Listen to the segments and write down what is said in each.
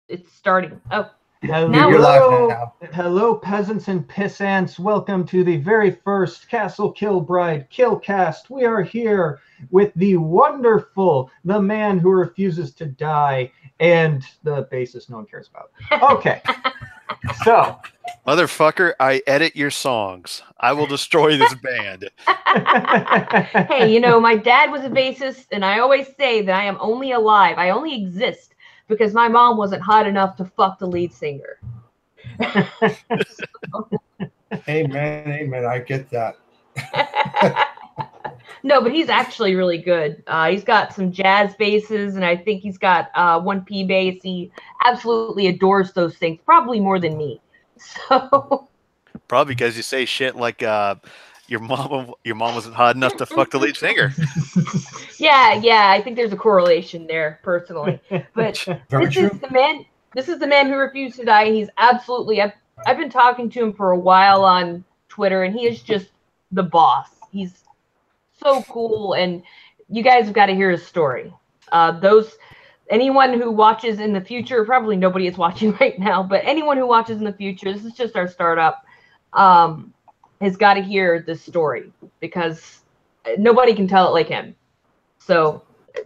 It's starting. Oh, now You're live Hello, now. hello, peasants and pissants. Welcome to the very first Castle Killbride Killcast. We are here with the wonderful, the man who refuses to die, and the bassist no one cares about. Okay, so Motherfucker, I edit your songs. I will destroy this band. hey, you know, my dad was a bassist, and I always say that I am only alive. I only exist because my mom wasn't hot enough to fuck the lead singer. Amen, amen. I get that. No, but he's actually really good. He's got some jazz basses, and I think he's got one P bass. He absolutely adores those things, probably more than me. So Probably because you say shit like your mom wasn't hot enough to fuck the lead singer. yeah, I think there's a correlation there, personally. But Very this true. is the man. This is the man who refused to die. He's absolutely. I've been talking to him for a while on Twitter, and he is just the boss. He's so cool, and you guys have got to hear his story. Anyone who watches in the future, probably nobody is watching right now, but anyone who watches in the future, this is just our startup, has got to hear this story because nobody can tell it like him. So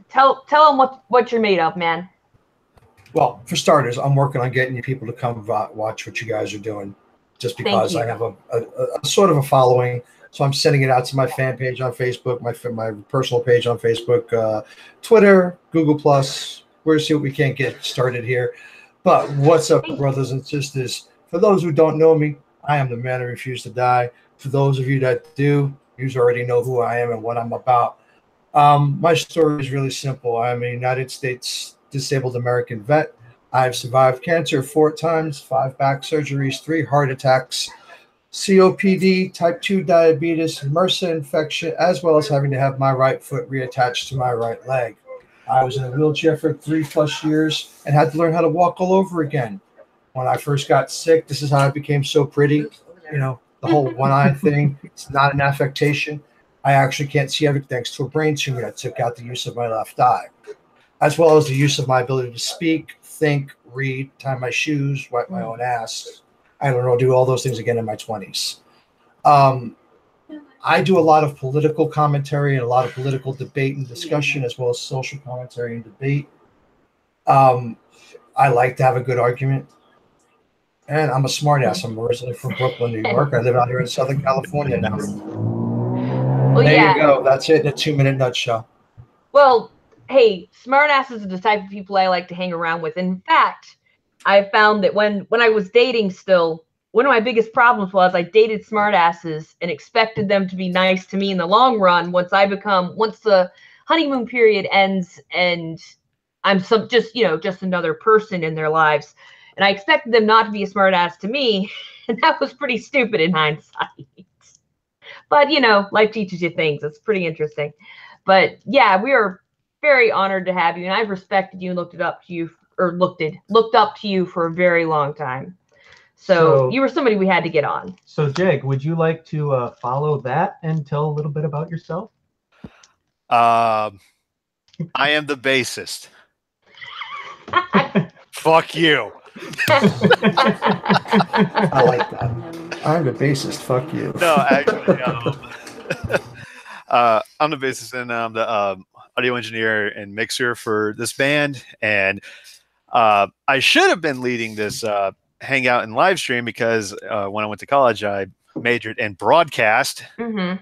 tell them what you're made of, man. Well, for starters, I'm working on getting you people to come watch what you guys are doing, just because I have a sort of a following. So I'm sending it out to my fan page on Facebook, my personal page on Facebook, Twitter, Google Plus. We're going to see what we can't get started here. But what's up, brothers and sisters? For those who don't know me, I am the man who refused to die. For those of you that do, you already know who I am and what I'm about. My story is really simple. I'm a United States disabled American vet. I've survived cancer 4 times, 5 back surgeries, 3 heart attacks, COPD, type 2 diabetes, MRSA infection, as well as having to have my right foot reattached to my right leg. I was in a wheelchair for 3+ years and had to learn how to walk all over again. When I first got sick, this is how I became so pretty. You know, the whole one-eye thing, it's not an affectation. I actually can't see everything thanks to a brain tumor that took out the use of my left eye, as well as the use of my ability to speak, think, read, tie my shoes, wipe my own ass. I learned how to do all those things again in my 20s. I do a lot of political commentary and a lot of political debate and discussion, as well as social commentary and debate. I like to have a good argument. And I'm a smartass. I'm originally from Brooklyn, New York. I live out here in Southern California now. Well, There yeah. you go. That's it in a 2-minute nutshell. Well, hey, smartasses are the type of people I like to hang around with. In fact, I found that when I was dating still, one of my biggest problems was I dated smartasses and expected them to be nice to me in the long run. Once the honeymoon period ends and I'm just another person in their lives, and I expected them not to be a smartass to me, and that was pretty stupid in hindsight. But life teaches you things. It's pretty interesting. But yeah, we are very honored to have you, and I've respected you and looked up to you for a very long time. So you were somebody we had to get on. So Jag, would you like to follow that and tell a little bit about yourself? I am the bassist. Fuck you. I like that. I'm the bassist. Fuck you. No, actually, I'm the bassist and I'm the audio engineer and mixer for this band. And I should have been leading this hangout and live stream because when I went to college, I majored in broadcast. Mm-hmm.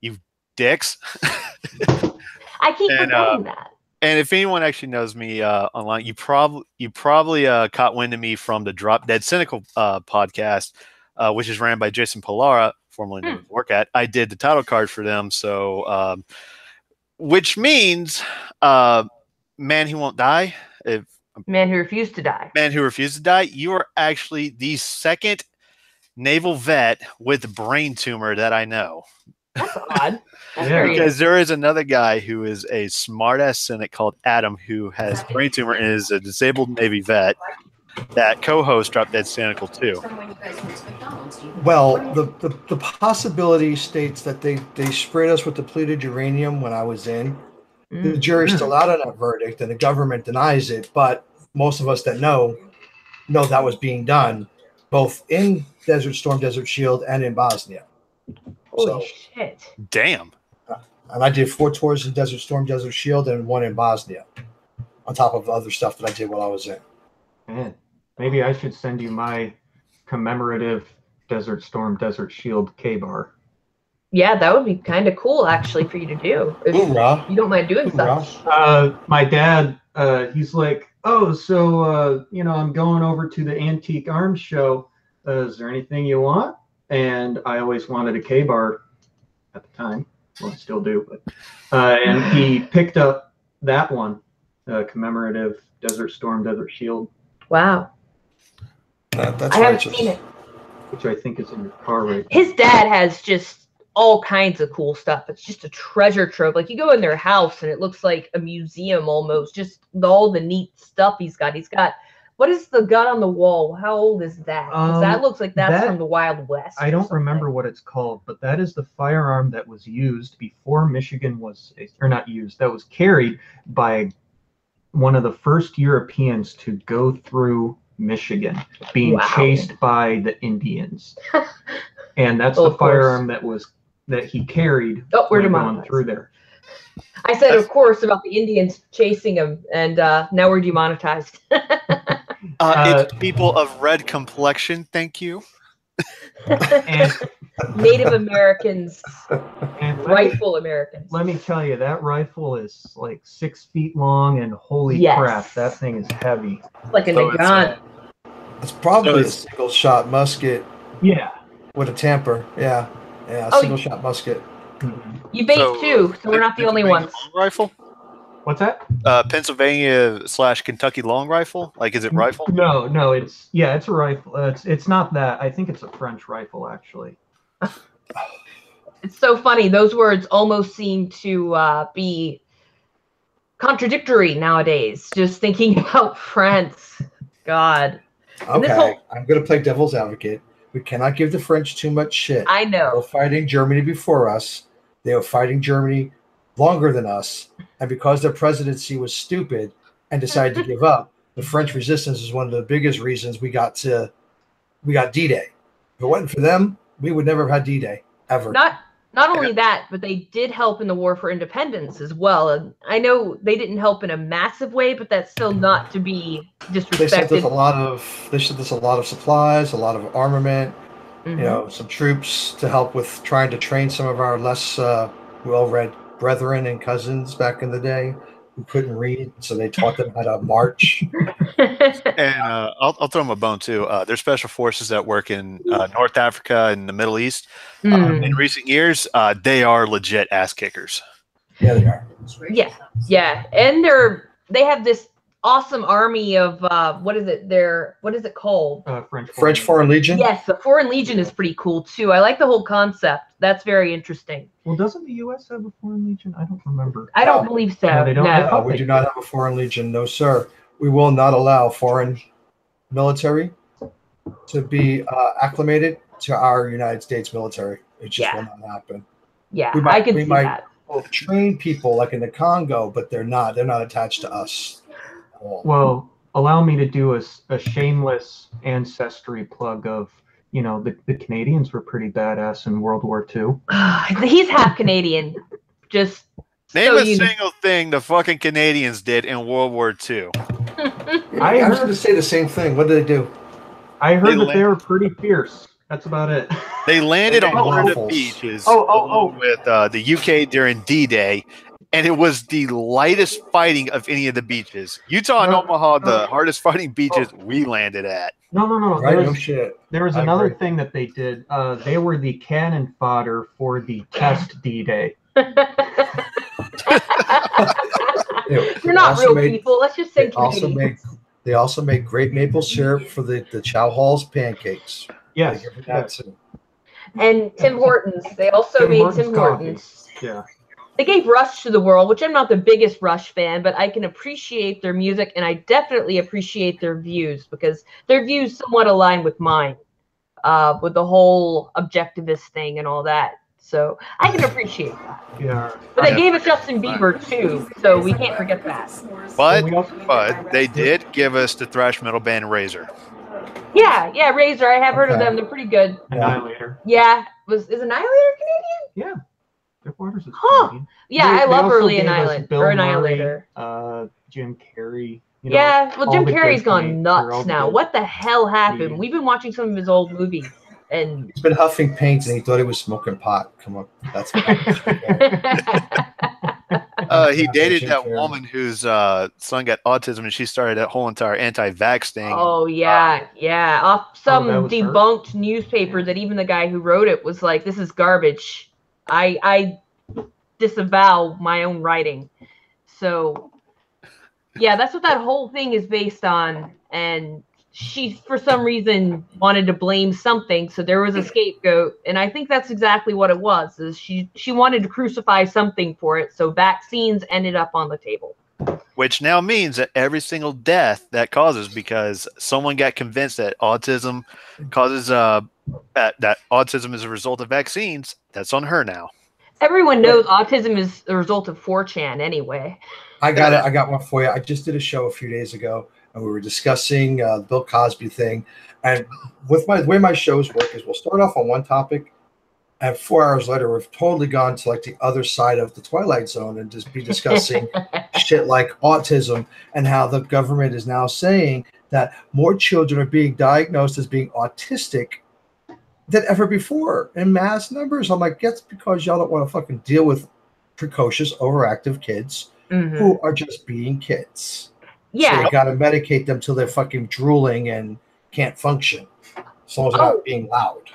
You dicks. I keep forgetting that. And if anyone actually knows me online, you probably caught wind of me from the Drop Dead Cynical podcast, which is ran by Jason Pollara, formerly known as Workat. I did the title card for them, so which means Man Who Won't Die. Man Who Refused to Die. Man Who Refused to Die. You are actually the second naval vet with a brain tumor that I know. That's odd. Because there is another guy who is a smart-ass cynic called Adam who has brain tumor and is a disabled Navy vet that co-hosts Drop Dead Cynical too. Well, the possibility states that they sprayed us with depleted uranium when I was in. The jury's still out on that verdict, and the government denies it. But most of us that know know that was being done both in Desert Storm, Desert Shield, and in Bosnia. Holy shit. Damn. And I did 4 tours in Desert Storm, Desert Shield, and 1 in Bosnia, on top of other stuff that I did while I was in. Man, maybe I should send you my commemorative Desert Storm, Desert Shield K-bar. Yeah, that would be kind of cool, actually, for you to do. If Hoorah. you don't mind doing Hoorah. such. My dad, he's like, oh, so, I'm going over to the Antique Arms Show. Is there anything you want? And I always wanted a K-bar at the time. Well, I still do. But and he picked up that one, commemorative Desert Storm, Desert Shield. Wow. That's I haven't righteous. seen it. Which I think is in your car right now. His dad has just all kinds of cool stuff. It's just a treasure trove. Like, you go in their house and it looks like a museum almost. Just all the neat stuff he's got. He's got, what is the gun on the wall? How old is that? 'Cause that looks like that's from the Wild West. I don't remember what it's called, but that is the firearm that was used before Michigan was, or not used, that was carried by one of the first Europeans to go through Michigan, being chased by the Indians. And that's the firearm that he carried going through there. I said, of course, about the Indians chasing him, and now we're demonetized. It's people of red complexion, thank you. And Native Americans, and rightful Americans. let me tell you, that rifle is like 6 feet long, and holy crap, that thing is heavy. Like a gun. It's probably a single-shot musket. Yeah. With a tamper. Yeah. Yeah, a single-shot musket. You bait too, so we're not the only ones. Rifle? What's that? Pennsylvania/Kentucky long rifle? Like, is it rifle? No, it's a rifle. It's not that. I think it's a French rifle, actually. It's so funny. Those words almost seem to be contradictory nowadays. Just thinking about France. God. Okay, I'm going to play devil's advocate. We cannot give the French too much shit. I know. They were fighting Germany before us. They were fighting Germany longer than us. And because their presidency was stupid and decided to give up, the French resistance is one of the biggest reasons we got D-Day. If it wasn't for them, we would never have had D-Day, ever. Not only that, but they did help in the war for independence as well. And I know they didn't help in a massive way, but that's still not to be disrespected. They sent us a lot of supplies, a lot of armament, some troops to help with trying to train some of our less well-read brethren and cousins back in the day who couldn't read, so they taught them how to march. And I'll throw them a bone too. There's special forces that work in North Africa and the Middle East. In recent years, they are legit ass kickers. Yeah, they are. Yeah, and they have this awesome army of what is it called? French Foreign Legion. Yes, the Foreign Legion is pretty cool too. I like the whole concept. That's very interesting. Well, doesn't the U.S. have a Foreign Legion? I don't remember. I don't believe so. No, they don't. No. We do not have a Foreign Legion. No, sir. We will not allow foreign military to be acclimated to our United States military. It just will not happen. Yeah, I can see that. We'll train people like in the Congo, but they're not attached to us at all. Well, allow me to do a shameless ancestry plug of, the Canadians were pretty badass in World War II. He's half Canadian. Just name a single thing the fucking Canadians did in World War II. I heard her say the same thing. What did they do? I heard that they were pretty fierce. That's about it. They landed on one of the beaches with the UK during D-Day, and it was the lightest fighting of any of the beaches. Utah and Omaha, the hardest fighting beaches we landed at. No. Right? No shit. There was another thing that they did. They were the cannon fodder for the test D-Day. They're not real people. Let's just say they also make great maple syrup for the Chow Hall's pancakes. Yes. And Tim Hortons. They also made Tim Hortons. Yeah. They gave Rush to the world, which I'm not the biggest Rush fan, but I can appreciate their music, and I definitely appreciate their views because their views somewhat align with mine, with the whole objectivist thing and all that. So I can appreciate that. Yeah. But they gave us Justin Bieber too, so we can't forget that. But they did give us the thrash metal band Razor. Yeah, Razor. I have heard of them. They're pretty good. Annihilator. Yeah, is Annihilator Canadian? Yeah. Their Waters is Canadian. Yeah, I love early Annihilator. Jim Carrey. Well, Jim Carrey's gone nuts now. What the hell happened? We've been watching some of his old movies, and he's been huffing paint, and he thought he was smoking pot. Come on, that's. He dated that woman whose son got autism, and she started that whole entire anti-vax thing. Oh yeah, off some debunked newspaper that even the guy who wrote it was like, "This is garbage. I disavow my own writing." So yeah, that's what that whole thing is based on. And she, for some reason, wanted to blame something, so there was a scapegoat, and I think that's exactly what it was. Is she wanted to crucify something for it, so vaccines ended up on the table. Which now means that every single death that causes, because someone got convinced that autism causes that autism is a result of vaccines, that's on her now. Everyone knows autism is the result of 4chan anyway. I got one for you. I just did a show a few days ago, and we were discussing the Bill Cosby thing. And with the way my shows work is we'll start off on one topic, and 4 hours later we've totally gone to like the other side of the Twilight Zone and just be discussing shit like autism and how the government is now saying that more children are being diagnosed as being autistic than ever before in mass numbers. I'm like, that's because y'all don't want to fucking deal with precocious, overactive kids who are just being kids. Yeah. So you got to medicate them till they're fucking drooling and can't function, as long as they're not being loud.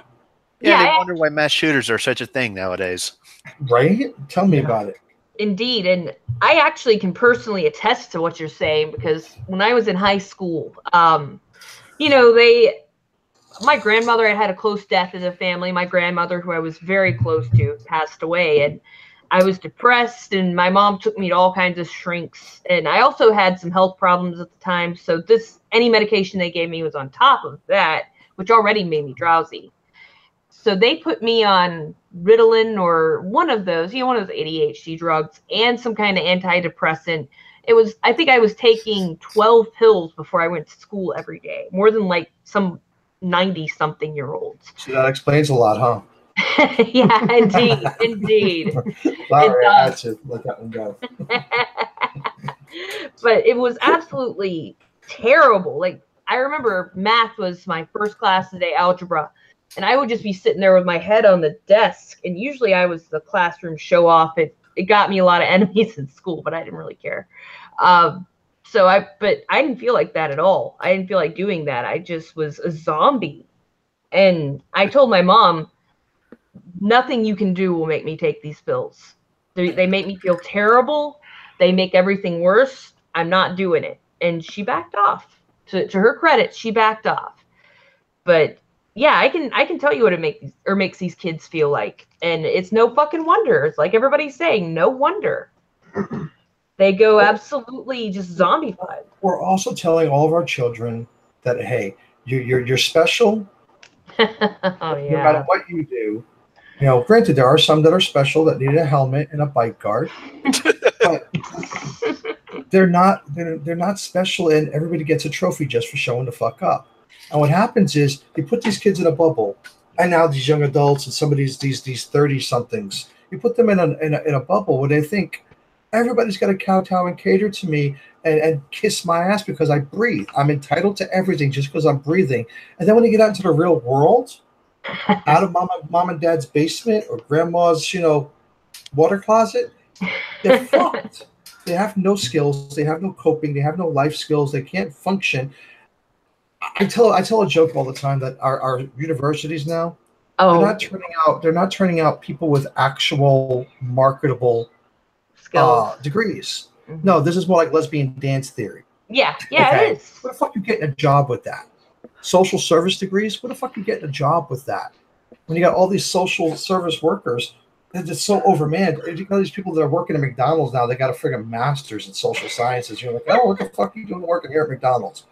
Yeah, they wonder why mass shooters are such a thing nowadays. Right? Tell me about it. Indeed. And I actually can personally attest to what you're saying, because when I was in high school, my grandmother had a close death in the family. My grandmother, who I was very close to, passed away, and I was depressed, and my mom took me to all kinds of shrinks, and I also had some health problems at the time. So any medication they gave me was on top of that, which already made me drowsy. So they put me on Ritalin or one of those, one of those ADHD drugs, and some kind of antidepressant. I think I was taking 12 pills before I went to school every day, more than like some 90-something-year-olds. So that explains a lot, huh? Yeah, indeed. Sorry, I had to let that one go. But it was absolutely terrible. Like, I remember math was my first class today, algebra, and I would just be sitting there with my head on the desk, and usually I was the classroom show off. It got me a lot of enemies in school, but I didn't really care. But I didn't feel like that at all. I didn't feel like doing that. I just was a zombie. And I told my mom, nothing you can do will make me take these pills. They make me feel terrible. They make everything worse. I'm not doing it. And she backed off. To her credit, she backed off. But yeah, I can tell you what it makes these kids feel like. And it's no fucking wonder. It's like everybody's saying, no wonder. They go absolutely just zombified. We're also telling all of our children that, hey, you're special. Oh, yeah. No matter what you do. Granted, there are some that are special that need a helmet and a bite guard, but they're not special, and everybody gets a trophy just for showing the fuck up. And what happens is you put these kids in a bubble, and now these young adults and some of these 30-somethings, you put them in a bubble where they think everybody's got to kowtow and cater to me and kiss my ass because I breathe. I'm entitled to everything just because I'm breathing. And then when you get out into the real world, out of mom and dad's basement or grandma's, water closet, they're fucked. They have no skills. They have no coping. They have no life skills. They can't function. I tell a joke all the time that our universities now, they're not turning out people with actual marketable skills, degrees. Mm-hmm. No, this is more like lesbian dance theory. Yeah, okay. It is. What the fuck you getting a job with that? Social service degrees? What the fuck you getting a job with that? When you got all these social service workers, it's so overmanned. You got these people that are working at McDonald's now, they got a friggin' master's in social sciences. You're like, oh, what the fuck are you doing working here at McDonald's?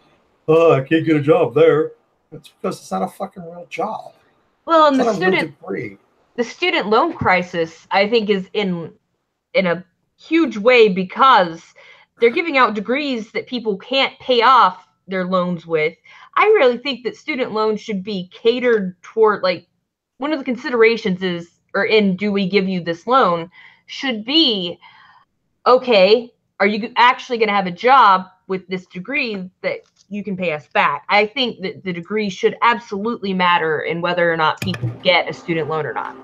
Oh, I can't get a job there. It's because it's not a fucking real job. Well, and it's the student the student loan crisis, I think, is in a huge way because they're giving out degrees that people can't pay off their loans with. I really think that student loans should be catered toward, like, one of the considerations is, or in do we give you this loan, should be, okay, are you actually going to have a job with this degree that you can pay us back? I think that the degree should absolutely matter in whether or not people get a student loan or not.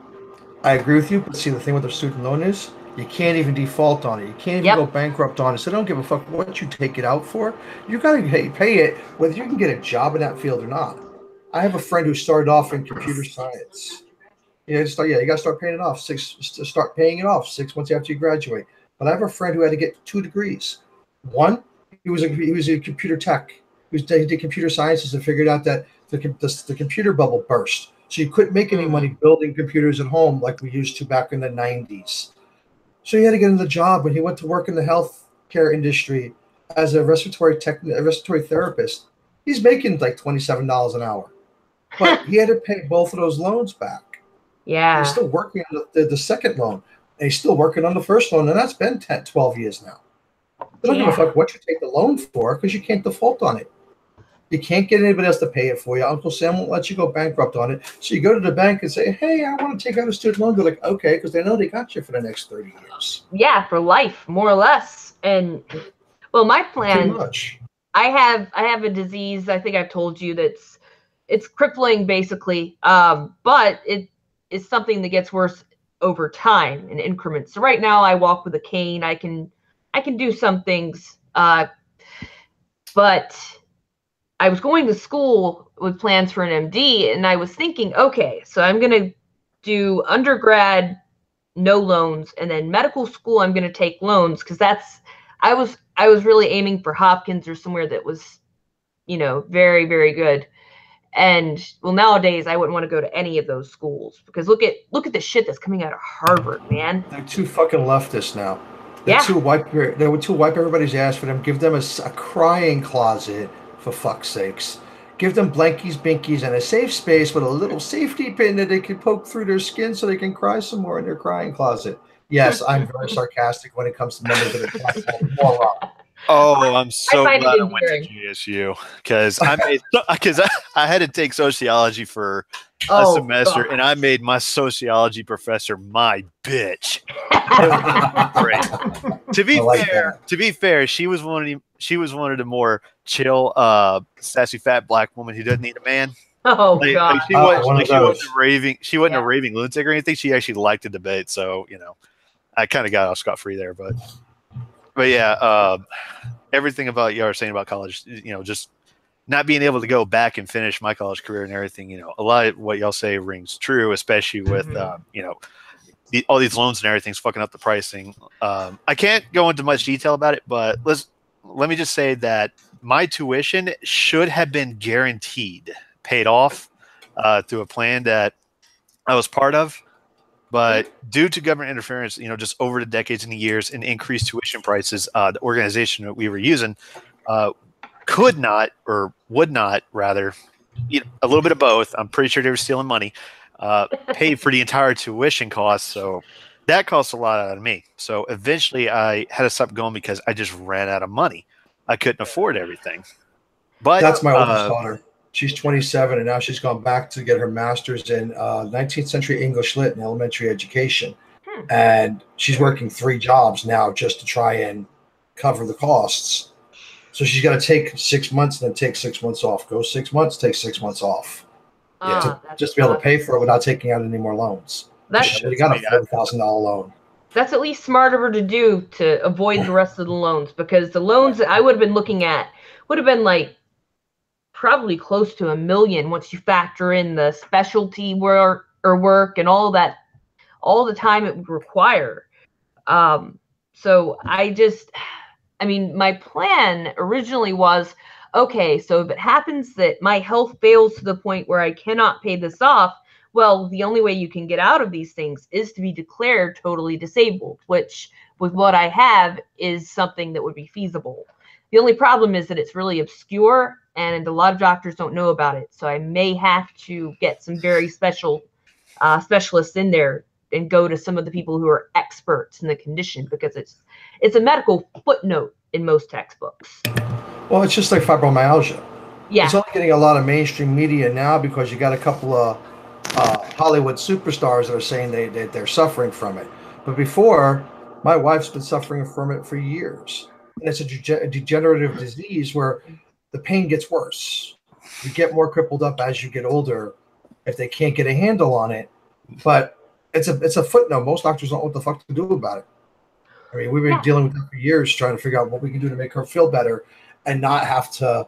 I agree with you, but see, the thing with the student loan is you can't even default on it. You can't even go bankrupt on it. So don't give a fuck what you take it out for. You got to pay it whether you can get a job in that field or not. I have a friend who started off in computer science. You got to start paying it off. Start paying it off 6 months after you graduate. But I have a friend who had to get 2 degrees. One, he was a computer tech. He did computer sciences and figured out that the computer bubble burst. So you couldn't make any money building computers at home like we used to back in the 90s. So he had to get another job, and he went to work in the healthcare industry as a respiratory therapist. He's making like $27 an hour, but he had to pay both of those loans back. Yeah. He's still working on the second loan, and he's still working on the first loan, and that's been 10, 12 years now. They don't give a fuck what you take the loan for because you can't default on it. You can't get anybody else to pay it for you. Uncle Sam won't let you go bankrupt on it. So you go to the bank and say, hey, I want to take out a student loan. They're like, okay, because they know they got you for the next 30 years. Yeah, for life, more or less. And, well, my plan, pretty much. I have a disease, I think I've told you, it's crippling, basically. But it is something that gets worse over time in increments. So right now I walk with a cane. I can do some things. But I was going to school with plans for an MD, and I was thinking, okay, so I'm going to do undergrad, no loans, and then medical school, I'm going to take loans, because I was really aiming for Hopkins or somewhere that was, very, very good. And, well, nowadays I wouldn't want to go to any of those schools, because look at the shit that's coming out of Harvard, man. They're too fucking leftist now. They would too wipe everybody's ass for them. Give them a crying closet, for fuck's sakes. Give them blankies, binkies, and a safe space with a little safety pin that they can poke through their skin so they can cry some more in their crying closet. Yes, I'm very sarcastic when it comes to members of the platform. Oh, I'm so glad I went to GSU because I had to take sociology for a semester, and I made my sociology professor my bitch. Great. To be fair, she was one of the more chill, sassy fat black woman who doesn't need a man. Oh God! She wasn't a raving lunatic or anything. She actually liked the debate, so I kind of got off scot-free there, but yeah, everything about you are saying about college, just not being able to go back and finish my college career and everything, a lot of what y'all say rings true, especially with, all these loans and everything's fucking up the pricing. I can't go into much detail about it, but let me just say that my tuition should have been guaranteed paid off through a plan that I was part of. But due to government interference, just over the decades and the years and increased tuition prices, the organization that we were using could not, or would not, rather, a little bit of both. I'm pretty sure they were stealing money, pay for the entire tuition cost. So that cost a lot out of me. So eventually I had to stop going because I just ran out of money. I couldn't afford everything. But that's my oldest daughter. She's 27, and now she's gone back to get her master's in 19th century English Lit in elementary education. And she's working 3 jobs now just to try and cover the costs. So she's got to take 6 months and then take 6 months off. Go 6 months, take 6 months off. Just to be able to pay for it without taking out any more loans. She got a $40,000 loan. That's at least smart of her to do to avoid the rest of the loans, because the loans that I would have been looking at would have been like probably close to $1 million once you factor in the specialty work and all that, all the time it would require. So my plan originally was, okay, so if it happens that my health fails to the point where I cannot pay this off, well, the only way you can get out of these things is to be declared totally disabled, which with what I have is something that would be feasible. The only problem is that it's really obscure and a lot of doctors don't know about it. So I may have to get some very special specialists in there and go to some of the people who are experts in the condition, because it's a medical footnote in most textbooks. Well, it's just like fibromyalgia. Yeah. It's only getting a lot of mainstream media now because you got a couple of Hollywood superstars that are saying they're suffering from it. But before, my wife's been suffering from it for years. And it's a degenerative disease where the pain gets worse. You get more crippled up as you get older if they can't get a handle on it. But it's a footnote. Most doctors don't know what the fuck to do about it. I mean, we've been dealing with it for years, trying to figure out what we can do to make her feel better and not have to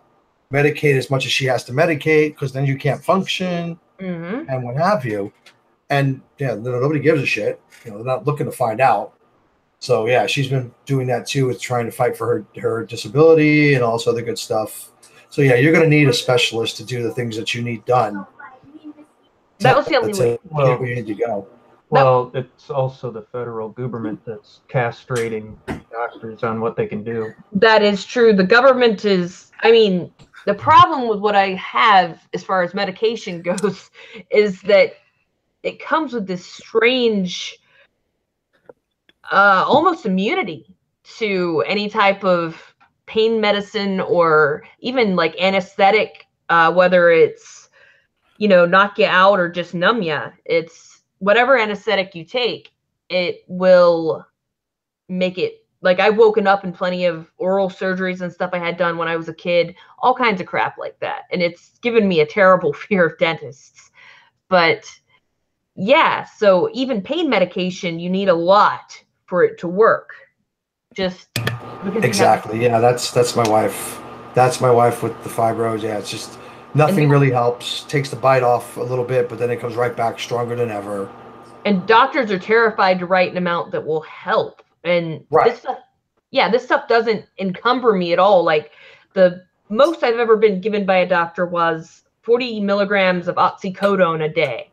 medicate as much as she has to medicate, because then you can't function and what have you. And yeah, nobody gives a shit. They're not looking to find out. So yeah, she's been doing that too, with trying to fight for her disability and all this other good stuff. So yeah, you're going to need a specialist to do the things that you need done. That was the only way. Well, we need to go. Well, it's also the federal government that's castrating doctors on what they can do. That is true. The government is, the problem with what I have as far as medication goes is that it comes with this strange, almost immunity to any type of pain medicine or even like anesthetic, whether it's, knock you out or just numb you. It's whatever anesthetic you take, it will make it, like, I've woken up in plenty of oral surgeries and stuff I had done when I was a kid, all kinds of crap like that. And it's given me a terrible fear of dentists. But yeah, so even pain medication, you need a lot for it to work. Just exactly. Yeah, that's my wife. That's my wife with the fibros. Yeah, it's just nothing really helps. Takes the bite off a little bit, but then it comes right back stronger than ever. And doctors are terrified to write an amount that will help. And this stuff doesn't encumber me at all. Like, the most I've ever been given by a doctor was 40 milligrams of oxycodone a day.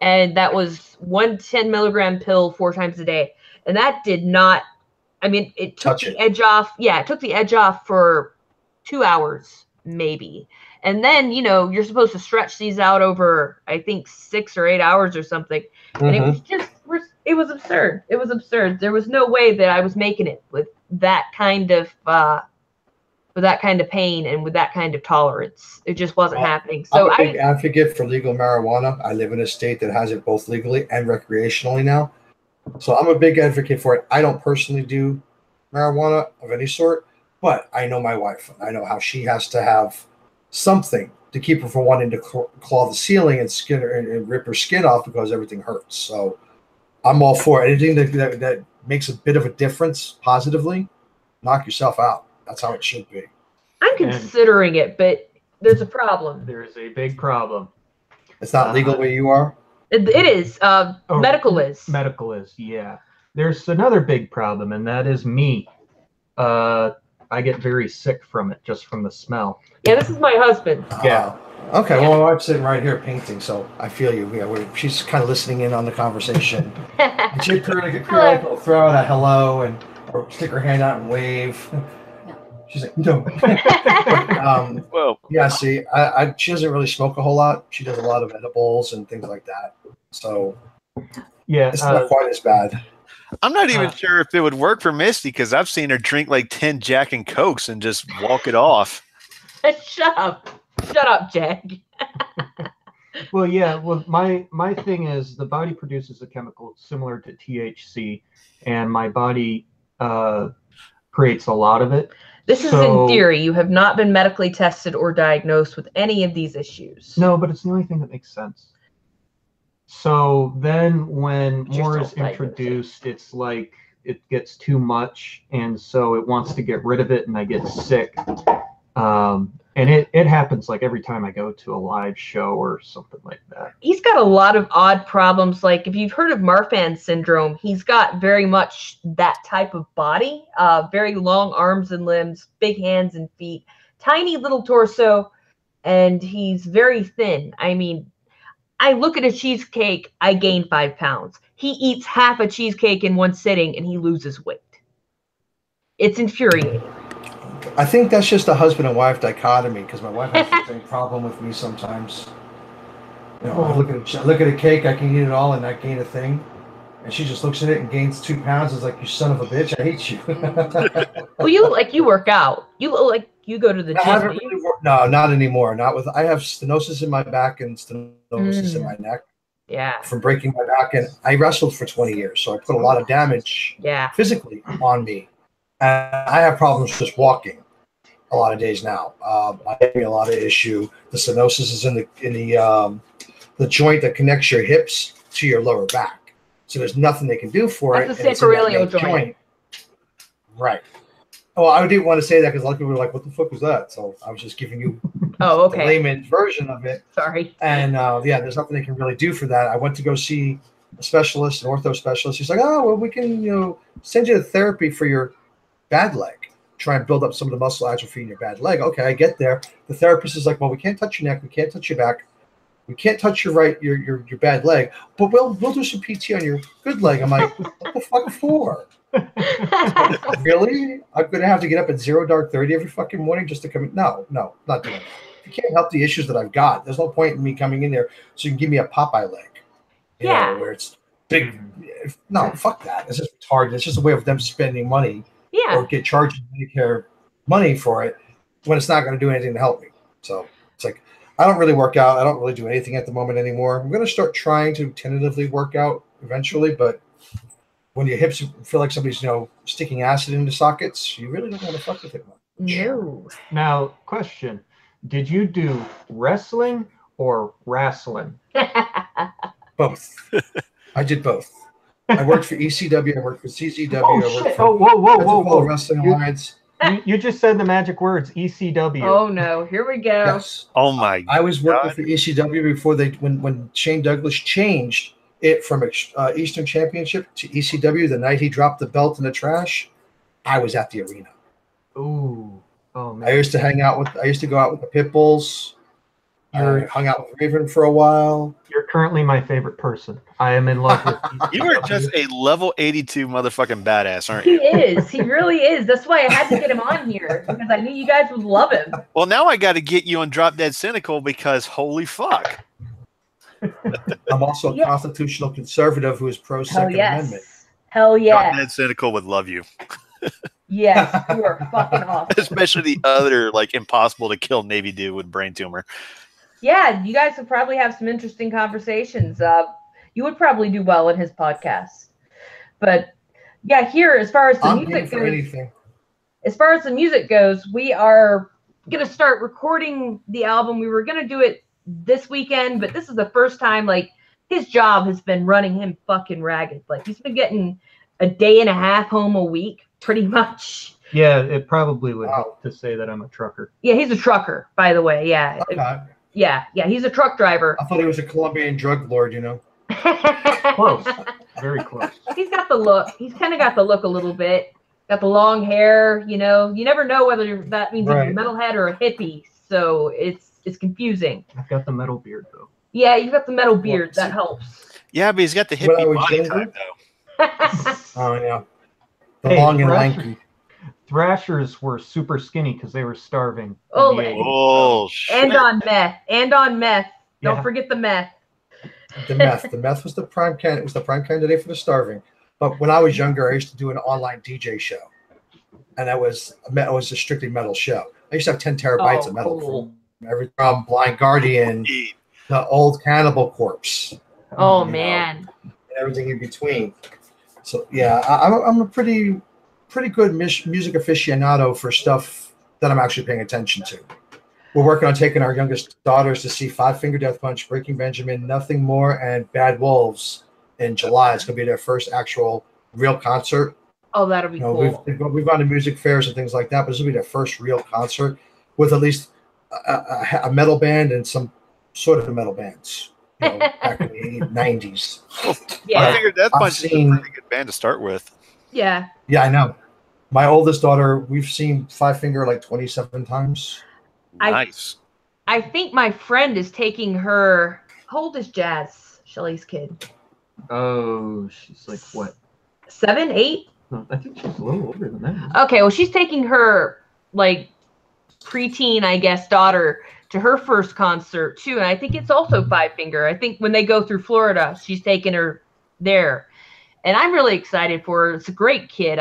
And that was one 10 milligram pill 4 times a day. And that did not, it took the edge off. Yeah, it took the edge off for 2 hours, maybe. And then, you're supposed to stretch these out over, I think, 6 or 8 hours or something. And it was just, it was absurd. It was absurd. There was no way that I was making it with that kind of pain and with that kind of tolerance. It just wasn't happening. So I'm a big advocate for legal marijuana. I live in a state that has it both legally and recreationally now. So I'm a big advocate for it. I don't personally do marijuana of any sort, but I know my wife. I know how she has to have something to keep her from wanting to claw the ceiling and skin her and rip her skin off because everything hurts. So I'm all for anything that makes a bit of a difference positively. Knock yourself out. That's how it should be. I'm considering it, but there's a problem. There's a big problem. It's not legal where you are? It is. Medical is. Medical is, yeah. There's another big problem, and that is me. I get very sick from it, just from the smell. Yeah, this is my husband. Yeah. Okay, well, my wife's sitting right here painting, so I feel you. Yeah, she's kind of listening in on the conversation. And she'd throw out a hello or stick her hand out and wave. She's like, no. Well, yeah, see, she doesn't really smoke a whole lot. She does a lot of edibles and things like that. So yeah, it's not quite as bad. I'm not even sure if it would work for Misty, because I've seen her drink like 10 Jack and Cokes and just walk it off. Shut up, Jack. Well, yeah. Well, my thing is the body produces a chemical similar to THC, and my body creates a lot of it. This is in theory. You have not been medically tested or diagnosed with any of these issues. No, but it's the only thing that makes sense. So then when more is introduced, it's like it gets too much, and so it wants to get rid of it, and I get sick. And it happens like every time I go to a live show or something like that. He's got a lot of odd problems. Like, if you've heard of Marfan syndrome, he's got very much that type of body. Very long arms and limbs, big hands and feet, tiny little torso, and he's very thin. I look at a cheesecake, I gain 5 pounds. He eats half a cheesecake in one sitting and he loses weight. It's infuriating. I think that's just a husband and wife dichotomy, because my wife has the same problem with me sometimes. You know, I look at a cake, I can eat it all and not gain a thing. And she just looks at it and gains 2 pounds. It's like, you son of a bitch, I hate you. Well, you look like you work out. You look like you go to the gym. Really no, not anymore. Not with. I have stenosis in my back and stenosis in my neck. Yeah. From breaking my back, and I wrestled for 20 years, so I put a lot of damage physically on me. And I have problems just walking a lot of days now. I have a lot of issue. The stenosis is in the joint that connects your hips to your lower back. So there's nothing they can do for it. That's the sacroiliac joint. Right. Oh, I didn't want to say that because a lot of people were like, what the fuck was that? So I was just giving you the layman's version of it. Sorry. And there's nothing they can really do for that. I went to go see a specialist, an ortho specialist. He's like, oh, well, we can, send you to therapy for your bad leg. Try and build up some of the muscle atrophy in your bad leg. Okay, I get there. The therapist is like, well, we can't touch your neck. We can't touch your back. We can't touch your bad leg. But we'll do some PT on your good leg. I'm like, what the fuck for? Really? I'm going to have to get up at 0 dark 30 every fucking morning just to come in? No, not doing it. If you can't help the issues that I've got, there's no point in me coming in there so you can give me a Popeye leg. You know, where it's big. No, fuck that. It's just retarded. It's just a way of them spending money or get charged Medicare money for it when it's not going to do anything to help me. So it's like, I don't really work out. I don't really do anything at the moment anymore. I'm going to start trying to tentatively work out eventually, but when your hips feel like somebody's, sticking acid into sockets, you really don't want to fuck with it much. No. Now, question. Did you do wrestling or wrestling? Both. I did both. I worked for ECW. I worked for CZW. Oh, shit. Whoa. Wrestling Alliance. You just said the magic words, ECW. Oh, no. Here we go. Yes. Oh, my God. I was working for ECW before when Shane Douglas changed it from Eastern Championship to ECW the night he dropped the belt in the trash. I was at the arena. Ooh. Oh, man. I used to go out with the Pit Bulls. I hung out with Raven for a while. You're currently my favorite person. I am in love with you. You are just a level 82 motherfucking badass, aren't you? He is. He really is. That's why I had to get him on here because I knew you guys would love him. Well, now I got to get you on Drop Dead Cynical because holy fuck. I'm also a constitutional conservative who is pro Second Amendment. Hell yeah. Drop Dead Cynical would love you. Yes, you are fucking awesome. Especially the other impossible to kill Navy dude with brain tumor. Yeah, you guys would probably have some interesting conversations. You would probably do well in his podcast. But yeah, here as far as the music goes, we are gonna start recording the album. We were gonna do it this weekend, but this is the first time his job has been running him fucking ragged. He's been getting a day and a half home a week, pretty much. Yeah, it probably would help to say that I'm a trucker. Yeah, he's a trucker, by the way. Yeah. Okay. Yeah, he's a truck driver. I thought he was a Colombian drug lord, Close. Very close. He's got the look. He's kind of got the look a little bit. Got the long hair, You never know whether that means he's a metalhead or a hippie. So it's confusing. I've got the metal beard, though. Yeah, you've got the metal beard. That helps. Yeah, but he's got the hippie body type, though. Oh, yeah. The long and lanky. Thrashers were super skinny because they were starving. Oh, shit. And on meth. Don't forget the meth. The meth was the prime candidate. It was the prime candidate for the starving. But when I was younger, I used to do an online DJ show, and it was a strictly metal show. I used to have 10 terabytes of metal from Blind Guardian, the old Cannibal Corpse. Oh man. And everything in between. So yeah, I'm a pretty good music aficionado for stuff that I'm actually paying attention to. We're working on taking our youngest daughters to see Five Finger Death Punch, Breaking Benjamin, Nothing More, and Bad Wolves in July. It's going to be their first actual real concert. Oh, that'll be cool. We've gone to music fairs and things like that, but this will be their first real concert with at least a metal band and some sort of metal bands. Back in the 90s. Yeah. I figured Death Punch is a pretty good band to start with. Yeah. Yeah, I know. My oldest daughter, we've seen Five Finger 27 times. Nice. I think my friend is taking her. How old is Jazz, Shelly's kid? Oh, she's what? 7, 8? No, I think she's a little older than that. Okay, well, she's taking her preteen, I guess, daughter to her first concert too, and I think it's also Five Finger. I think when they go through Florida, she's taking her there, and I'm really excited for her. It's a great kid.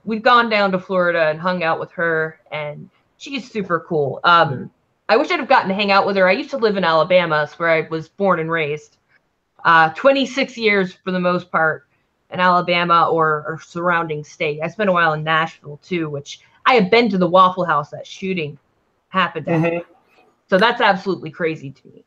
We've gone down to Florida and hung out with her, and she's super cool. I wish I'd have gotten to hang out with her. I used to live in Alabama, that's where I was born and raised. 26 years for the most part in Alabama or surrounding state. I spent a while in Nashville too, which I have been to the Waffle House that shooting happened at. So that's absolutely crazy to me.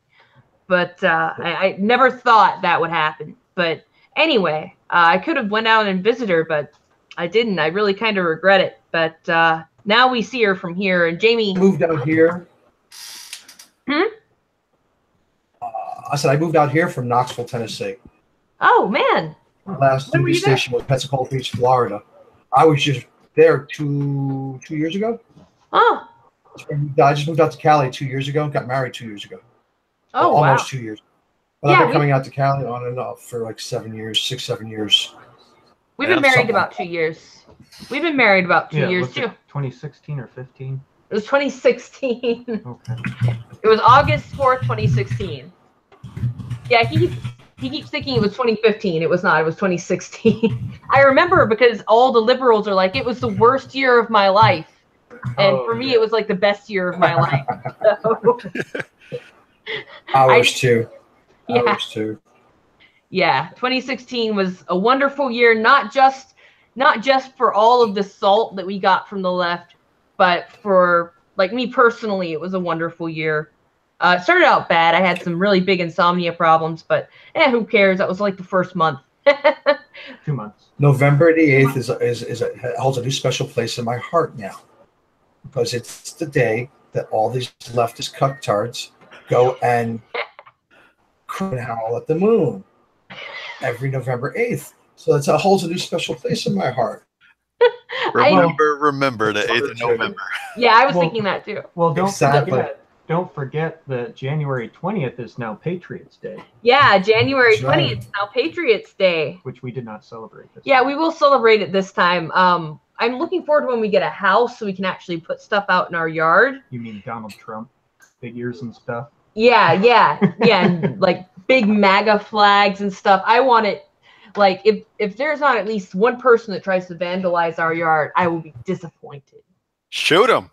But I never thought that would happen. But anyway, I could have went out and visited her, but I didn't. I really kind of regret it. But now we see her from here. And Jamie moved out here. I said I moved out here from Knoxville, Tennessee. Oh, man. My last TV station was Pensacola Beach, Florida. I was just there two years ago. Oh. I just moved out to Cali 2 years ago and got married 2 years ago. Oh, well, almost 2 years. But I've been coming out to Cali on and off for like 7 years, 7 years. We've been married about 2 years. We've been married about 2 years too. 2016 or 15? It was 2016. Okay. It was August 4th, 2016. Yeah, he keeps thinking it was 2015. It was not. It was 2016. I remember because all the liberals are like, it was the worst year of my life. And for me, it was like the best year of my life. So. Ours too. Yeah. Ours too. Yeah, 2016 was a wonderful year, not just for all of the salt that we got from the left, but for like me personally, it was a wonderful year. It started out bad. I had some really big insomnia problems, but who cares? That was like the first month. 2 months. November the 8th holds a new special place in my heart now, because it's the day that all these leftist cucktards go and howl at the moon every November 8th. So it holds a new special place in my heart. Remember the 8th of November. Yeah, I was thinking that too. Well, don't forget that January 20th is now Patriots Day. Yeah, January 20th is now Patriots Day. Which we did not celebrate this time. We will celebrate it this time. I'm looking forward to when we get a house so we can actually put stuff out in our yard. You mean Donald Trump figures and stuff? Yeah, and like big MAGA flags and stuff. I want it, like, if there's not at least one person that tries to vandalize our yard, I will be disappointed. Shoot them.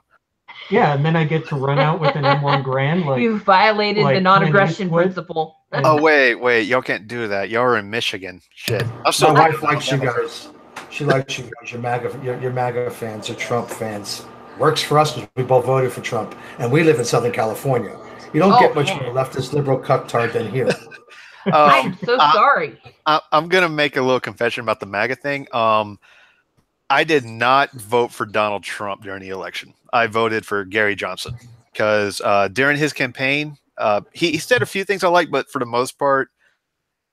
Yeah, and then I get to run out with an M1 Grand. Like, you violated the non-aggression principle. Oh, wait, y'all can't do that. Y'all are in Michigan. Shit. My wife likes you guys. She likes you guys. You're MAGA fans. You're Trump fans. Works for us because we both voted for Trump, and we live in Southern California. You don't get much more leftist liberal cucktard than here. I'm so sorry. I'm gonna make a little confession about the MAGA thing. I did not vote for Donald Trump during the election. I voted for Gary Johnson because during his campaign, he said a few things I liked, but for the most part,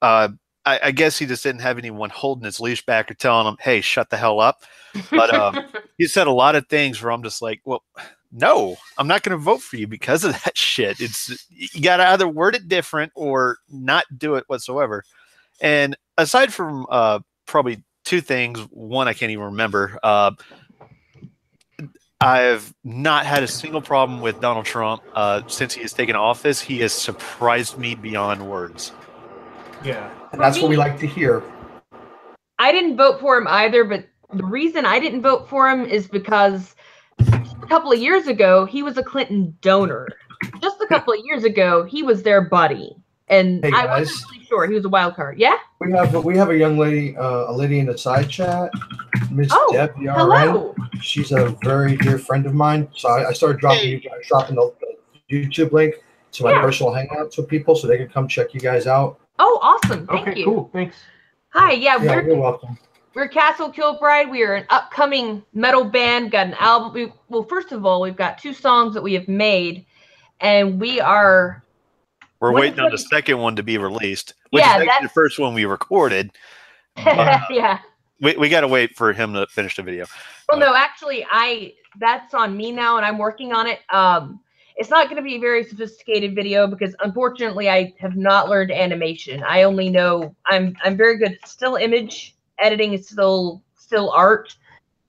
I guess he just didn't have anyone holding his leash back or telling him, "Hey, shut the hell up." But he said a lot of things where I'm just like, "Well, no, I'm not going to vote for you because of that shit." You got to either word it different or not do it whatsoever. And aside from probably two things, one I can't even remember. I've not had a single problem with Donald Trump since he has taken office. He has surprised me beyond words. Yeah, and that's what we like to hear. I didn't vote for him either, but the reason I didn't vote for him is because a couple of years ago, he was a Clinton donor. Just a couple of years ago, he was their buddy. And I wasn't really sure. He was a wild card. Yeah? We have a young lady, a lady in the side chat, Miss Deb. Hello. She's a very dear friend of mine. So I started dropping the YouTube link to my personal hangouts with people so they can come check you guys out. Oh, awesome. Thank you. Cool. Thanks. Hi. You're welcome. We're Castle Killbride. We are an upcoming metal band. Got an album. Well, first of all, we've got 2 songs that we have made, and we're waiting on the second one to be released, which is actually the first one we recorded. Yeah. We got to wait for him to finish the video. Well, no, actually, that's on me now, and I'm working on it. It's not going to be a very sophisticated video because, unfortunately, I have not learned animation. I only know I'm very good at still image editing. Is still art.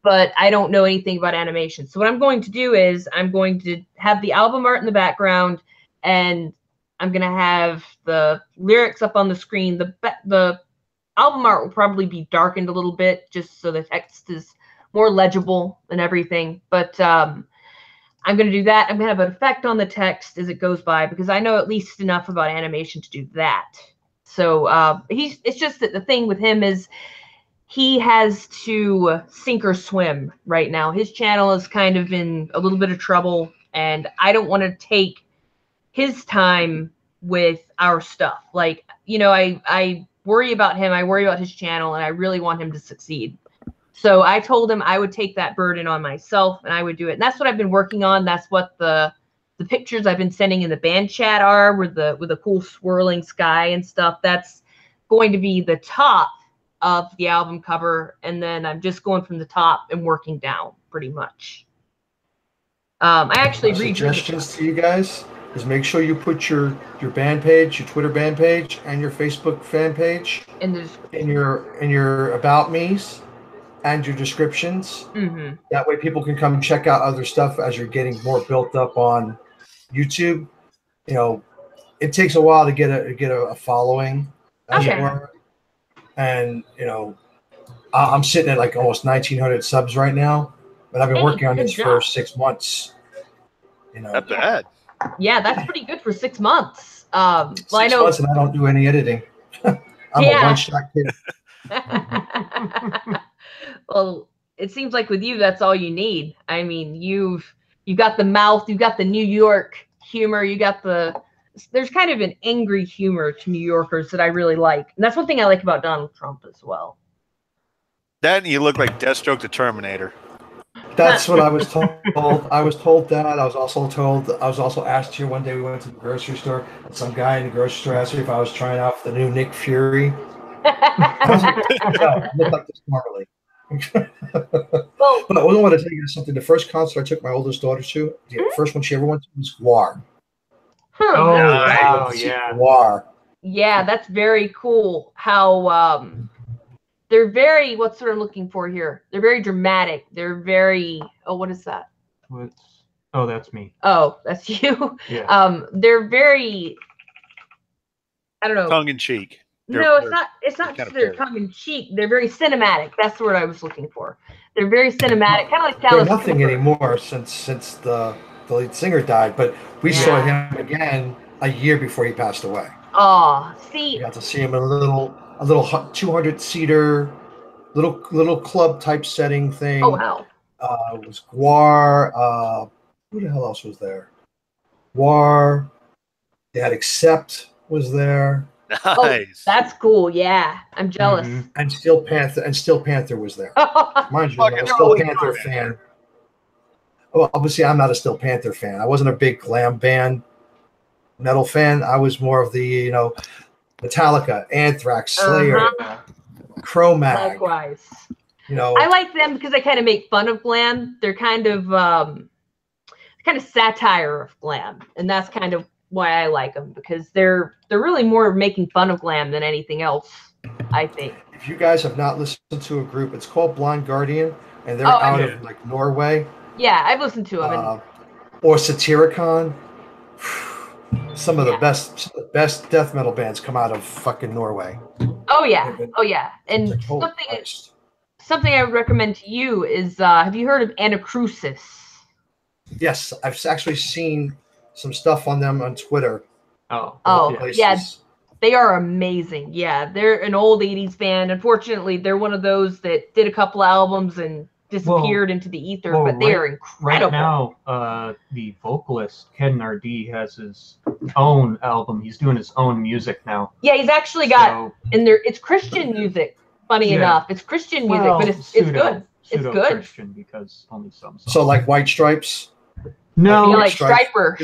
but I don't know anything about animation. So what I'm going to do is I'm going to have the album art in the background, and I'm going to have the lyrics up on the screen. The album art will probably be darkened a little bit just so the text is more legible and everything. But I'm going to do that. I'm going to have an effect on the text as it goes by because I know at least enough about animation to do that. So it's just that the thing with him is he has to sink or swim right now. His channel is kind of in a little bit of trouble, and I don't want to take his time with our stuff. Like, you know, I worry about him. I worry about his channel, and I really want him to succeed. So I told him I would take that burden on myself, and I would do it. And that's what I've been working on. That's what the pictures I've been sending in the band chat are, with the cool swirling sky and stuff. That's going to be the top of the album cover, and then I'm just going from the top and working down pretty much. I actually suggestions to you guys is make sure you put your band page, your Twitter band page, and your Facebook fan page in your about me's and your descriptions. Mm-hmm. That way people can come check out other stuff as you're getting more built up on YouTube. You know, it takes a while to get a following, as it were. And, you know, I'm sitting at like almost 1,900 subs right now, but I've been working on this for 6 months. You know, not bad. Yeah, that's pretty good for 6 months. Well, 6 months, and I don't do any editing. I'm a one-shot kid. Well, it seems like with you, that's all you need. I mean, you've got the mouth, you've got the New York humor, there's kind of an angry humor to New Yorkers that I really like. And that's one thing I like about Donald Trump as well. That and you look like Deathstroke the Terminator. That's what I was told. I was told that. I was also asked here one day, we went to the grocery store, and some guy in the grocery store asked me if I was trying out for the new Nick Fury. I was like, no, I look like this normally. But I want to tell you something. The first concert I took my oldest daughter to, the first one she ever went to, was Guar. Oh, wow, yeah. Guar. Yeah, that's very cool. How they're very, what's what I'm looking for here? They're very dramatic. They're very, what is that? Oh, that's me. Oh, that's you. Yeah. They're very, I don't know. Tongue in cheek. No, it's not just they're tongue in cheek. They're very cinematic. That's the word I was looking for. They're very cinematic, kind of like Dallas. They're nothing anymore since the lead singer died, but we saw him again a year before he passed away. Oh, see, we got to see him in a little 200-seater little club type setting thing. Oh wow! It was Guar. Who the hell else was there? Guar. They had Accept was there. Nice. Oh, that's cool. Yeah, I'm jealous. Mm-hmm. And Steel Panther was there. Mind you, I'm a Steel Panther fan. Well, obviously, I'm not a Steel Panther fan. I wasn't a big glam band metal fan. I was more of the, Metallica, Anthrax, Slayer, Cro-Mag. Likewise. I like them because they kind of make fun of glam. They're kind of satire of glam, and that's kind of why I like them, because they're really more making fun of glam than anything else, I think. If you guys have not listened to a group, it's called Blind Guardian, and they're out of Norway. Yeah, I've listened to them. Or Satyricon. Some of the best death metal bands come out of fucking Norway. Oh yeah. And something I would recommend to you is, have you heard of Anacrusis? Yes, I've actually seen some stuff on them on Twitter. Yeah. They are amazing. Yeah, they're an old 80s band. Unfortunately, they're one of those that did a couple albums and disappeared into the ether, but they are incredible. Right now, the vocalist, Ken Nardee, has his own album. He's doing his own music now. Yeah, he's actually got, and it's Christian music, funny enough. It's Christian music, but it's good. It's good. Christian, because only some songs. So like White Stripes? No. Like Striper.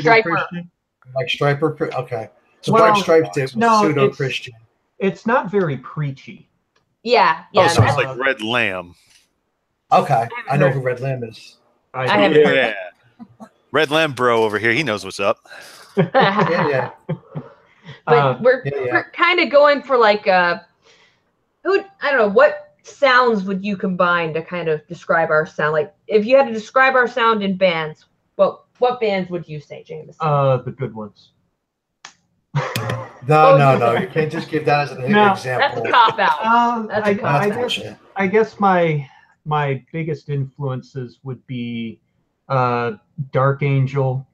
Like Striper? Okay. So White Stripes did pseudo-Christian. It's not very preachy. Yeah. So it's like Red Lamb. Okay. I know who Red Lamb is. I haven't heard. Red Lamb bro over here. He knows what's up. Yeah. But we're kind of going for like I don't know, what sounds would you combine to kind of describe our sound? Like, if you had to describe our sound in bands, what bands would you say, Jameson? The good ones. No. You can't just give that as an example. That's a cop out. I guess my biggest influences would be Dark Angel,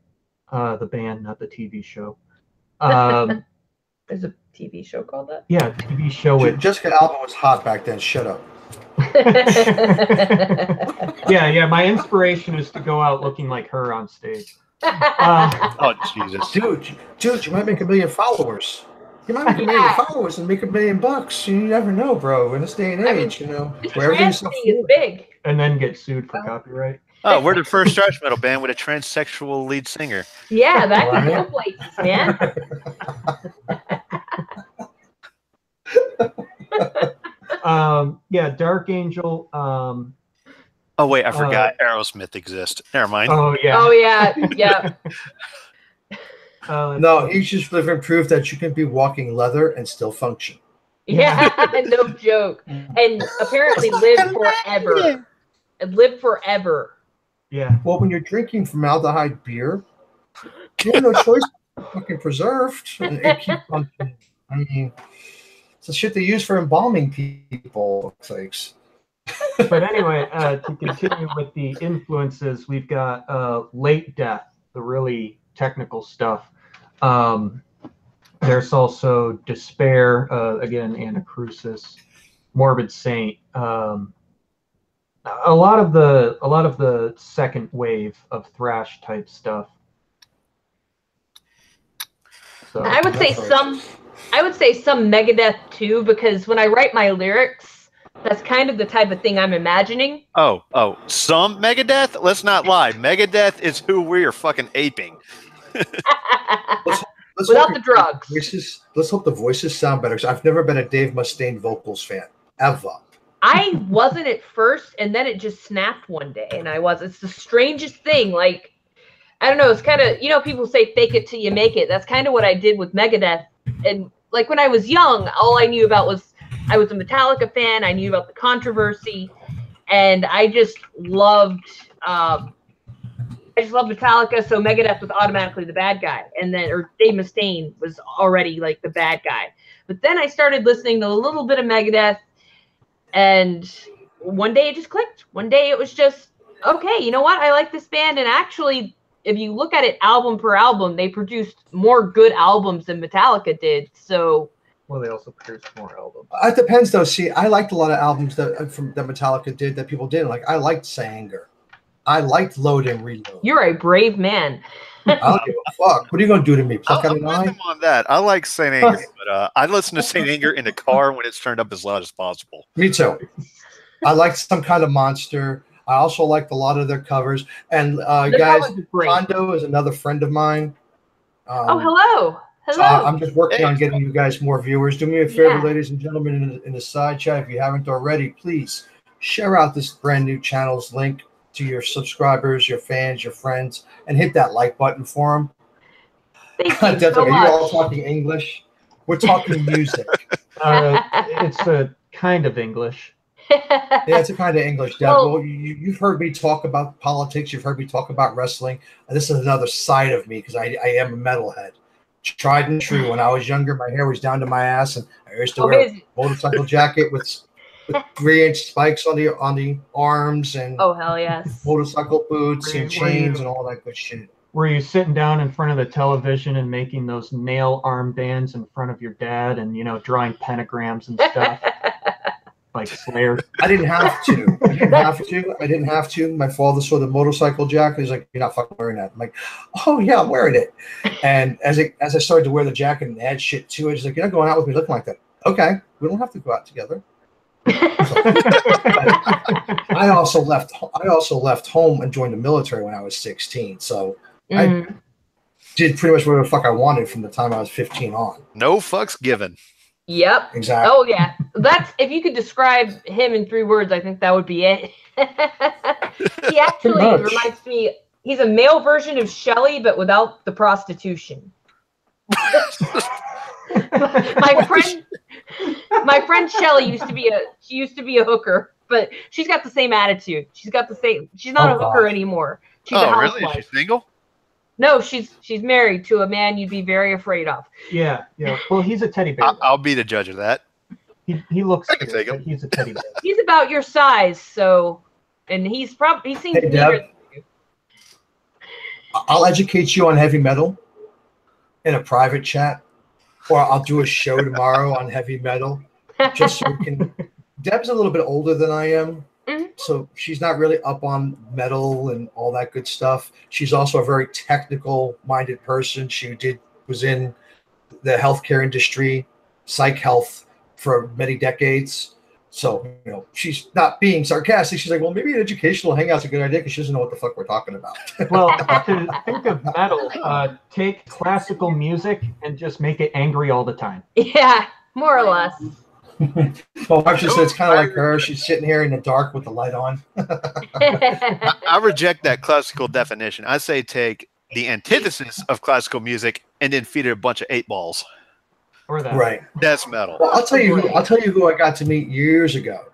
the band, not the TV show. There's a TV show called that? Yeah, TV show. Jessica Alba was hot back then. Shut up. Yeah. My inspiration is to go out looking like her on stage. Oh Jesus, dude, you might make 1 million followers. You might make 1 million followers and make $1 million. You never know, bro. In this day and age, where everything's so is big, and then get sued for copyright. Oh, we're the first thrash metal band with a transsexual lead singer. Yeah, that can go places, man. Yeah, Dark Angel. Oh wait, I forgot Aerosmith exists. Never mind. Oh yeah. No, he's just living proof that you can be walking leather and still function. Yeah, no joke. And apparently live forever. Yeah. Well, when you're drinking formaldehyde beer, you have no choice but fucking preserved and keep functioning. I mean, it's the shit they use for embalming people. Thanks. But anyway, to continue with the influences, we've got Late Death, the really technical stuff. There's also Despair, again, Anacrusis, Morbid Saint. A lot of the second wave of thrash type stuff. So, I would say some Megadeth too, because when I write my lyrics, that's kind of the type of thing I'm imagining. Oh, some Megadeth? Let's not lie. Megadeth is who we're fucking aping. Without the drugs. Let's hope the voices sound better, because I've never been a Dave Mustaine vocals fan, ever. I wasn't at first, and then it just snapped one day, and I was. It's the strangest thing. Like, I don't know. It's kind of, people say fake it till you make it. That's kind of what I did with Megadeth. And like when I was young, all I knew about was I was a Metallica fan. I knew about the controversy, and I just loved Metallica. So Megadeth was automatically the bad guy, or Dave Mustaine was already like the bad guy. But then I started listening to a little bit of Megadeth, and one day it just clicked. One day it was just, okay, you know what? I like this band, and actually, if you look at it album per album, they produced more good albums than Metallica did. So. Well, they also produced more albums. It depends, though. See, I liked a lot of albums that Metallica did that people didn't like. I liked Sanger. I liked Load and Reload. You're a brave man. I don't give a fuck. What are you going to do to me? Pluck out an eye? On that. I like St. Anger, but I listen to St. Anger in the car when it's turned up as loud as possible. Me too. I liked Some Kind of Monster. I also liked a lot of their covers. And guys, Kondo is another friend of mine. Hello. So I'm just working on getting you guys more viewers. Do me a favor, ladies and gentlemen, in the side chat, if you haven't already, please share out this brand new channel's link to your subscribers, your fans, your friends, and hit that like button for them. Thank you so much. Are you all talking English? We're talking music. It's a kind of English. Yeah, it's a kind of English, Deb. Well, you've heard me talk about politics. You've heard me talk about wrestling. And this is another side of me, because I am a metalhead. Tried and true. When I was younger, my hair was down to my ass, and I used to wear a motorcycle jacket with 3-inch spikes on the arms, and hell yes, motorcycle boots and chains and all that good shit. Were you sitting down in front of the television and making those nail armbands in front of your dad, and drawing pentagrams and stuff? Like Slayer. I didn't have to. My father saw the motorcycle jacket. He's like, "You're not fucking wearing that." I'm like, "Oh yeah, I'm wearing it." And as I started to wear the jacket and add shit to it, he's like, "You're not going out with me looking like that." Okay, we don't have to go out together. I also left home and joined the military when I was 16. So I did pretty much whatever the fuck I wanted from the time I was 15 on. No fucks given. Yep. Exactly. Oh yeah. That's, if you could describe him in 3 words, I think that would be it. He actually reminds me, he's a male version of Shelley, but without the prostitution. My My friend Shelly used to be a hooker, but she's got the same attitude. She's not a hooker anymore. She's a housewife. Really? Is she single? No, she's married to a man you'd be very afraid of. Yeah. Well, he's a teddy bear. I'll be the judge of that. He looks I can take him. He's a teddy bear. He's about your size, so, and he seems Hey, bigger Deb, than you. I'll educate you on heavy metal in a private chat, or I'll do a show tomorrow on heavy metal, just so we can. Deb's a little bit older than I am, so she's not really up on metal and all that good stuff. She's also a very technical-minded person. She was in the healthcare industry, psych health, for many decades. So, she's not being sarcastic. She's like, well, maybe an educational hangout's a good idea because she doesn't know what the fuck we're talking about. Well, to think of metal, take classical music and just make it angry all the time. Yeah, more or less. Well, I just said it's kind of like her. She's sitting here in the dark with the light on. I reject that classical definition. I say take the antithesis of classical music and then feed it a bunch of 8 balls. Or that. Right. That's metal. Well, I'll tell you who I got to meet years ago.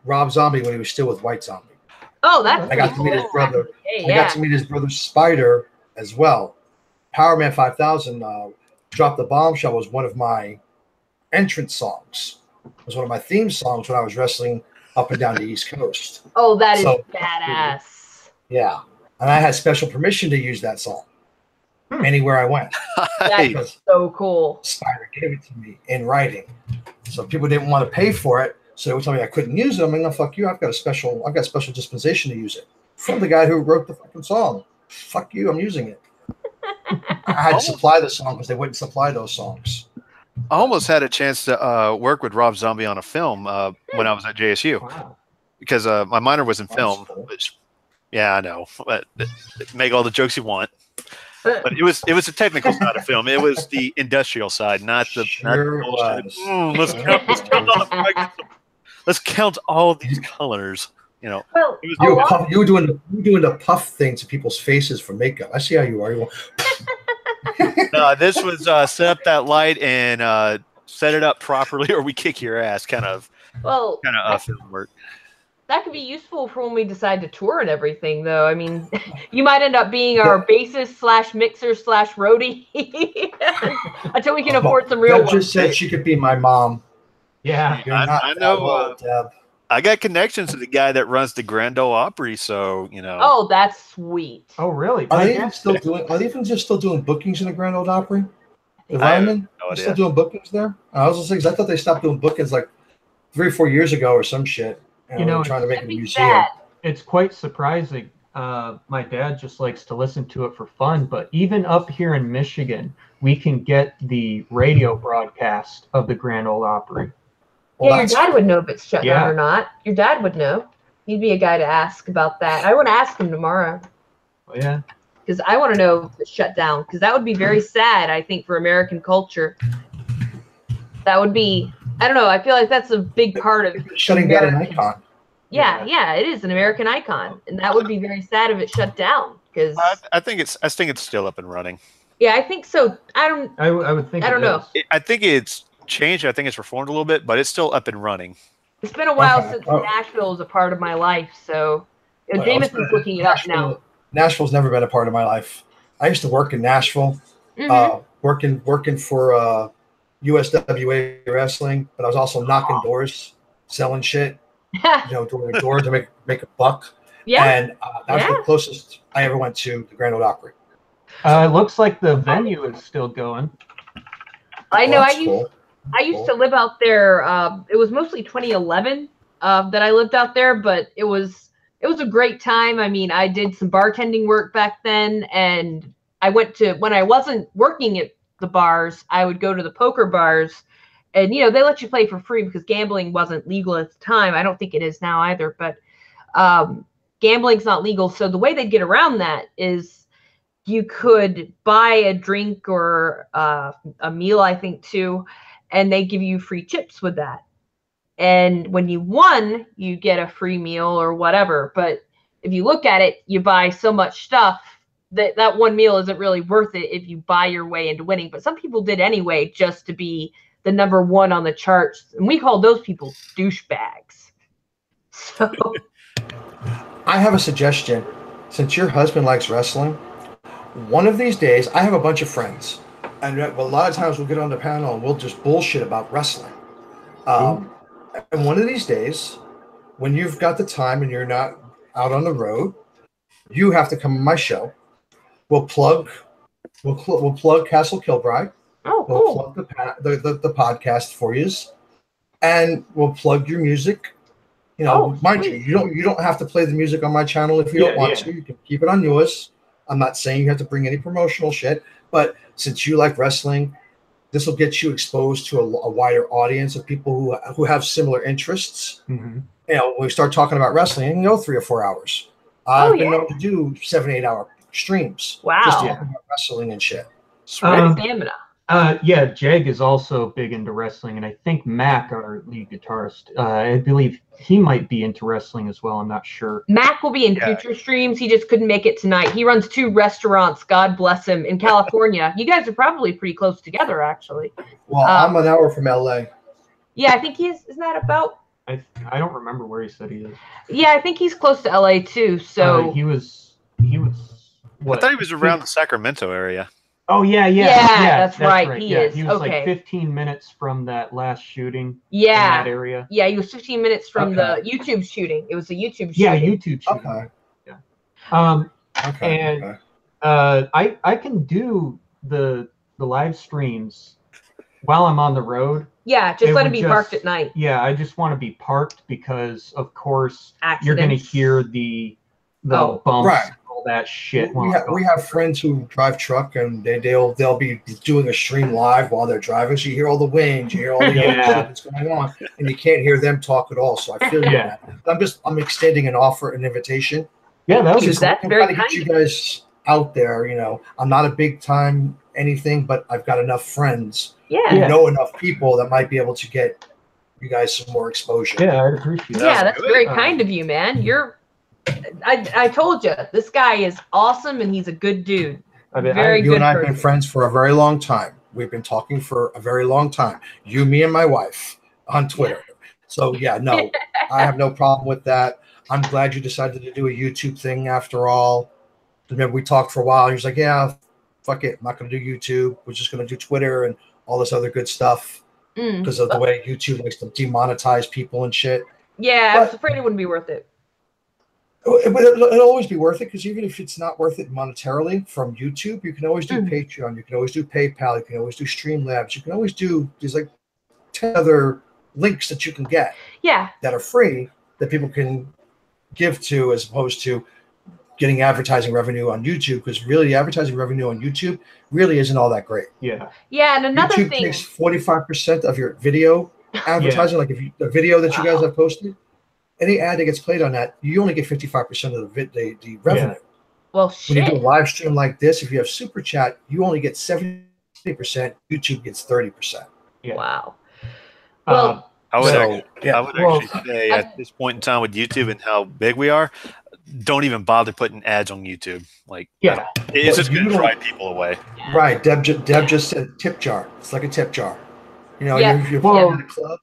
Rob Zombie, when he was still with White Zombie. Oh, that's I got to meet his brother. Hey, I got to meet his brother Spider as well. Power Man 5000, Drop the Bombshell was one of my entrance songs. It was one of my theme songs when I was wrestling up and down the East Coast. Oh, that is badass. Yeah. And I had special permission to use that song anywhere I went. That's so cool. Spider gave it to me in writing. So people didn't want to pay for it. So they would tell me I couldn't use it. I'm like, no, fuck you. I've got special dispensation to use it. From the guy who wrote the fucking song. Fuck you. I'm using it. I had to supply the song because they wouldn't supply those songs. I almost had a chance to work with Rob Zombie on a film when I was at JSU. Wow. Because my minor was in film. Cool. Which, yeah, I know. But make all the jokes you want. But it was a technical side of film. It was the industrial side, not the bullshit. Let's count all these colors. Well, you were doing the puff thing to people's faces for makeup. I see how you are. No, this was set up that light and set it up properly, or we kick your ass. Kind of film work. That could be useful for when we decide to tour and everything, though. I mean, you might end up being our bassist / mixer / roadie until we can afford some real Deb ones. just said she could be my mom. Yeah. I know. Deb. I got connections to the guy that runs the Grand Ole Opry, so Oh, that's sweet. Oh, really? Are they even still doing bookings in the Grand Ole Opry? The Ryman? No Still doing bookings there? I was just saying, I thought they stopped doing bookings like 3 or 4 years ago or some shit. Trying to make a museum. Sad. It's quite surprising. My dad just likes to listen to it for fun, but even up here in Michigan, we can get the radio broadcast of the Grand Ole Opry. Well, your dad would know if it's shut down or not. Your dad would know. He'd be a guy to ask about that. I want to ask him tomorrow. Oh, yeah. Because I want to know if it's shut down. Because that would be very sad, I think, for American culture. That would be, I don't know. I feel like that's a big part of shutting down an icon. Yeah, it is an American icon, and that would be very sad if it shut down. Because I think it's still up and running. Yeah, I think so. I would think. I don't know. I think it's changed. I think it's reformed a little bit, but it's still up and running. It's been a while since Nashville was a part of my life, so Jameson's looking it up now. Nashville's never been a part of my life. I used to work in Nashville, working for USWA Wrestling, but I was also knocking doors, selling shit, door to door to make a buck. Yeah, and that was the closest I ever went to the Grand Ole Opry. It looks like the venue is still going. I know. I used to live out there. It was mostly 2011 that I lived out there, but it was a great time. I mean, I did some bartending work back then, and I went to, when I wasn't working at the bars, I would go to the poker bars, and they let you play for free because gambling wasn't legal at the time. I don't think it is now either, but gambling's not legal. So the way they'd get around that is you could buy a drink or a meal, I think, too, and they give you free chips with that. And when you won, you get a free meal or whatever. But if you look at it, you buy so much stuff that one meal isn't really worth it if you buy your way into winning. But some people did anyway, just to be the #1 on the charts, and we call those people douchebags. So I have a suggestion. Since your husband likes wrestling, one of these days, I have a bunch of friends, and a lot of times we'll get on the panel and we'll just bullshit about wrestling. And one of these days, when you've got the time and you're not out on the road, you have to come on my show. We'll plug Castle Killbride. oh, We'll cool. plug the podcast for you, and we'll plug your music. You know, mind sweet. you don't have to play the music on my channel if you don't want to. You can keep it on yours. I'm not saying you have to bring any promotional shit, but since you like wrestling, this will get you exposed to a wider audience of people who have similar interests. Mm-hmm. You know, when we start talking about wrestling, it can go 3 or 4 hours. I've been known to do 7-8 hour streams. Wow. Just talking about wrestling and shit. Stamina. Yeah, Jag is also big into wrestling, and I think Mac, our lead guitarist, I believe he might be into wrestling as well. I'm not sure. Mac will be in future streams. He just couldn't make it tonight. He runs 2 restaurants, God bless him, in California. You guys are probably pretty close together, actually. Well, I'm an hour from LA. Yeah, I think isn't that about? I don't remember where he said he is. Yeah, I think he's close to LA too. So he was what? I thought he was around the Sacramento area. Oh yeah, that's right. He is. He was Okay. like 15 minutes from that last shooting. In Yeah, that area. yeah, he was 15 minutes from the YouTube shooting. It was a YouTube shooting. Yeah, YouTube shooting. Okay. Yeah. Okay. And I can do the live streams while I'm on the road. Yeah, just let him be parked at night. Yeah, I just want to be parked because, of course, Accidents. you're going to hear the bumps, right. all that shit. We have friends who drive truck, and they'll be doing a stream live while they're driving. So you hear all the winds, you hear all the other shit that's going on, and you can't hear them talk at all. So I feel that. I'm extending an offer, an invitation. Yeah, that was that's very kind. Get you guys out there. You know, I'm not a big time anything, but I've got enough friends. Yeah. You know enough people that might be able to get you guys some more exposure. Yeah, I appreciate that. Yeah, that's very kind of you, man. I told you, this guy is awesome and he's a good dude. Very good. You and I have been friends for a very long time. We've been talking for a very long time. You, me, and my wife on Twitter. So yeah, no, I have no problem with that. I'm glad you decided to do a YouTube thing after all. Remember, we talked for a while. He was like, yeah, fuck it. I'm not going to do YouTube. We're just going to do Twitter and all this other good stuff because of the way YouTube likes to demonetize people and shit. Yeah, I was afraid it wouldn't be worth it. It'll always be worth it because even if it's not worth it monetarily from YouTube, you can always do Patreon. You can always do PayPal. You can always do Streamlabs. You can always do these like 10 other links that you can get that are free that people can give to as opposed to getting advertising revenue on YouTube, because really advertising revenue on YouTube really isn't all that great. Yeah. Yeah, and another YouTube thing, takes 45% of your video advertising. Like if the video that you guys have posted, any ad that gets played on that, you only get 55% of the revenue. Yeah. Well, shit. When you do a live stream like this, if you have super chat, you only get 70%. YouTube gets 30%. Yeah. Wow. Well, I would actually say at this point in time with YouTube and how big we are, don't even bother putting ads on YouTube. Like, it's just going to drive people away. Right. Deb just said tip jar. It's like a tip jar. You know, you're playing at a club.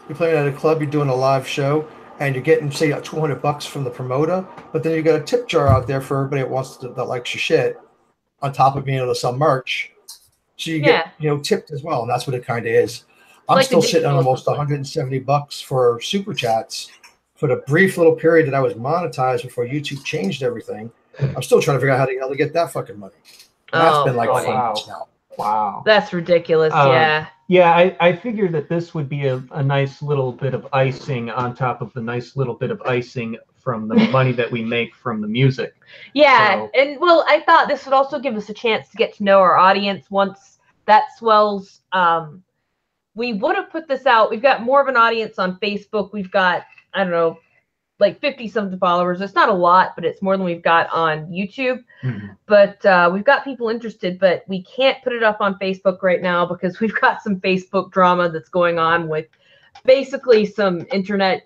You're playing at a club. You're doing a live show, and you're getting say $200 from the promoter. But then you got a tip jar out there for everybody that likes your shit, on top of being able to sell merch. So you get tipped as well, and that's what it kind of is. I'm still sitting on almost $170 for super chats. For the brief little period that I was monetized before YouTube changed everything, I'm still trying to figure out how to get that fucking money. And that's been like 4 months now. Wow. That's ridiculous. Yeah, I figured that this would be a nice little bit of icing on top of the nice little bit of icing from the money that we make from the music. Yeah, and well, I thought this would also give us a chance to get to know our audience once that swells. We would have put this out. We've got more of an audience on Facebook. We've got, I don't know, like 50-something followers. It's not a lot, but it's more than we've got on YouTube. Mm-hmm. But we've got people interested, but we can't put it up on Facebook right now because we've got some Facebook drama that's going on with basically some internet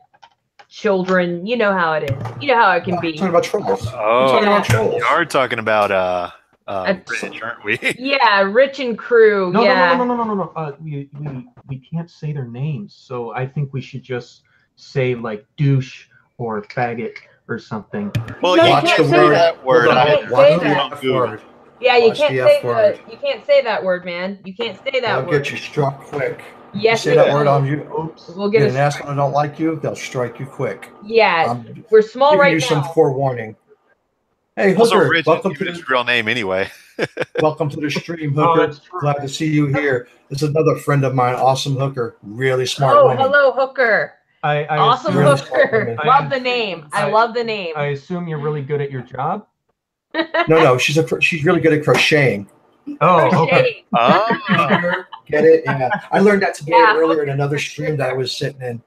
children. You know how it is. You know how it can be. Talking about trolls. Oh, you are talking about Rich, aren't we? Yeah, Rich and crew. No, yeah. no. We can't say their names, so I think we should just say like douche or faggot or something. Well, No, you you can't can't say say that word. You I can't had say to that. on Google. Yeah, you Watch can't the say F word. you can't say that word, man. You can't say that They'll word. get you struck quick. Yes, you say they that word will. on you. Oops. We'll Get get an a asshole that don't like you, they'll strike you quick. Yeah, I'm we're small giving right you now. some forewarning. Hey, Also, Hooker, Rich welcome isn't to even his the real name anyway. welcome to the stream, Oh, Hooker. that's true. Glad to see you here. This is another friend of mine, awesome Hooker, really smart Oh, woman. hello, Hooker. I Awesome assume, Really smart Hooker. woman. Love the name. I love the name. I assume you're really good at your job. No, she's really good at crocheting. Oh, okay. Oh. Get it? Yeah. I learned that today Yeah. earlier in another stream that I was sitting in.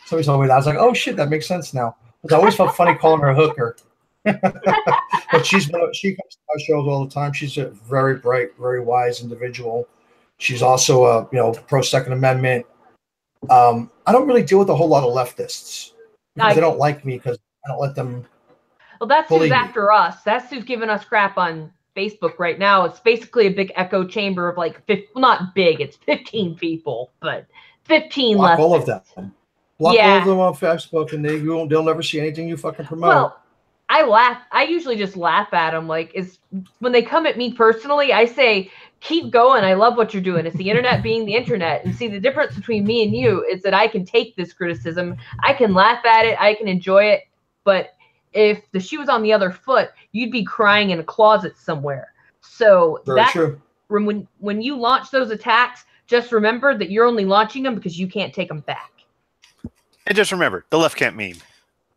Somebody told me that. I was like, oh shit, that makes sense now. Because I always felt funny calling her Hooker. But she comes to our shows all the time. She's a very bright, very wise individual. She's also a pro Second Amendment. I don't really deal with a whole lot of leftists because they don't like me because I don't let them. Well, that's bully who's me. after us. That's who's giving us crap on Facebook right now. It's basically a big echo chamber of like not big. It's 15 people, but 15 Block left. all of them. Block Yeah. all of them on Facebook, and they'll never see anything you fucking promote. Well, I laugh. I usually just laugh at them. Like, when they come at me personally, I say, keep going. I love what you're doing. It's the internet being the internet. And see, the difference between me and you is that I can take this criticism. I can laugh at it. I can enjoy it. But if the shoe was on the other foot, you'd be crying in a closet somewhere. So Very true. When you launch those attacks, just remember that you're only launching them because you can't take them back. And just remember, the left can't meme.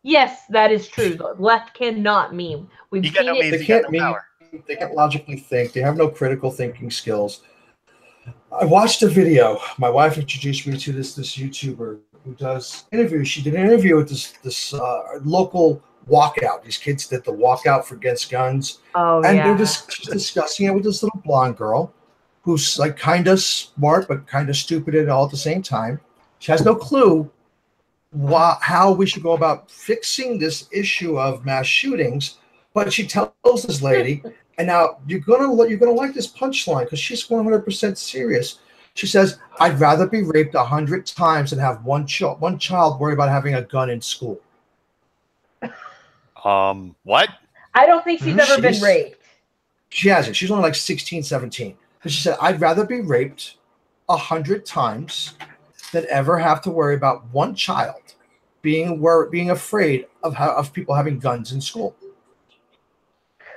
Yes, that is true. The left cannot meme. We've You got seen no it. memes, They you got can't no meme. power. They can't logically think. They have no critical thinking skills. I watched a video. My wife introduced me to this YouTuber who does interviews. She did an interview with this local walkout. These kids did the walkout for against guns. Oh, And yeah. they're just discussing it with this little blonde girl who's like kind of smart but kind of stupid at all at the same time. She has no clue how we should go about fixing this issue of mass shootings. But she tells this lady, and now you're gonna like this punchline because she's 100% serious. She says, "I'd rather be raped 100 times than have one child worry about having a gun in school." What? I don't think she's ever been raped. She hasn't. She's only like 16, 17. But she said, "I'd rather be raped 100 times than ever have to worry about one child being afraid of people having guns in school."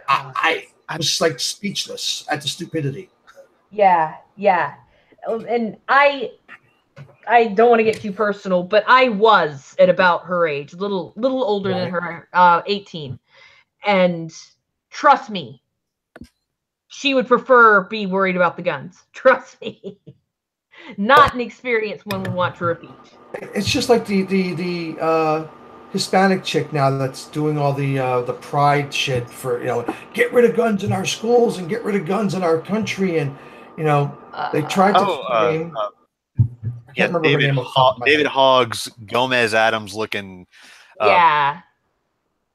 I was like speechless at the stupidity. Yeah. And I don't want to get too personal, but I was at about her age, little older than her, 18. And trust me, she would prefer be worried about the guns. Trust me. Not an experience one would want to repeat. It's just like the Hispanic chick now that's doing all the pride shit for get rid of guns in our schools and get rid of guns in our country, and they tried to I can't remember her name off the top of my David head. Hogg's Gomez Adams looking. Yeah.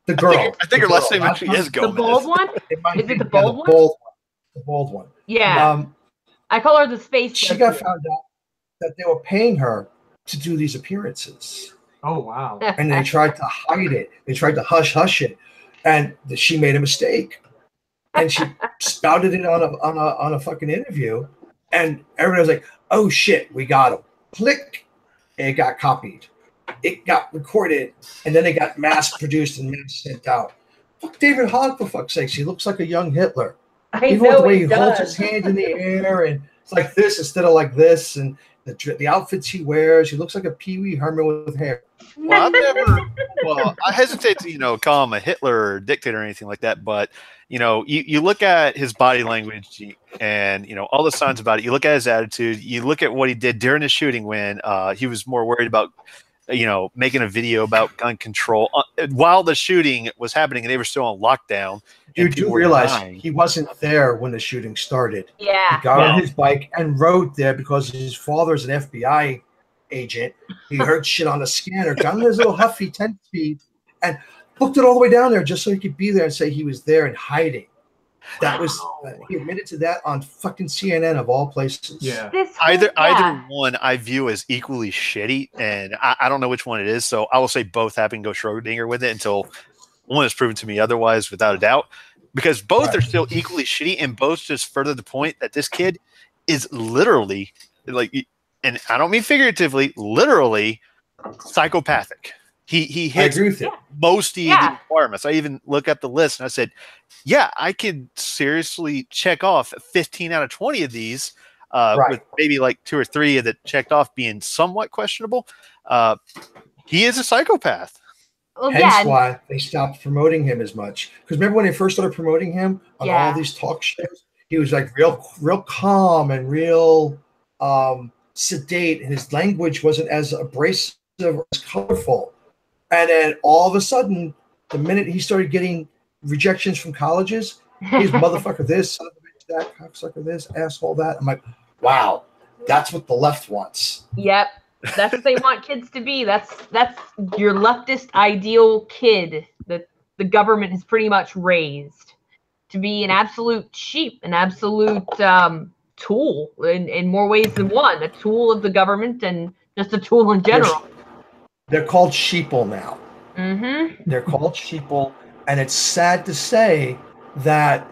The girl. I think her last name actually is Gomez. The bold one? Is it the bold one? The bold one. Yeah. I call her the space. She got found out that they were paying her to do these appearances. Oh, wow. And they tried to hide it. They tried to hush it. And she made a mistake. And she spouted it on a fucking interview. And everybody was like, oh shit, we got him. Click. And it got copied. It got recorded. And then it got mass produced and mass sent out. Fuck David Hogg, for fuck's sake. He looks like a young Hitler. Even with the way he holds his hand in the air and it's like this instead of like this, and the outfits he wears, he looks like a Pee Wee Herman with hair. Well, I hesitate to, call him a Hitler or dictator or anything like that, but, you look at his body language and, all the signs about it. You look at his attitude. You look at what he did during the shooting when he was more worried about, making a video about gun control while the shooting was happening and they were still on lockdown. You do realize he wasn't there when the shooting started. Yeah. He got on his bike and rode there because his father's an FBI agent. He heard shit on the scanner, got on his little Huffy 10 speed, and booked it all the way down there just so he could be there and say he was there and hiding. That was he admitted to that on fucking CNN of all places. Yeah. Either one I view as equally shitty, and I don't know which one it is. So I will say both happen. Go Schrodinger with it until one is proven to me otherwise, without a doubt. Because both are still equally shitty, and both just further the point that this kid is literally like, and I don't mean figuratively, literally psychopathic. He hits most of the requirements. I even look up the list and I said, yeah, I could seriously check off 15 out of 20 of these, with maybe like 2 or 3 that checked off being somewhat questionable. He is a psychopath. Well, Hence why they stopped promoting him as much. Because remember when they first started promoting him on all these talk shows, he was like real calm and real sedate, and his language wasn't as abrasive or as colorful. And then all of a sudden, the minute he started getting rejections from colleges, he's motherfucker this, son of a bitch that, cocksucker this, asshole that. I'm like, wow, that's what the left wants. Yep. That's what they want kids to be. That's your leftist ideal kid that the government has pretty much raised to be an absolute sheep, an absolute tool in more ways than one, a tool of the government and just a tool in general. They're called sheeple now. Mm-hmm. They're called sheeple, and it's sad to say that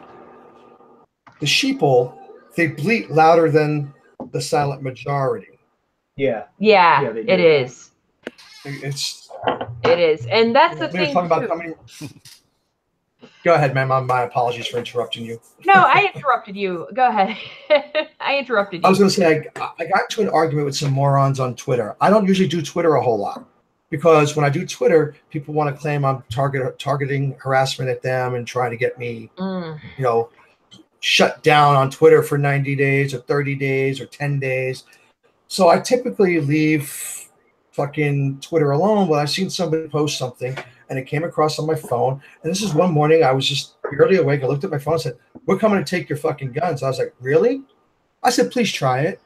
the sheeple, they bleat louder than the silent majority. Yeah, it is. It is, and that's the thing. Go ahead, ma'am. My apologies for interrupting you. No, I interrupted you. Go ahead. I interrupted you. I was going to say I got into an argument with some morons on Twitter. I don't usually do Twitter a whole lot because when I do Twitter, people want to claim I'm targeting harassment at them and trying to get me, shut down on Twitter for 90 days or 30 days or 10 days. So I typically leave fucking Twitter alone, but I seen somebody post something and it came across on my phone. And this is one morning I was just barely awake. I looked at my phone and said, "We're coming to take your fucking guns." I was like, "Really?" I said, "Please try it."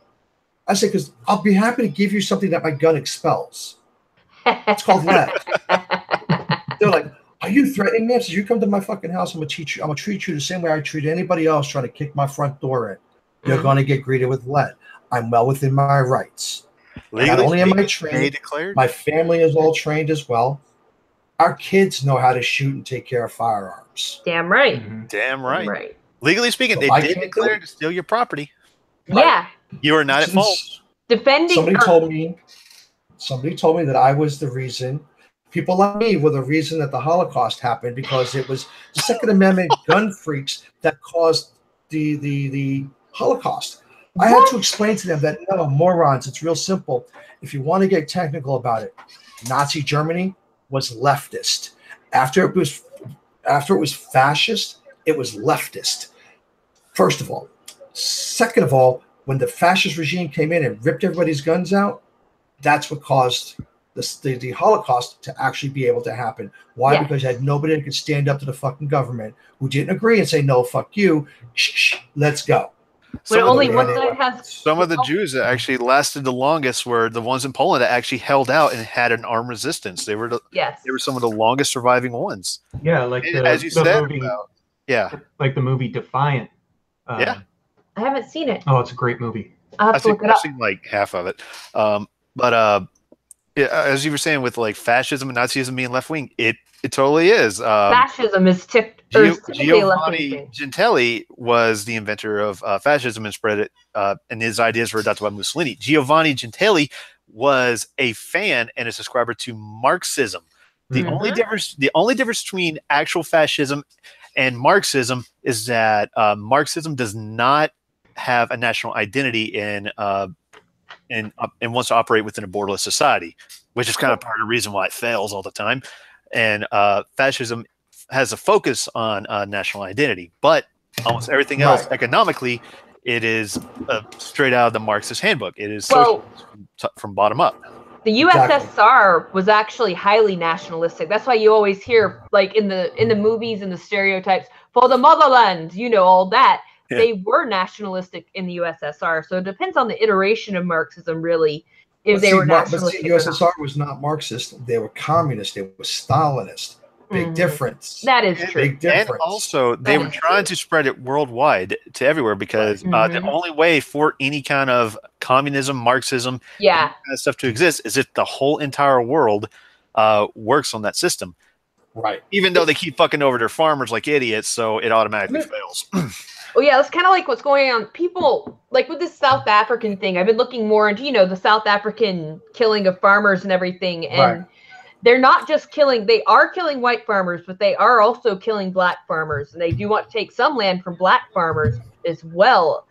I said, "Because I'll be happy to give you something that my gun expels." It's called lead. They're like, "Are you threatening me?" I said, "You come to my fucking house, I'm gonna treat you the same way I treat anybody else trying to kick my front door in. You're gonna get greeted with lead. I'm well within my rights. Not only am I trained, my family is all trained as well. Our kids know how to shoot and take care of firearms." Damn right. Mm-hmm. Damn right. Legally speaking, so they did declare to steal your property. Yeah. You are not at fault. Defending. Somebody told me that I was the reason. People like me were the reason that the Holocaust happened because it was Second Amendment gun freaks that caused the Holocaust. I had to explain to them that no, morons, it's real simple. If you want to get technical about it, Nazi Germany was leftist. After it was fascist, it was leftist. First of all. Second of all, when the fascist regime came in and ripped everybody's guns out, that's what caused the Holocaust to actually be able to happen. Why? Yeah. Because you had nobody that could stand up to the fucking government who didn't agree and say, "No, fuck you. Let's go." Some of the Jews that actually lasted the longest were the ones in Poland that actually held out and had an armed resistance. They were some of the longest surviving ones. Yeah, like as you said, movie, like the movie Defiant. I haven't seen it. Oh, it's a great movie. I've seen like half of it. As you were saying with like fascism and Nazism being left wing, it totally is. Fascism is Giovanni Gentili was the inventor of fascism and spread it, and his ideas were adopted by Mussolini. Giovanni Gentili was a fan and a subscriber to Marxism. The only difference between actual fascism and Marxism is that Marxism does not have a national identity and wants to operate within a borderless society, which is kind of part of the reason why it fails all the time. And fascism has a focus on national identity, but almost everything else economically, it is straight out of the Marxist handbook. It is from bottom up. The USSR was actually highly nationalistic. That's why you always hear, like in the movies and the stereotypes, for the motherland, all that. Yeah. They were nationalistic in the USSR. So it depends on the iteration of Marxism, really, if they were nationalistic. But the USSR was not Marxist. They were communist. They were Stalinist. big difference. That is true. Big difference. And also, they were trying to spread it worldwide to everywhere because the only way for any kind of communism, Marxism, kind of stuff to exist is if the whole entire world works on that system. Right. Even though they keep fucking over their farmers like idiots, so it automatically fails. Well, yeah, that's kind of like what's going on. People, like with this South African thing, I've been looking more into, the South African killing of farmers and everything. And they're not just killing, they are killing white farmers, but they are also killing black farmers. And they do want to take some land from black farmers as well.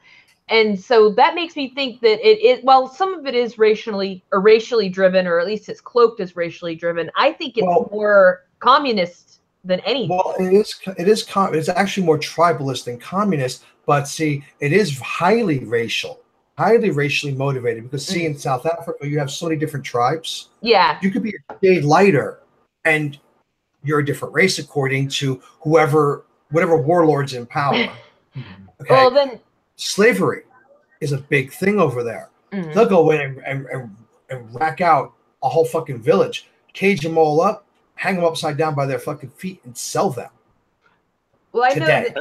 And so that makes me think that it is, well, some of it is racially driven, or at least it's cloaked as racially driven. I think it's more communist than anything. Well, it's actually more tribalist than communist, but see, it is highly racially motivated because see, in South Africa, you have so many different tribes. Yeah. You could be a shade lighter and you're a different race according to whatever warlord's in power. Okay. Well, then slavery is a big thing over there. They'll go in and rack out a whole fucking village, cage them all up, hang them upside down by their fucking feet, and sell them. Well, I know that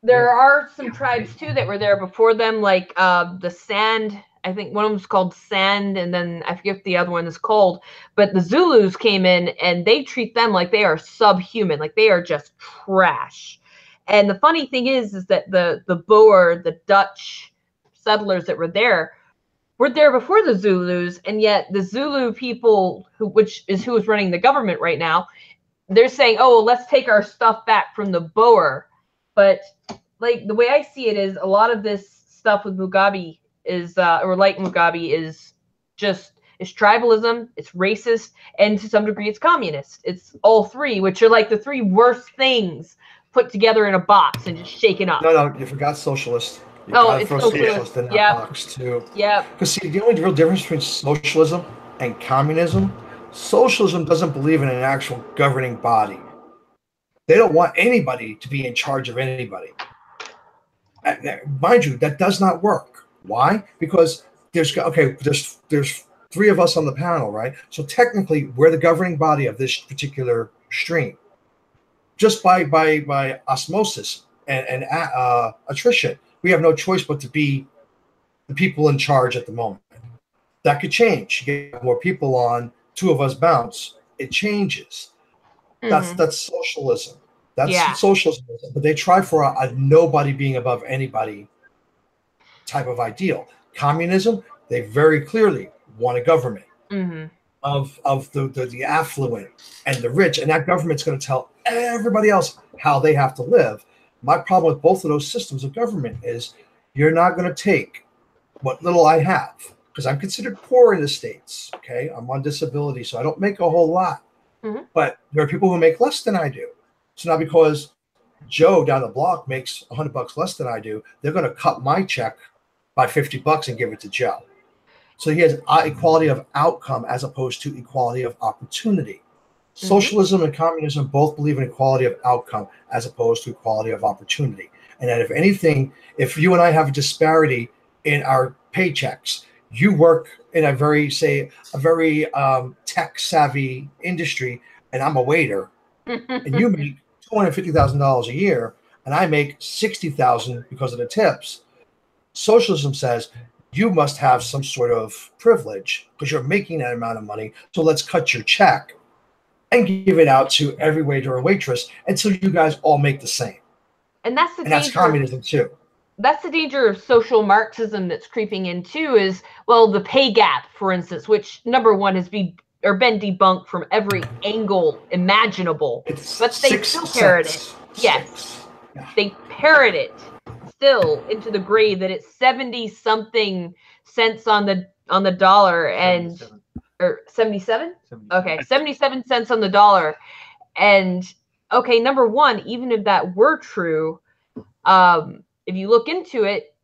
there are some tribes too that were there before them, like the Sand. I think one of them was called Sand, and then I forget what the other one is called. But the Zulus came in, and they treat them like they are subhuman, like they are just trash. And the funny thing is that the Boer, the Dutch settlers that were there before the Zulus, and yet the Zulu people, who was running the government right now, they're saying, "Oh, well, let's take our stuff back from the Boer." But like the way I see it is, a lot of this stuff with Mugabe is, or like Mugabe, is tribalism, it's racist, and to some degree, it's communist. It's all three, which are like the three worst things put together in a box and just shaken up. No, you forgot socialist. You it's socialist in that box too. Yeah. Because see, the only real difference between socialism and communism, socialism doesn't believe in an actual governing body. They don't want anybody to be in charge of anybody. Mind you, that does not work. Why? Because there's three of us on the panel, right? So technically, we're the governing body of this particular stream. Just by osmosis and attrition, we have no choice but to be the people in charge at the moment. That could change. You get more people on, two of us bounce, it changes. That's socialism. That's socialism. But they try for a nobody being above anybody type of ideal. Communism, they very clearly want a government of the affluent and the rich, and that government's going to tell everybody else how they have to live. My problem with both of those systems of government is you're not going to take what little I have, because I'm considered poor in the States. Okay, I'm on disability, so I don't make a whole lot. But there are people who make less than I do. So now because Joe down the block makes $100 less than I do, they're going to cut my check by $50 and give it to Joe. So he has equality of outcome as opposed to equality of opportunity. Socialism and communism both believe in equality of outcome as opposed to equality of opportunity. And that if anything, if you and I have a disparity in our paychecks, you work in a very tech savvy industry, and I'm a waiter, and you make $250,000 a year, and I make $60,000 because of the tips. Socialism says you must have some sort of privilege because you're making that amount of money. So let's cut your check and give it out to every waiter and waitress until you guys all make the same. And that's the danger. That's communism too. That's the danger of social Marxism that's creeping in too, is, well, the pay gap, for instance, which number one has been debunked from every angle imaginable. But they still parrot it. Yes. Yeah. They parrot it still into the grave that it's 70-something cents on the dollar, and 77? Okay, 77 cents on the dollar. And okay, number one, even if that were true, if you look into it,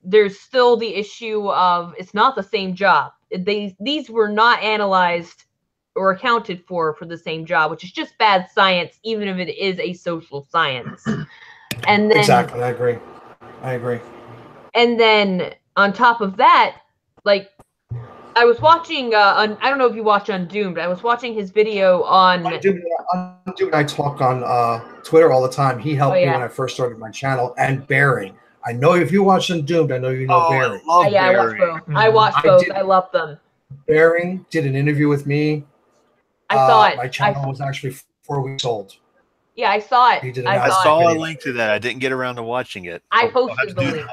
there's still the issue of it's not the same job. These were not analyzed or accounted for the same job, which is just bad science, even if it is a social science. And then, exactly, I agree. And then on top of that, like, I was watching. I don't know if you watch Undoomed. I was watching his video on. Undoomed, I talk on Twitter all the time. He helped me when I first started my channel. And Bearing. I know if you watch Undoomed, I know you know Bearing. I love Yeah, I watch both. I watch both. I love them. Bearing did an interview with me. I saw it. My channel was actually 4 weeks old. Yeah, I saw it. I saw a link to that. I didn't get around to watching it. I posted the link.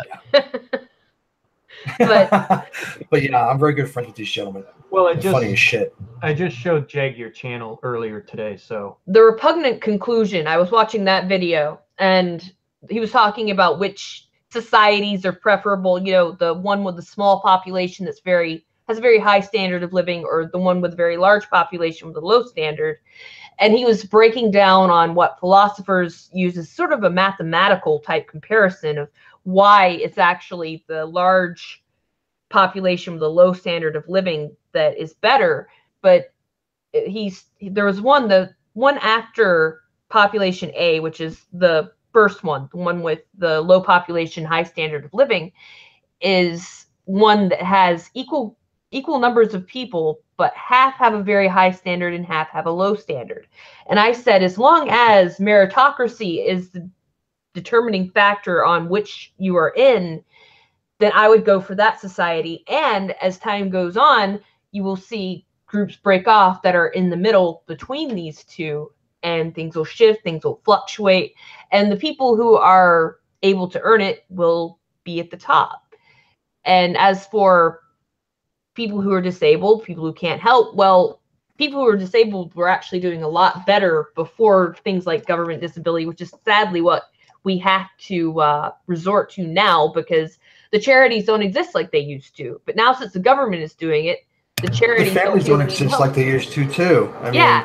But yeah, I'm very good friends with these gentlemen. Well, funny as shit. I just showed Jag your channel earlier today, so the repugnant conclusion. I was watching that video, and he was talking about which societies are preferable. You know, the one with the small population has a very high standard of living, or the one with a very large population with a low standard. And he was breaking down on what philosophers use as sort of a mathematical type comparison of why it's actually the large population with a low standard of living that is better. But there was the one after population A, which is the first one, the one with the low population, high standard of living, is one that has equal numbers of people, but half have a very high standard and half have a low standard. And I said, as long as meritocracy is the determining factor on which you are in, then I would go for that society. And as time goes on, you will see groups break off that are in the middle between these two, and things will shift, things will fluctuate, and the people who are able to earn it will be at the top. And as for people who are disabled, people who can't help, well, people who are disabled were actually doing a lot better before things like government disability, which is sadly what we have to resort to now, because the charities don't exist like they used to. But now, since the government is doing it, the charities families don't exist like they used to too. I mean,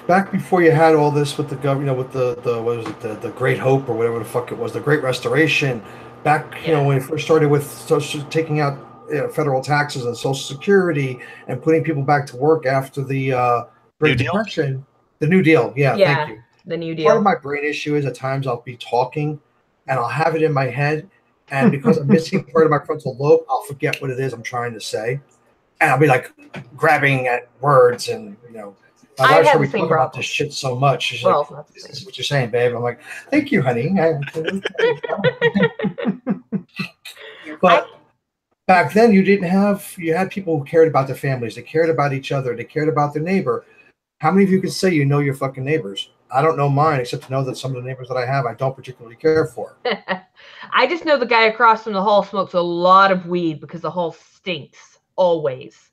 back before you had all this with the government, with the what was it, the Great Hope or whatever the fuck it was, the Great Restoration. Back, you know, when it first started with taking out federal taxes and Social Security and putting people back to work after the Great Depression, the New Deal. Yeah, thank you. The New Deal. Part of my brain issue is at times I'll be talking and I'll have it in my head, and because I'm missing part of my frontal lobe, I'll forget what it is I'm trying to say, and I'll be like grabbing at words, and you know, my wife's we talk about this shit so much. She's like, "This is what you're saying, babe." I'm like, "Thank you, honey." But back then, you had people who cared about their families. They cared about each other. They cared about their neighbor. How many of you can say you know your fucking neighbors? I don't know mine, except to know that some of the neighbors that I have, I don't particularly care for. I just know the guy across from the hall smokes a lot of weed because the hall stinks always.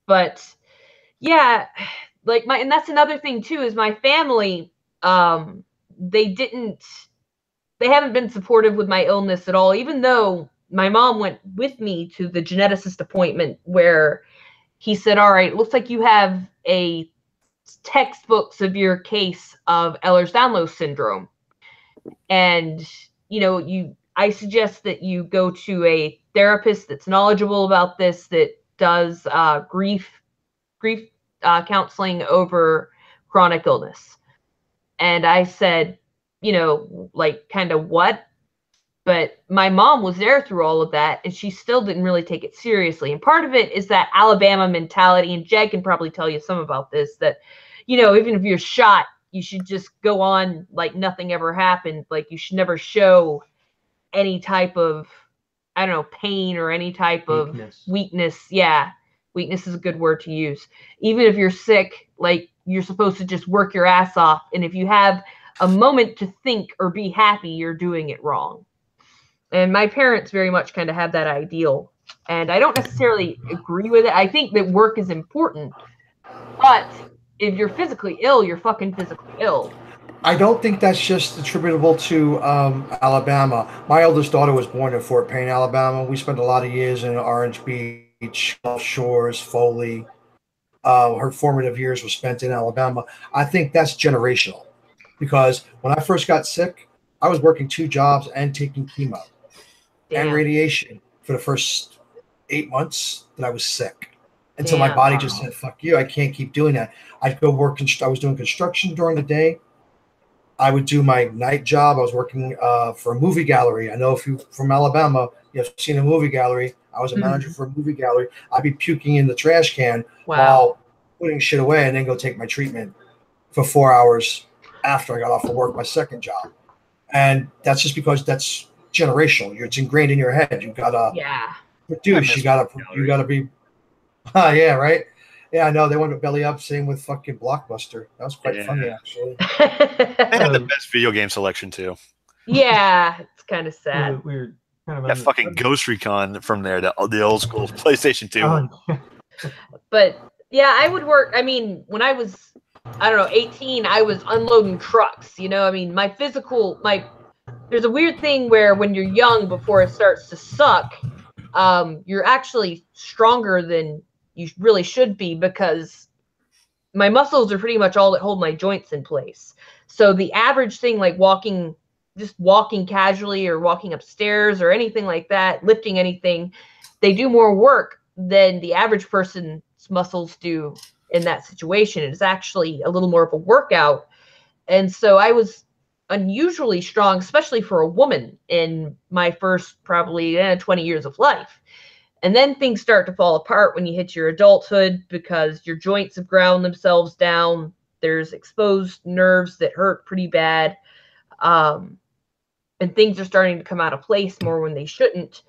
But yeah, and that's another thing too, is my family, they haven't been supportive with my illness at all, even though my mom went with me to the geneticist appointment where he said, all right, it looks like you have a textbook severe case of Ehlers-Danlos syndrome. And, you know, I suggest that you go to a therapist that's knowledgeable about this, that does grief counseling over chronic illness. And I said, you know, like, kind of what? But my mom was there through all of that, and she still didn't really take it seriously. And part of it is that Alabama mentality, and Jag can probably tell you some about this, that, you know, even if you're shot, you should just go on like nothing ever happened. Like, you should never show any type of, I don't know, pain or any type of weakness. Yeah, weakness is a good word to use. Even if you're sick, like, you're supposed to just work your ass off. And if you have a moment to think or be happy, you're doing it wrong. And my parents very much kind of have that ideal. And I don't necessarily agree with it. I think that work is important. But if you're physically ill, you're fucking physically ill. I don't think that's just attributable to Alabama. My oldest daughter was born in Fort Payne, Alabama. We spent a lot of years in Orange Beach, Gulf Shores, Foley. Her formative years were spent in Alabama. I think that's generational. Because when I first got sick, I was working 2 jobs and taking chemo. And radiation for the first 8 months that I was sick, until my body just said, fuck you, I can't keep doing that. I'd go work. I was doing construction during the day, I would do my night job. I was working for a movie gallery. I know if you're from Alabama, you've seen a movie gallery. I was a manager for a movie gallery. I'd be puking in the trash can while putting shit away and then go take my treatment for 4 hours after I got off of work, my second job. And that's just because that's generational. It's ingrained in your head. You gotta produce. You gotta be. Yeah, right. Yeah, I know they went to belly up. Same with fucking Blockbuster. That was quite funny, actually. They had the best video game selection too. Yeah, it's kind of sad. We're kind of that fucking Ghost Recon from there, the old school PlayStation 2. But yeah, I would work. I mean, when I was, I don't know, 18, I was unloading trucks. You know, I mean, there's a weird thing where when you're young, before it starts to suck, you're actually stronger than you really should be, because my muscles are pretty much all that hold my joints in place. So the average thing, like just walking casually or walking upstairs or anything like that, lifting anything, they do more work than the average person's muscles do in that situation. It's actually a little more of a workout. And so I was unusually strong, especially for a woman, in my first probably 20 years of life. And then things start to fall apart when you hit your adulthood, because your joints have ground themselves down. There's exposed nerves that hurt pretty bad. And things are starting to come out of place more when they shouldn't.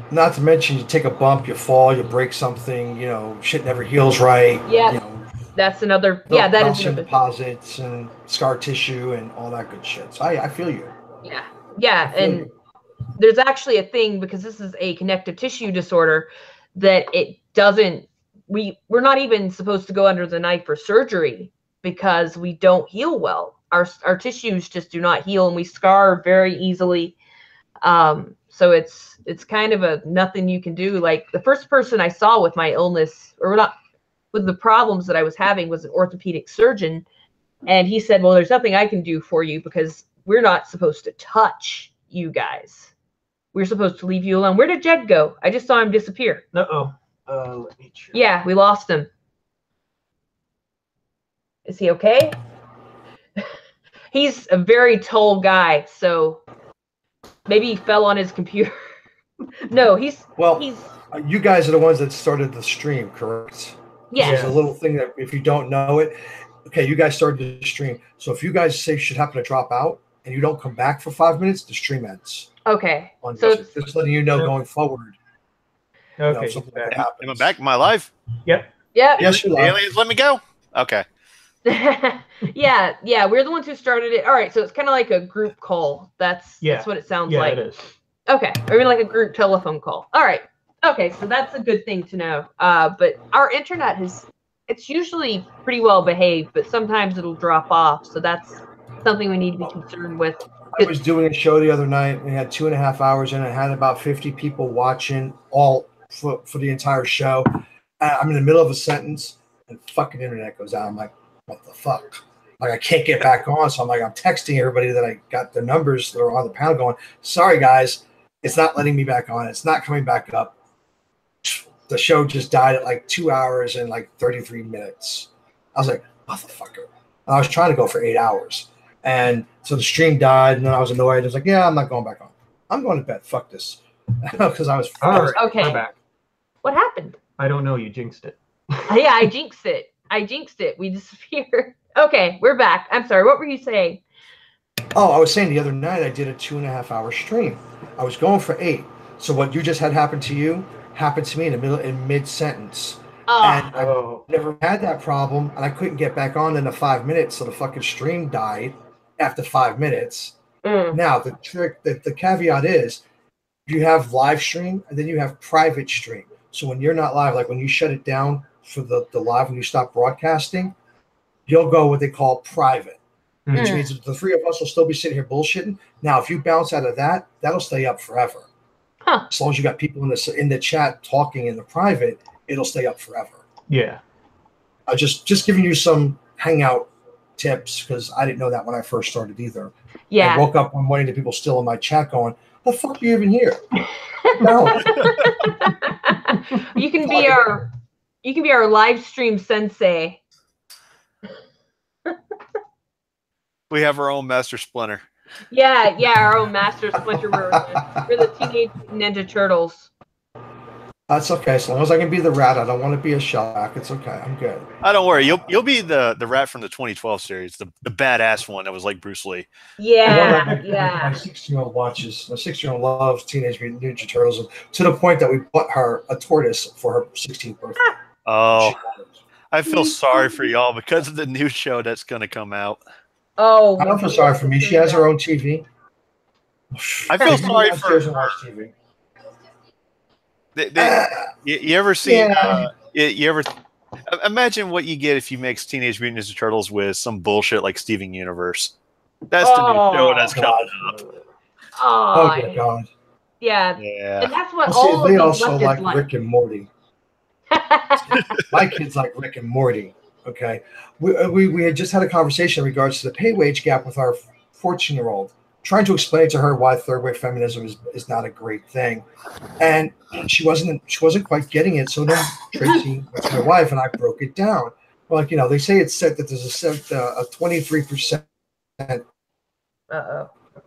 Not to mention, you take a bump, you fall, you break something, you know, shit never heals right. Yeah, you know, that's another. Yeah, that is calcium deposits and scar tissue and all that good shit. So I feel you. Yeah, and there's actually a thing, because this is a connective tissue disorder, that it doesn't. We're not even supposed to go under the knife for surgery, because we don't heal well. Our tissues just do not heal, and we scar very easily. So it's kind of a nothing you can do. Like, the first person I saw with my illness, or not with the problems that I was having, was an orthopedic surgeon. And he said, well, there's nothing I can do for you, because we're not supposed to touch you guys. We're supposed to leave you alone. Where did Jed go? I just saw him disappear. Uh-oh. Let me check. Yeah, we lost him. Is he okay? He's a very tall guy, so maybe he fell on his computer. No, you guys are the ones that started the stream, correct? Yeah. There's a little thing that, if you don't know it, okay, you guys started the stream. So if you guys say should happen to drop out and you don't come back for 5 minutes, the stream ends. Okay. So just letting you know going forward. Okay. Something like that happens. Am I back? Am I live? Yep. Yes, you're live. Aliens, let me go. Okay. yeah, we're the ones who started it. All right, so it's kind of like a group call. That's what it sounds like. Yeah, it is. Okay, or like a group telephone call. All right. Okay, so that's a good thing to know. But our internet it's usually pretty well behaved, but sometimes it'll drop off. So that's something we need to be concerned with. I was doing a show the other night. We had 2.5 hours in. I had about 50 people watching, all for the entire show. I'm in the middle of a sentence, and fucking internet goes out. I'm like, what the fuck? Like, I can't get back on. So I'm texting everybody that I got their numbers that are on the panel, going, sorry guys, it's not letting me back on. It's not coming back up. The show just died at 2 hours and 33 minutes. I was like, motherfucker. And I was trying to go for 8 hours. And so the stream died, and then I was annoyed. I was like, yeah, I'm not going back on. I'm going to bed. Fuck this. Because I was... Okay. I'm back. What happened? I don't know. You jinxed it. Yeah, I jinxed it. We disappeared. Okay, we're back. I'm sorry. What were you saying? Oh, I was saying the other night I did a 2.5 hour stream. I was going for 8. So what you just had happen to you happened to me in mid-sentence. And I never had that problem, and I couldn't get back on in the 5 minutes, so the fucking stream died after 5 minutes. Now, the caveat is you have live stream, and then you have private stream. So when you're not live, like when you shut it down for the live, when you stop broadcasting, you'll go what they call private, which means that the three of us will still be sitting here bullshitting. Now, if you bounce out of that, that'll stay up forever. Huh. As long as you got people in the chat talking in the private, it'll stay up forever. Yeah. Just giving you some hangout tips, because I didn't know that when I first started either. Yeah. I woke up one morning to people still in my chat going, the fuck are you even here? No. You can be our live stream sensei. We have our own Master Splinter. Yeah, our own Master Splinter. We're the Teenage Ninja Turtles. That's okay, as long as I can be the rat. I don't want to be a shellback. It's okay. I'm good. I don't worry. You'll be the rat from the 2012 series, the badass one that was like Bruce Lee. Yeah, my 6-year-old watches. My 6-year-old loves Teenage Mutant Ninja Turtles to the point that we bought her a tortoise for her 16th birthday. Oh, I feel sorry for y'all because of the new show that's going to come out. Oh, I don't feel sorry for me. She has her own TV. I feel sorry for her. Watch TV. You ever see? You ever imagine what you get if you mix Teenage Mutant Ninja Turtles with some bullshit like Steven Universe? That's the new show that's coming up. Oh my God! Yeah, and that's what they also like Rick and Morty. My kids like Rick and Morty. Okay, we had just had a conversation in regards to the pay wage gap with our 14-year-old, trying to explain to her why third wave feminism is not a great thing, and she wasn't quite getting it. So then Tracy, that's my wife, and I broke it down. Like, they say it's said that there's a 23%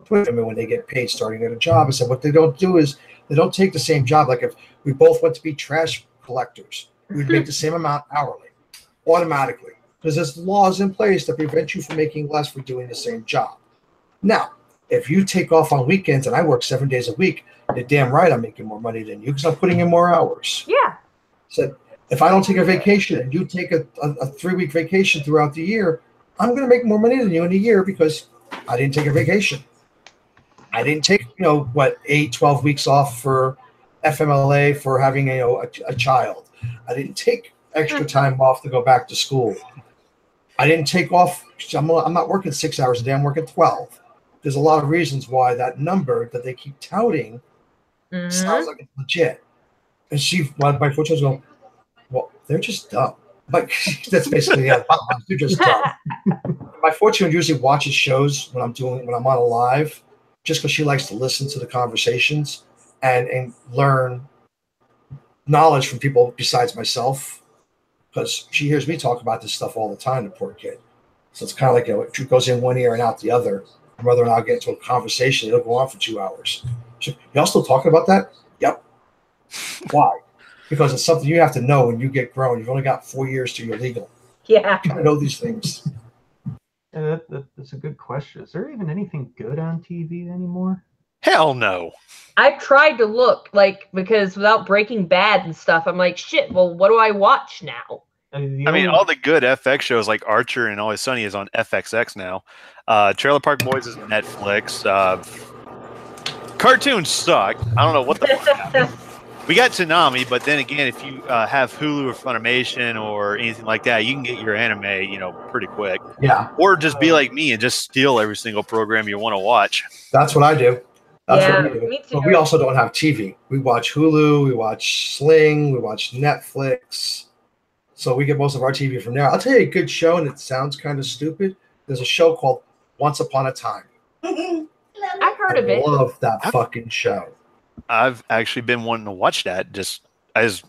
women when they get paid starting at a job. I said what they don't do is they don't take the same job. Like if we both went to be trash collectors, we'd make the same amount hourly automatically because there's laws in place that prevent you from making less for doing the same job. Now, if you take off on weekends and I work 7 days a week, you're damn right I'm making more money than you because I'm putting in more hours. Yeah. So if I don't take a vacation and you take a 3-week vacation throughout the year, I'm going to make more money than you in a year because I didn't take a vacation. I didn't take, 8, 12 weeks off for FMLA for having a child. I didn't take extra time off to go back to school. I didn't take off. I'm not working 6 hours a day. I'm working 12. There's a lot of reasons why that number that they keep touting sounds like it's legit. And my fortune was going, well, they're just dumb. Like that's basically they're just dumb. My fortune usually watches shows when I'm on a live, just because she likes to listen to the conversations and learn knowledge from people besides myself. Because she hears me talk about this stuff all the time, the poor kid. So it's kind of like it goes in one ear and out the other. My mother and I'll get into a conversation. It'll go on for 2 hours. Y'all still talking about that? Yep. Why? Because it's something you have to know when you get grown. You've only got 4 years till you're legal. Yeah. You gotta know these things. That's a good question. Is there even anything good on TV anymore? Hell no. I've tried to look, because without Breaking Bad and stuff, I'm like, shit, well, what do I watch now? I mean, all the good FX shows like Archer and Always Sunny is on FXX now. Trailer Park Boys is Netflix. Cartoons suck. I don't know what the fuck happened. We got Toonami, but then again, if you have Hulu or Funimation or anything like that, you can get your anime, pretty quick. Yeah. Or just be like me and just steal every single program you want to watch. That's what I do. That's what we do. Me too. But we also don't have TV. We watch Hulu, we watch Sling, we watch Netflix. So we get most of our TV from there. I'll tell you a good show, and it sounds kind of stupid. There's a show called Once Upon a Time. I've heard of it. I love that fucking show. I've actually been wanting to watch that. It's kind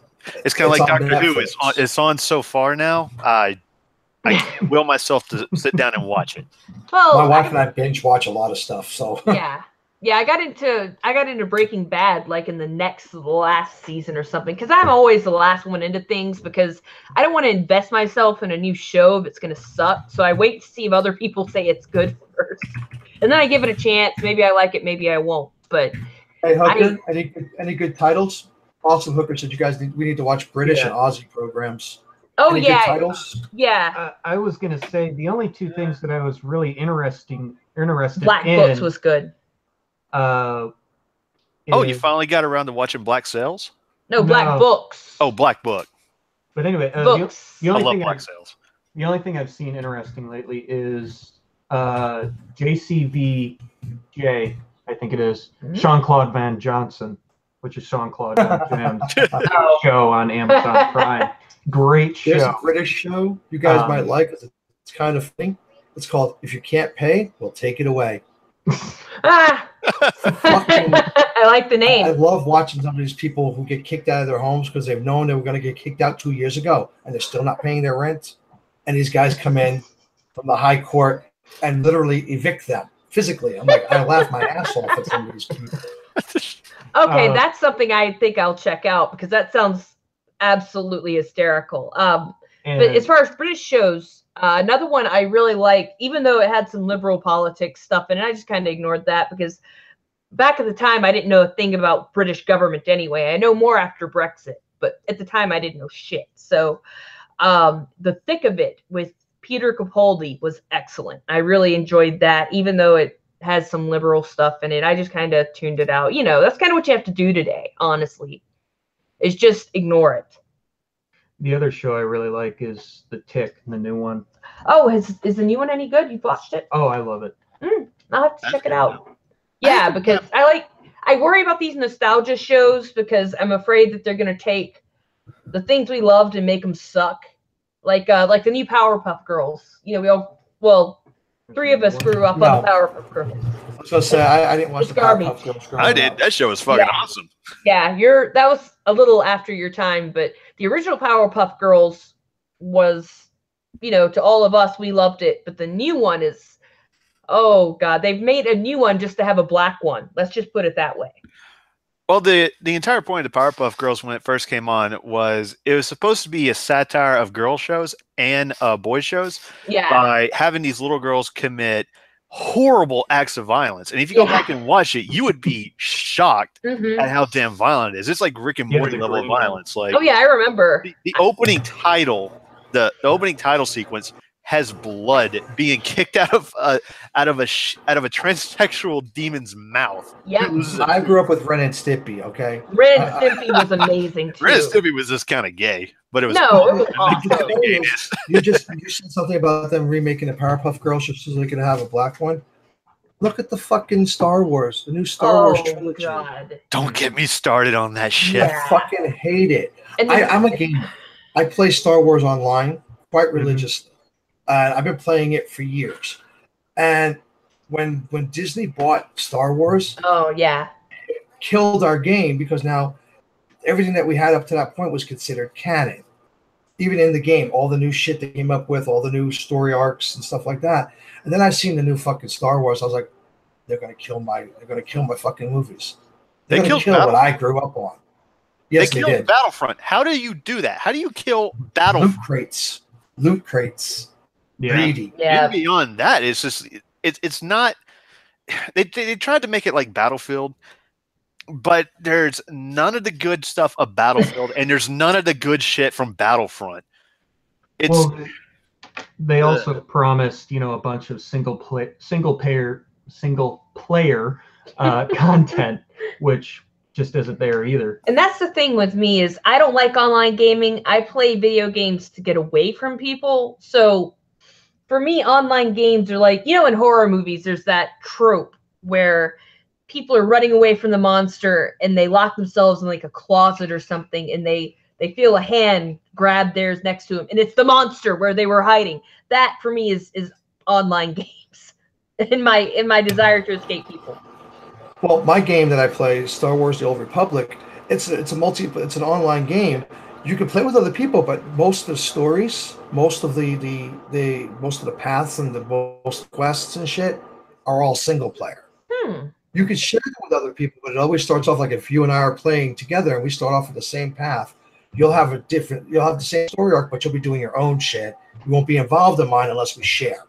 of like Doctor Who. It's on so far now. I can't will myself to sit down and watch it. Well, my wife and I binge watch a lot of stuff. So yeah. I got into Breaking Bad in the last season or something because I'm always the last one into things because I don't want to invest myself in a new show if it's going to suck. So I wait to see if other people say it's good first, and then I give it a chance. Maybe I like it, maybe I won't. But hey, Hooker, any good titles? Also, Hooker said we need to watch British and Aussie programs. Oh, any yeah. Good titles? Yeah. I was going to say the only two things that I was really interested Black in. Books was good. You finally got around to watching Black Sails? No, Black Books. Oh, Black Book. But anyway, Books. the only I love thing Black Sails. The only thing I've seen interesting lately is JCVJ, I think it is, Jean-Claude Van Johnson, which is Jean-Claude Van Jam's show on Amazon Prime. Great show. There's a British show you guys might like. It's kind of funny. It's called If You Can't Pay, We'll Take It Away. I like the name. I love watching some of these people who get kicked out of their homes because they've known they were going to get kicked out 2 years ago and they're still not paying their rent. And these guys come in from the high court and literally evict them physically. I'm like, I laugh my ass off at some of these people. Okay, that's something I think I'll check out because that sounds absolutely hysterical. But as far as British shows, another one I really like, even though it had some liberal politics stuff in it, I just kind of ignored that because back at the time I didn't know a thing about British government anyway. I know more after Brexit, but at the time I didn't know shit. So The Thick of It with Peter Capaldi was excellent. I really enjoyed that, even though it has some liberal stuff in it. I just kind of tuned it out. You know, that's kind of what you have to do today, honestly, is just ignore it. The other show I really like is The Tick, the new one. Oh, is the new one any good? You've watched it? Oh, I love it. I'll have to check it out. Yeah, because I worry about these nostalgia shows because I'm afraid that they're going to take the things we loved and make them suck. Like the new Powerpuff Girls. You know, three of us grew up on the Powerpuff Girls. I was gonna say I didn't watch the Powerpuff Girls. I did. That show was fucking awesome. Yeah, that was a little after your time, but the original Powerpuff Girls was, you know, to all of us, we loved it. But the new one is, oh god, they've made a new one just to have a black one. Let's just put it that way. Well, the entire point of the Powerpuff Girls when it first came on was it was supposed to be a satire of girl shows and boy shows by having these little girls commit horrible acts of violence. And if you go back and watch it, you would be shocked at how damn violent it is. It's like Rick and Morty level of violence. Like, oh yeah, I remember the opening title. The opening title sequence has blood being kicked out of a transsexual demon's mouth. Yeah, I grew up with Ren and Stimpy. Okay, Ren and Stimpy was amazing too. Ren and Stimpy was just kind of gay, but it was it was awesome. You said something about them remaking the Powerpuff Girls just so they could have a black one. Look at the fucking Star Wars, the new Star Wars trilogy. God. Don't get me started on that shit. I fucking hate it. I'm a gamer. I play Star Wars online, quite religiously. I've been playing it for years. And when Disney bought Star Wars, it killed our game because now everything that we had up to that point was considered canon. Even in the game, all the new shit they came up with, all the new story arcs and stuff like that. And then I seen the new fucking Star Wars. I was like, they're gonna kill my fucking movies. They're gonna kill what I grew up on. Yes, they did. Battlefront. How do you do that? How do you kill Battlefront? Loot crates. Greedy. Yeah. Even beyond that, it's just it's not. They tried to make it like Battlefield, but there's none of the good stuff of Battlefield, and there's none of the good shit from Battlefront. They also promised, a bunch of single player content, which just isn't there either. And that's the thing with me is I don't like online gaming. I play video games to get away from people. So for me, online games are like, in horror movies, there's that trope where people are running away from the monster and they lock themselves in like a closet or something and they feel a hand grab theirs next to them and it's the monster where they were hiding. That for me is online games in my desire to escape people. Well, my game that I play, Star Wars: The Old Republic, it's an online game. You can play with other people, but most of the stories, most of the paths and most quests and shit are all single player. You can share it with other people, but it always starts off like if you and I are playing together and we start off with the same path, you'll have the same story arc, but you'll be doing your own shit. You won't be involved in mine unless we share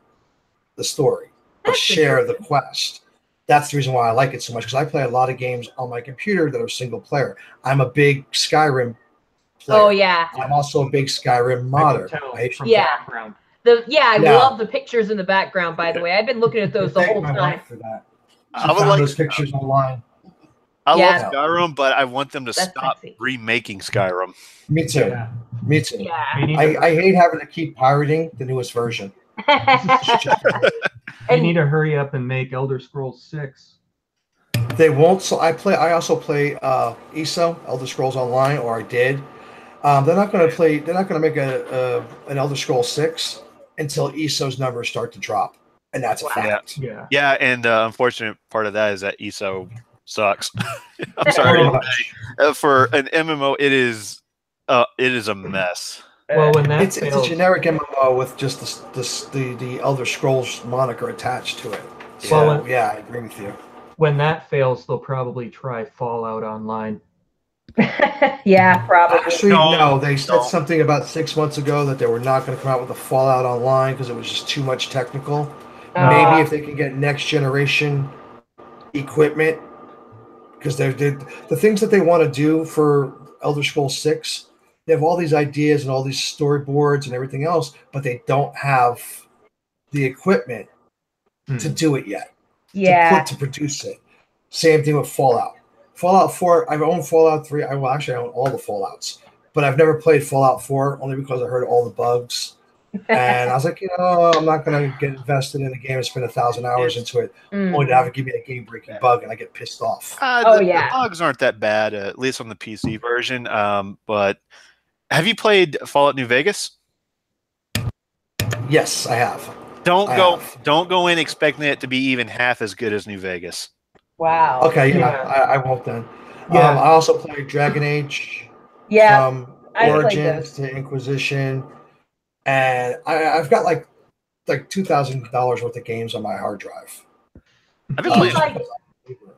the story or share the quest. That's the reason why I like it so much, because I play a lot of games on my computer that are single player. I'm a big Skyrim player. Oh yeah. I'm also a big Skyrim modder. Background. I love the pictures in the background, by the way. I've been looking at those the whole time. For that. I would like those pictures online. I love Skyrim, but I want them to stop remaking Skyrim. Me too. Yeah. Me too. Yeah. I hate having to keep pirating the newest version. You need to hurry up and make Elder Scrolls 6. They won't. So I also play ESO, Elder Scrolls Online, or I did. They're not going to make an Elder Scrolls 6 until ESO's numbers start to drop, and that's a fact. Yeah, and the unfortunate part of that is that ESO sucks. I'm sorry. For an MMO, it is a mess. Well, when that It's a generic MMO with just the Elder Scrolls moniker attached to it. So, Well, yeah, I agree with you. when that fails, they'll probably try Fallout Online. Yeah, probably. Actually, no. They said something about 6 months ago that they were not going to come out with a Fallout Online because it was just too much technical. Maybe if they can get next generation equipment, because the things that they want to do for Elder Scrolls 6, they have all these ideas and all these storyboards and everything else, but they don't have the equipment to do it yet. Yeah. To produce it. Same thing with Fallout. Fallout 4, I've owned Fallout 3. I own all the Fallouts, but I've never played Fallout 4 only because I heard all the bugs. And I was like, I'm not going to get invested in a game and spend 1,000 hours into it only to have it give me a game-breaking bug, and I get pissed off. The bugs aren't that bad, at least on the PC version. But have you played Fallout New Vegas? Yes, I have. Don't go in expecting it to be even half as good as New Vegas. Wow. Okay, yeah. I won't then. Yeah. I also played Dragon Age. Yeah. From Origins to Inquisition. And I've got like $2,000 worth of games on my hard drive. I've been playing.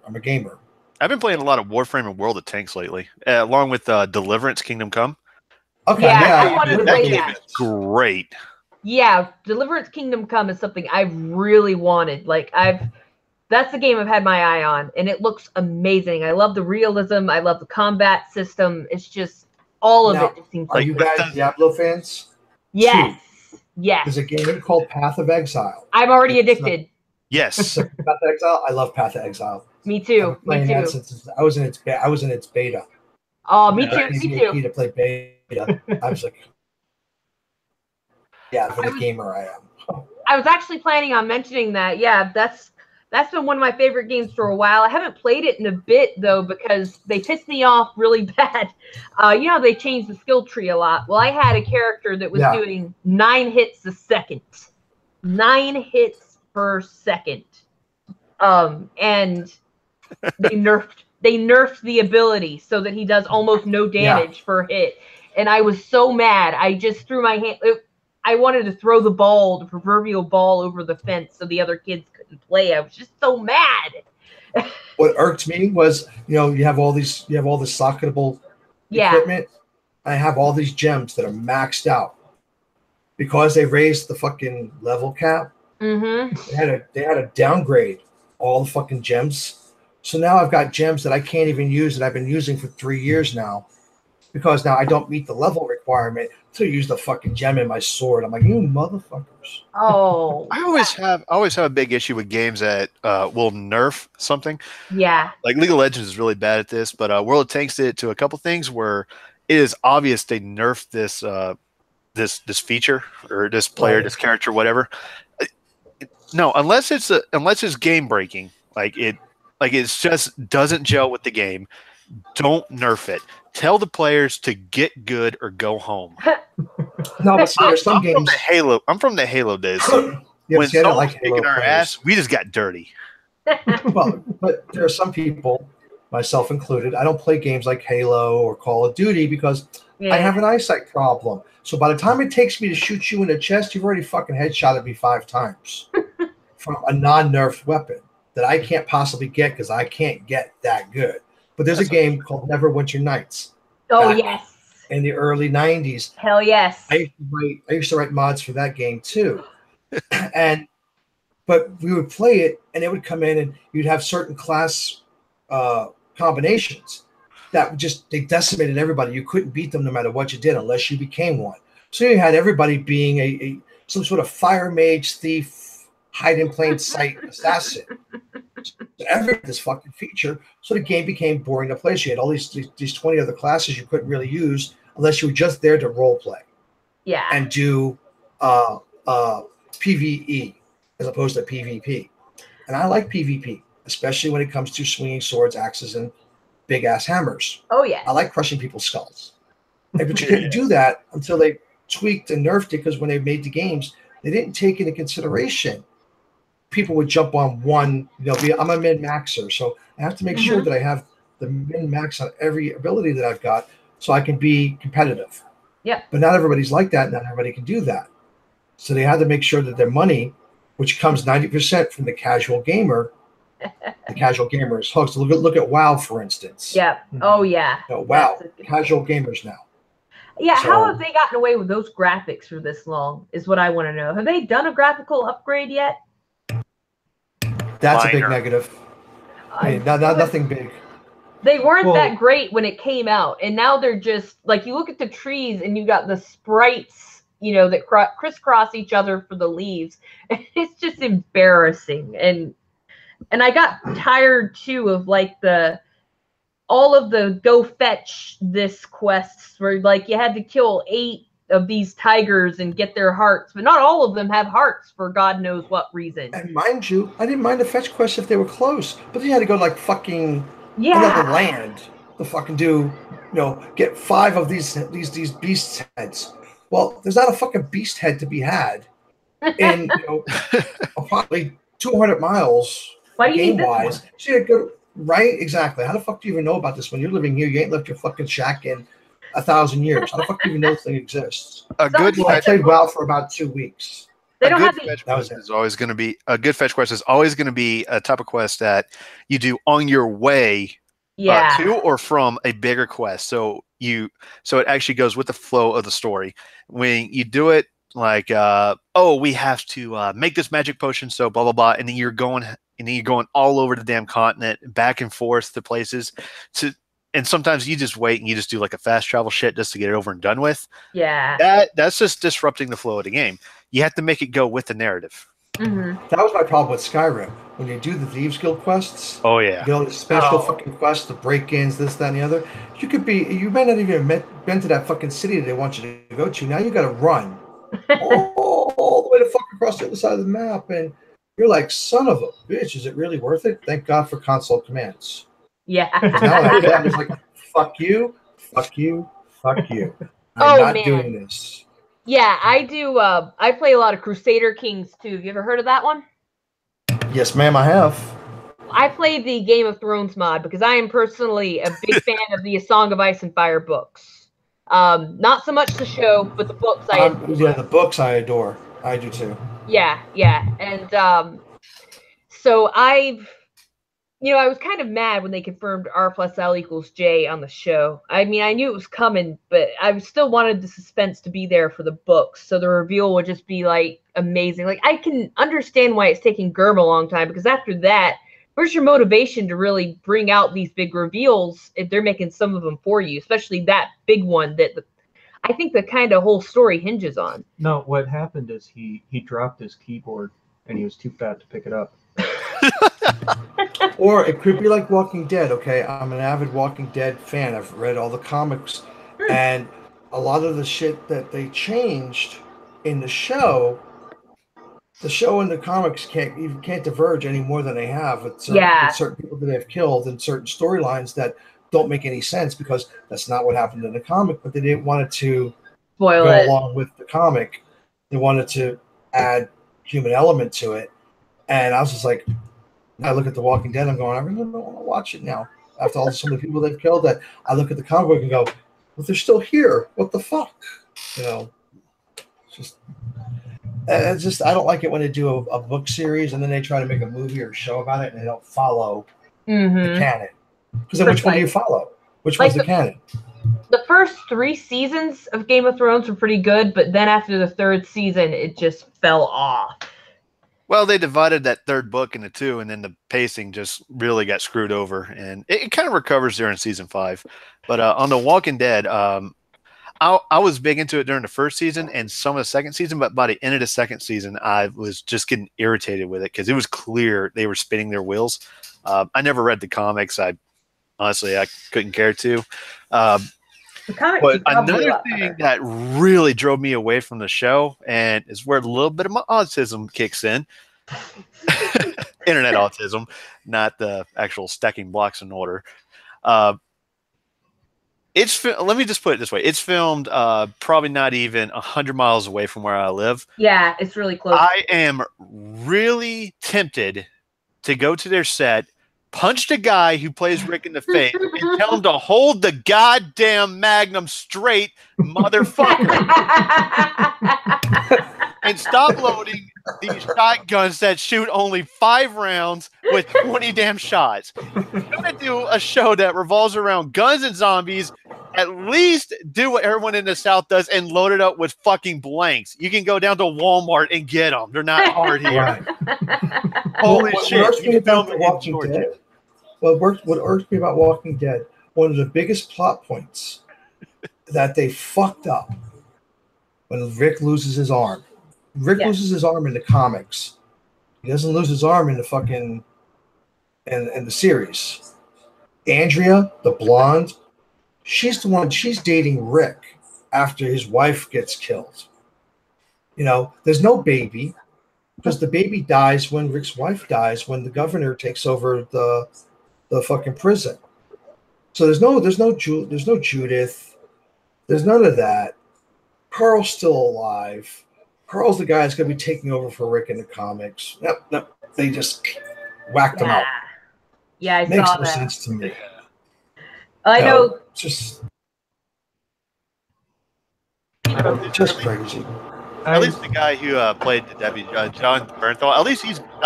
I'm a gamer. I've been playing a lot of Warframe and World of Tanks lately, along with Deliverance: Kingdom Come. Okay, I wanted to play that. Great. Yeah, Deliverance: Kingdom Come is something I really wanted. That's the game I've had my eye on, and it looks amazing. I love the realism. I love the combat system. It's just all of it. Just seems are you guys Diablo fans? Yes. Yes. There's a game called Path of Exile. I'm already addicted. Yes. Path of Exile. I love Path of Exile. Me too. Me too. Since I was in its beta. Oh, me too. Me too. To play beta. I was like, for the gamer I am. I was actually planning on mentioning that. Yeah, that's been one of my favorite games for a while. I haven't played it in a bit though because they pissed me off really bad. They changed the skill tree a lot. Well, I had a character that was doing 9 hits a second. 9 hits per second. And they nerfed the ability so that he does almost no damage per hit. And I was so mad. I just threw my hand. I wanted to throw the proverbial ball over the fence so the other kids couldn't play. I was just so mad. What irked me was, you have all this socketable equipment. I have all these gems that are maxed out because they raised the fucking level cap. Mm-hmm. They had to downgrade all the fucking gems. So now I've got gems that I can't even use that I've been using for 3 years now. Because now I don't meet the level requirement to use the fucking gem in my sword. I'm like, you motherfuckers. Oh. I always have a big issue with games that will nerf something. Yeah. Like League of Legends is really bad at this, but World of Tanks did it to a couple things where it is obvious they nerfed this feature or this player, this character, whatever. No, unless it's game breaking, it just doesn't gel with the game. Don't nerf it. Tell the players to get good or go home. No, but there's some games. I'm from the Halo days. So when someone's kicking our ass, we just got dirty. Well, but there are some people, myself included, I don't play games like Halo or Call of Duty because I have an eyesight problem. So by the time it takes me to shoot you in the chest, you've already fucking headshotted me 5 times from a non-nerfed weapon that I can't possibly get because I can't get that good. But there's a game called Neverwinter Nights. Oh, yes. In the early 90s. Hell yes. I used to write mods for that game too. But we would play it and it would come in and you'd have certain class combinations that they decimated everybody. You couldn't beat them no matter what you did unless you became one. So you had everybody being some sort of fire mage, thief, hide in plain sight assassin. This fucking feature, so the game became boring to play. So you had all these 20 other classes you couldn't really use unless you were just there to role play, and do PVE as opposed to PvP. And I like PvP, especially when it comes to swinging swords, axes, and big ass hammers. Oh yeah, I like crushing people's skulls. But you couldn't do that until they tweaked and nerfed it because when they made the games, they didn't take into consideration. People would jump on one, I'm a min-maxer, so I have to make sure that I have the min-max on every ability that I've got so I can be competitive. Yep. But not everybody's like that. Not everybody can do that. So they had to make sure that their money, which comes 90% from the casual gamer, the casual gamer is hooked. So look at WoW, for instance. Yeah. Oh, yeah. WoW, casual gamers now. Yeah, so, how have they gotten away with those graphics for this long is what I want to know. Have they done a graphical upgrade yet? That's a big negative. Nothing big. They weren't that great when it came out, and now they're just, like, you look at the trees and you got the sprites, you know, that crisscross each other for the leaves. It's just embarrassing. And I got tired, too, of, like, all of the go fetch this quests where, like, you had to kill 8 of these tigers and get their hearts, but not all of them have hearts for God knows what reason. And mind you, I didn't mind the fetch quests if they were close, but then you had to go like fucking another land to fucking do, get 5 of these beast heads. Well, there's not a fucking beast head to be had in probably 200 miles. Why do you need this game-wise. one? So you go, right? Exactly. How the fuck do you even know about this when you're living here? You ain't left your fucking shack in 1,000 years. How the fuck do you even know this thing exists? I played WoW for about 2 weeks. They don't have fetch quest is always going to be a good fetch quest is always going to be a type of quest that you do on your way to or from a bigger quest. So it actually goes with the flow of the story. When you do it like we have to make this magic potion, so blah blah blah, and then you're going all over the damn continent, back and forth to places and sometimes you just wait and you just do like a fast travel shit just to get it over and done with. Yeah. That's just disrupting the flow of the game. You have to make it go with the narrative. Mm-hmm. That was my problem with Skyrim. When you do the Thieves Guild quests, the special fucking quests, the break-ins, this, that, and the other, you may not even have been to that fucking city that they want you to go to. Now you got to run all the way to fucking across the other side of the map, and you're like, son of a bitch, is it really worth it? Thank God for console commands. Yeah. Now I'm just like, fuck you, fuck you, fuck you. I'm not doing this. Yeah, I do. I play a lot of Crusader Kings too. Have you ever heard of that one? Yes, ma'am, I have. I play the Game of Thrones mod because I am personally a big fan of the A Song of Ice and Fire books. Not so much the show, but the books I adore. Yeah, the books I adore. I do too. Yeah. And so I was kind of mad when they confirmed R+L=J on the show. I mean, I knew it was coming, but I still wanted the suspense to be there for the books, so the reveal would just be, like, amazing. Like, I can understand why it's taking Germ a long time, because after that, where's your motivation to really bring out these big reveals if they're making some of them for you, especially that big one that I think the kind of whole story hinges on. No, what happened is he dropped his keyboard, and he was too fat to pick it up. Or it could be like Walking Dead. Okay, I'm an avid Walking Dead fan. I've read all the comics, and a lot of the shit that they changed in the show and the comics can't diverge any more than they have with certain people that they've killed and certain storylines that don't make any sense because that's not what happened in the comic. But they didn't want it to spoil it along with the comic. They wanted to add human element to it, and I was just like. I look at The Walking Dead, I'm going, I really don't want to watch it now. After some of the people they've killed, that I look at the comic book and go, well, they're still here. What the fuck? It's just I don't like it when they do a book series and then they try to make a movie or show about it and they don't follow the canon. Because then which one do you follow? Which one's the canon? The first 3 seasons of Game of Thrones were pretty good, but then after the 3rd season, it just fell off. Well, they divided that 3rd book into 2, and then the pacing just really got screwed over, and it kind of recovers there in season 5. But on The Walking Dead, I was big into it during the 1st season and some of the 2nd season, but by the end of the 2nd season, I was just getting irritated with it because it was clear they were spinning their wheels. I never read the comics. I couldn't care to. But another thing that really drove me away from the show, and is where a little bit of my autism kicks in, internet autism, not the actual stacking blocks in order. Let me just put it this way. It's filmed probably not even 100 miles away from where I live. Yeah, it's really close. I am really tempted to go to their set, punch the guy who plays Rick in the face and tell him to hold the goddamn Magnum straight, motherfucker. And stop loading these shotguns that shoot only 5 rounds with 20 damn shots. If you're going to do a show that revolves around guns and zombies, at least do what everyone in the South does and load it up with fucking blanks. You can go down to Walmart and get them. They're not hard here. Holy shit. You film it in Georgia. What irks me about Walking Dead, one of the biggest plot points that they fucked up when Rick loses his arm. Rick loses his arm in the comics. He doesn't lose his arm in the fucking in the series. Andrea, the blonde, she's the one. She's dating Rick after his wife gets killed. You know, there's no baby because the baby dies when Rick's wife dies when the governor takes over the fucking prison. So there's no Judith. There's none of that. Carl's still alive. Carl's the guy that's going to be taking over for Rick in the comics. Nope. They just whacked him out. Yeah, I Makes saw no that. sense to me. I know. Just crazy. At least the guy who played the Debbie, John Bernthal, at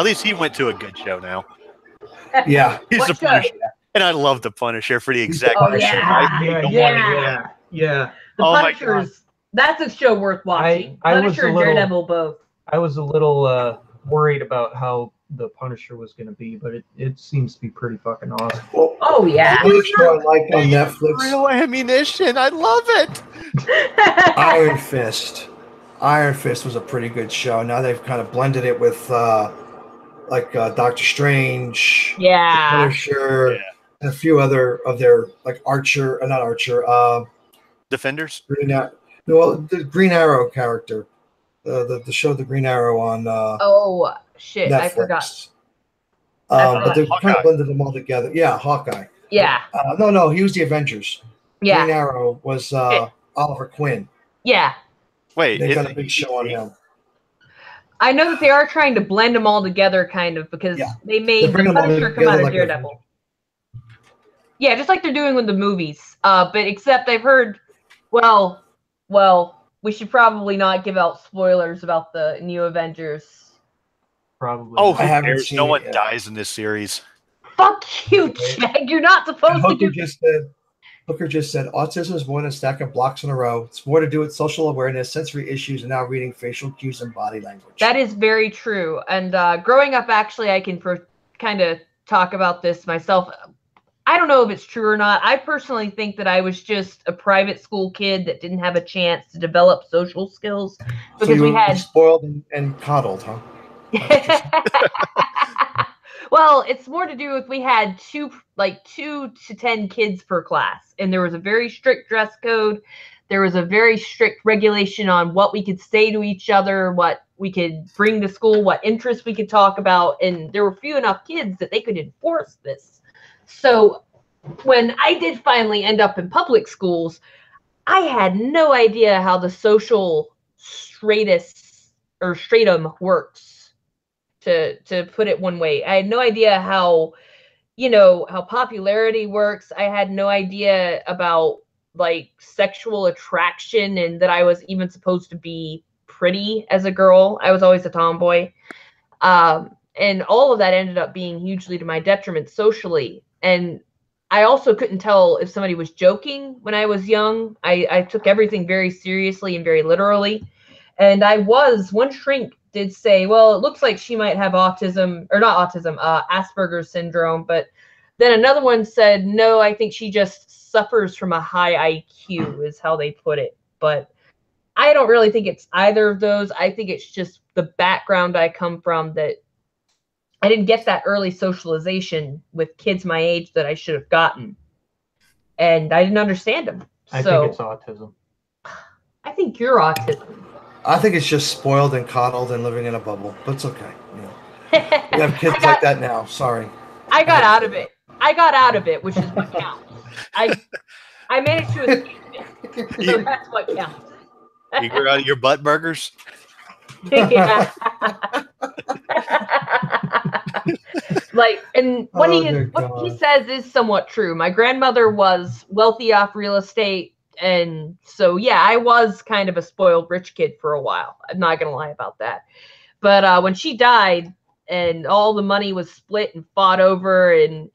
least he went to a good show now. Yeah, he's the Punisher, and I love the Punisher for the exact reason. Yeah. The Punisher's that's a show worth watching. Punisher and Daredevil both. I was a little worried about how the Punisher was going to be, but it seems to be pretty fucking awesome. Well, oh yeah, I like on Netflix. Real ammunition, I love it. Iron Fist. Iron Fist was a pretty good show. Now they've kind of blended it with Doctor Strange, Punisher, and a few other of their Defenders. The Green Arrow character, the show The Green Arrow on oh shit, Netflix. I forgot. But they kind of blended them all together. Yeah, Hawkeye. Yeah. No, he was the Avengers. Yeah. Green Arrow was Oliver Queen. Yeah. Wait, they got a big show on him. I know that they are trying to blend them all together, kind of, because they made the Punisher come out of Daredevil. Yeah, just like they're doing with the movies. But except I've heard, well, we should probably not give out spoilers about the new Avengers. Probably. Oh, who cares? No one dies in this series. Fuck you, Jack. You're not supposed to do Hooker just said, autism is more than a stack of blocks in a row. It's more to do with social awareness, sensory issues, and now reading facial cues and body language. That is very true. And growing up, actually, I can kind of talk about this myself. I don't know if it's true or not. I personally think that I was just a private school kid that didn't have a chance to develop social skills because we had spoiled and coddled, huh? Well, it's more to do with we had 2 to 10 kids per class, and there was a very strict dress code. There was a very strict regulation on what we could say to each other, what we could bring to school, what interests we could talk about, and there were few enough kids that they could enforce this. So when I did finally end up in public schools, I had no idea how the social stratum works. To put it one way, I had no idea how popularity works. I had no idea about sexual attraction and that I was even supposed to be pretty as a girl. I was always a tomboy. And all of that ended up being hugely to my detriment socially. And I also couldn't tell if somebody was joking when I was young. I took everything very seriously and very literally. And one shrink did say, well, it looks like she might have Asperger's syndrome. But then another one said, no, I think she just suffers from a high IQ is how they put it. But I don't really think it's either of those. I think it's just the background I come from that I didn't get that early socialization with kids my age that I should have gotten. And I didn't understand them. I think it's autism. I think you're autism. I think it's just spoiled and coddled and living in a bubble. But it's okay. We have kids like that now. Sorry. I got out of it. Which is what counts. I managed to escape it. So that's what counts. You grew out of your butt burgers? Yeah. Like, and what Oh, what he says is somewhat true. My grandmother was wealthy off real estate, and so yeah, I was kind of a spoiled rich kid for a while. I'm not gonna lie about that. But when she died, and all the money was split and fought over, and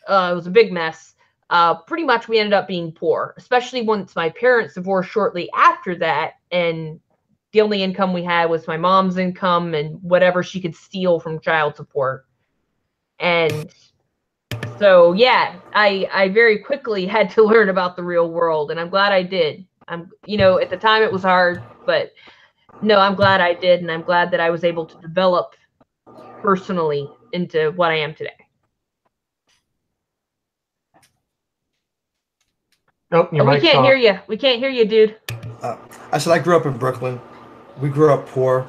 it was a big mess. Pretty much we ended up being poor, especially once my parents divorced shortly after that, and the only income we had was my mom's income and whatever she could steal from child support. And so, yeah, I very quickly had to learn about the real world, and I'm glad I did. At the time it was hard, but no, I'm glad I did, and I'm glad that I was able to develop personally into what I am today. Oh, your we mic's can't off. hear you. We can't hear you, dude. I said I grew up in Brooklyn. We grew up poor,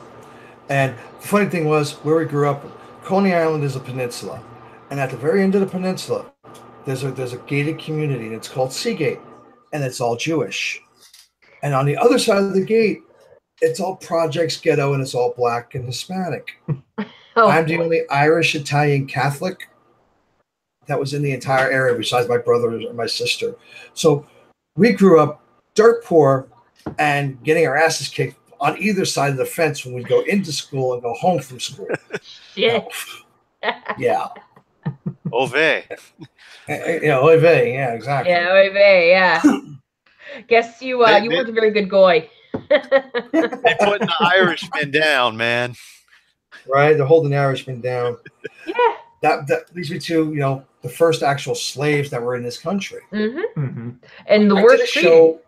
and the funny thing was where we grew up. Coney Island is a peninsula, and at the very end of the peninsula, there's a gated community, and it's called Seagate, and it's all Jewish. And on the other side of the gate, it's all projects ghetto, and it's all black and Hispanic. I'm the only Irish Italian Catholic that was in the entire area, besides my brother and my sister. So we grew up dirt poor and getting our asses kicked on either side of the fence when we go into school and go home from school. Shit. Yeah. Ove. Ove. Yeah, exactly. Yeah, Ove. Yeah. Guess you weren't a very good guy. They putting the Irishman down, man. Right, they're holding the Irishman down. Yeah. That leads me to the first actual slaves that were in this country. Mm-hmm. Mm-hmm. And the worst show.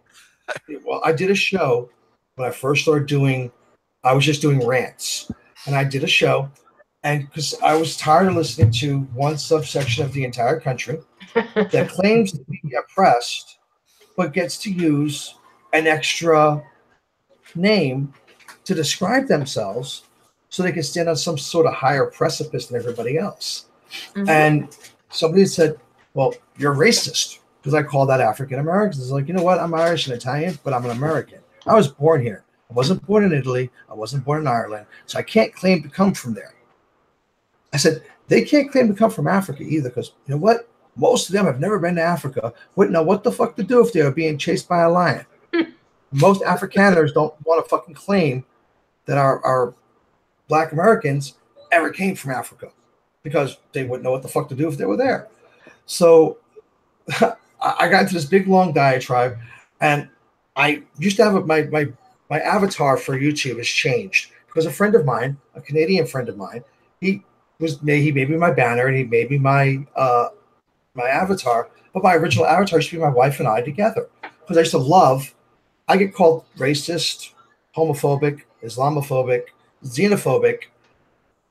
Well, I did a show when I first started doing. I was just doing rants, and I did a show, and because I was tired of listening to one subsection of the entire country that claims to be oppressed, but gets to use an extra name to describe themselves so they can stand on some sort of higher precipice than everybody else. Mm-hmm. And somebody said, well, you're racist because I call that African Americans. It's like, you know what? I'm Irish and Italian, but I'm an American. I was born here. I wasn't born in Italy. I wasn't born in Ireland. So I can't claim to come from there. I said, they can't claim to come from Africa either because, you know what? Most of them have never been to Africa, wouldn't know what the fuck to do if they were being chased by a lion. Most Afrikaners don't want to fucking claim that our Black Americans ever came from Africa because they wouldn't know what the fuck to do if they were there. So I got into this big, long diatribe, and I used to have my avatar for YouTube has changed because a friend of mine, a Canadian friend of mine, he made me my banner and he made me my avatar, but my original avatar used to be my wife and I together because I used to love. I get called racist, homophobic, Islamophobic, xenophobic,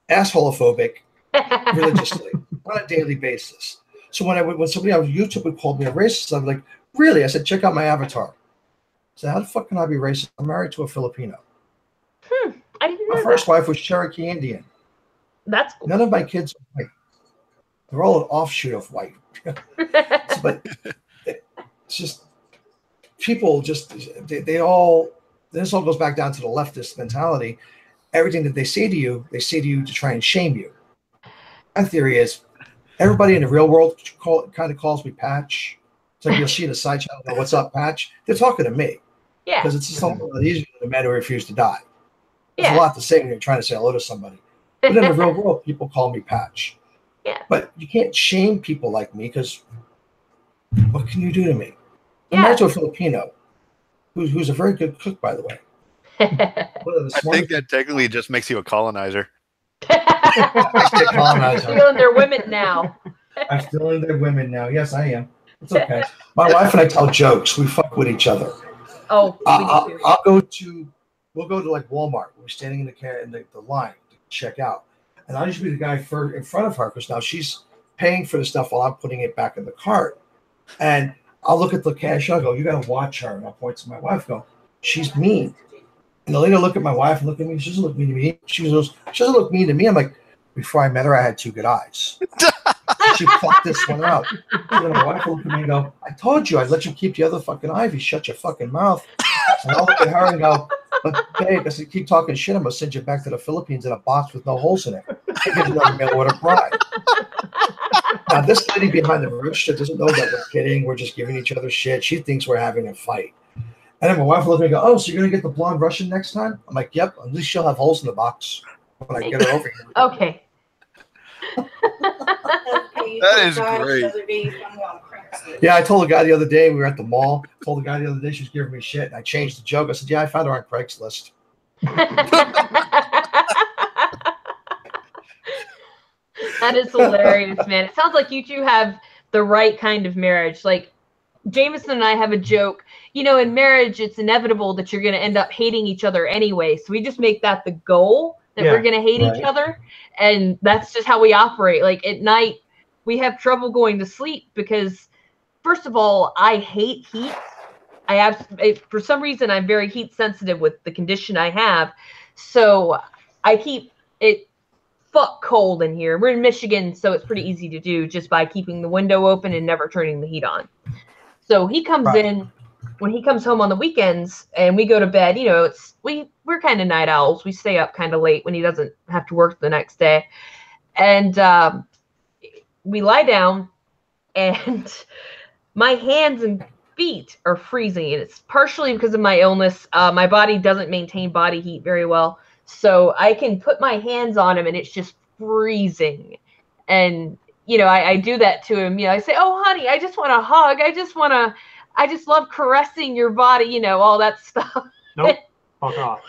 assholeophobic religiously on a daily basis. So when somebody on YouTube would call me a racist, I'm like, really? I said, check out my avatar. I said, how the fuck can I be racist? I'm married to a Filipino. I didn't know my first wife was Cherokee Indian. That's cool. None of my kids are white. They're all an offshoot of white. But it's just people this all goes back down to the leftist mentality. Everything that they say to you to try and shame you. My theory is everybody in the real world kind of calls me Patch. It's like you'll see in a side channel, what's up, Patch? They're talking to me. Yeah. Because it's just a lot easier than the men who refuse to die. There's a lot to say when you're trying to say hello to somebody. But in the real world, people call me Patch. Yeah. But you can't shame people like me because what can you do to me? I'm married to a Filipino who's a very good cook, by the way. I think that technically just makes you a colonizer. I'm stealing their women now. I'm stealing their women now. Yes, I am. It's okay. My wife and I tell jokes. We fuck with each other. Oh, we'll go to like Walmart. We're standing in the line to check out. And I'll usually be the guy in front of her because now she's paying for the stuff while I'm putting it back in the cart. And I'll look at the cashier. I'll go, you got to watch her. And I'll point to my wife. Go, she's mean. And the lady will look at my wife and look at me. She doesn't look mean to me. She doesn't look mean to me. I'm like, before I met her, I had two good eyes. She fucked this one out. And then my wife will look at me and go, I told you I'd let you keep the other fucking eye if you shut your fucking mouth. And I'll look at her and go, but babe, I said, keep talking shit. I'm going to send you back to the Philippines in a box with no holes in it. I get another mail order bride. Now, this lady behind the register doesn't know that we're kidding. We're just giving each other shit. She thinks we're having a fight. And then my wife will look at me and go, oh, so you're going to get the blonde Russian next time? I'm like, yep. At least she'll have holes in the box when I get her over here. Okay. That is great. Yeah, I told a guy the other day, we were at the mall. I told the guy the other day she was giving me shit. And I changed the joke. I said, yeah, I found her on Craigslist. That is hilarious, man. It sounds like you two have the right kind of marriage. Like, Jameson and I have a joke. You know, in marriage, it's inevitable that you're going to end up hating each other anyway. So we just make that the goal, that we're going to hate each other. And that's just how we operate. Like, at night, we have trouble going to sleep because, first of all, I hate heat. For some reason, I'm very heat sensitive with the condition I have. So I keep it fuck cold in here. We're in Michigan, so it's pretty easy to do just by keeping the window open and never turning the heat on. So he comes in when he comes home on the weekends and we go to bed. You know, we're kind of night owls. We stay up kind of late when he doesn't have to work the next day. And we lie down and my hands and feet are freezing, and it's partially because of my illness. My body doesn't maintain body heat very well, so I can put my hands on him and it's just freezing. And you know, I do that to him. You know, I say, oh honey, I just want a hug, I just love caressing your body, you know, all that stuff. Nope. Fuck off.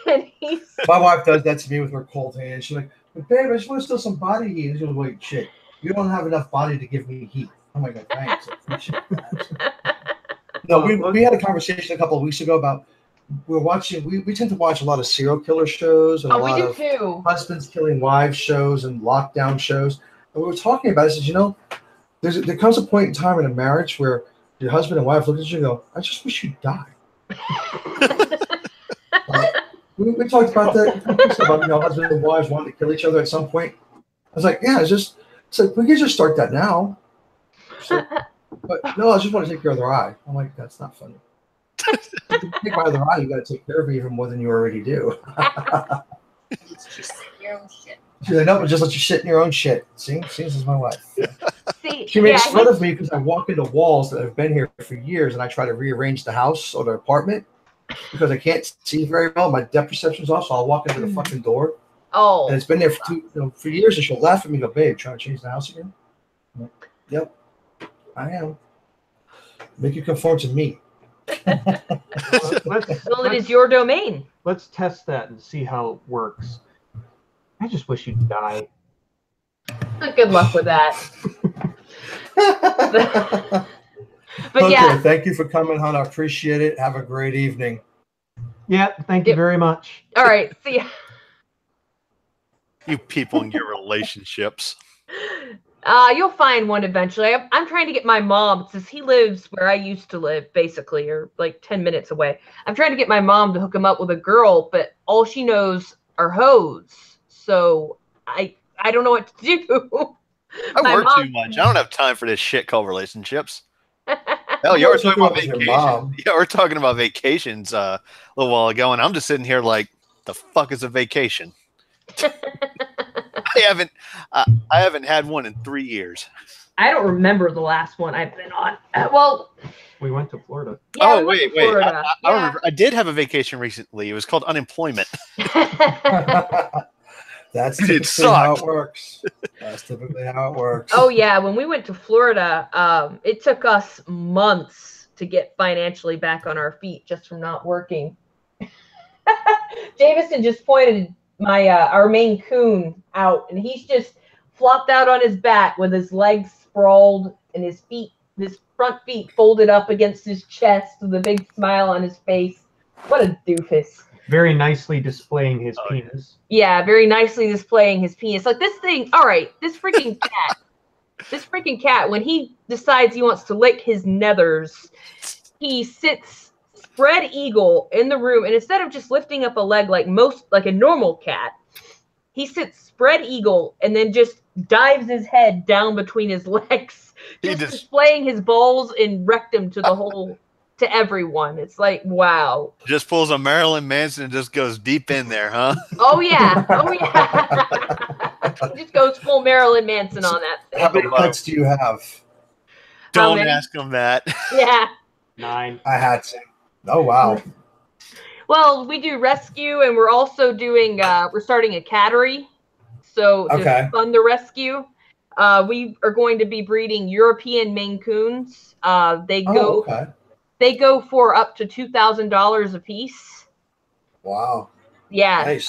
My wife does that to me with her cold hands. She's like, but babe, I just want to steal some body heat. And she's like, wait, shit, you don't have enough body to give me heat. Oh my god, thanks. I appreciate that. No, we had a conversation a couple of weeks ago about we're watching. We tend to watch a lot of serial killer shows and a lot of husbands killing wives shows and lockdown shows. And we were talking about it. I said, you know, there comes a point in time in a marriage where your husband and wife look at you and go, I just wish you'd die. We talked about that about, you know, husbands and wives wanting to kill each other at some point. I was like, yeah, it's like we can just start that now. But no, I just want to take care of their eye. I'm like, that's not funny. If you take my other eye, you got to take care of me even more than you already do. It's just your own shit. She's like, no, but just let you shit in your own shit. See, this is my wife. See, she makes fun of me because I walk into walls that have been here for years, and I try to rearrange the house or the apartment because I can't see very well. My depth perception's off, so I'll walk into the fucking door. Oh, and it's been there for years, and she'll laugh at me and go, babe, trying to change the house again? I'm like, yep. I am. Make you conform to me. Well, it is your domain. Let's test that and see how it works. I just wish you'd die. Good luck with that. But okay, yeah. Thank you for coming, hon. I appreciate it. Have a great evening. Yeah, thank you very much. All right, see ya. You people in your relationships. You'll find one eventually. I'm trying to get my mom, since he lives where I used to live, basically, or like 10 minutes away. I'm trying to get my mom to hook him up with a girl, but all she knows are hoes. So I don't know what to do. I work too much. I don't have time for this shit called relationships. Hell, you were talking about vacations. Yeah, we're talking about vacations a little while ago, and I'm just sitting here like, the fuck is a vacation? I haven't had one in 3 years. I don't remember the last one I've been on. Well, we went to Florida. Yeah, wait. I remember. I did have a vacation recently. It was called unemployment. That's typically how it works. That's typically how it works. Oh yeah, when we went to Florida, it took us months to get financially back on our feet just from not working. Jameson just pointed our Maine Coon out, and he's just flopped out on his back with his legs sprawled and his front feet folded up against his chest with a big smile on his face. What a doofus. Very nicely displaying his penis. Yeah, very nicely displaying his penis. Like this thing, all right, this freaking cat, when he decides he wants to lick his nethers, he sits spread eagle in the room, and instead of just lifting up a leg like a normal cat, he sits spread eagle and then just dives his head down between his legs, just displaying his balls and rectum to everyone. It's like, wow. Just pulls a Marilyn Manson and just goes deep in there, huh? Oh yeah. He just goes full Marilyn Manson on that thing. How many pets do you have? Don't ask him that. Yeah. 9. I had to. Oh, wow. Well, we do rescue, and we're also doing, we're starting a cattery. So to fund the rescue, we are going to be breeding European Maine Coons. They go for up to $2,000 a piece. Wow. Yeah. Nice.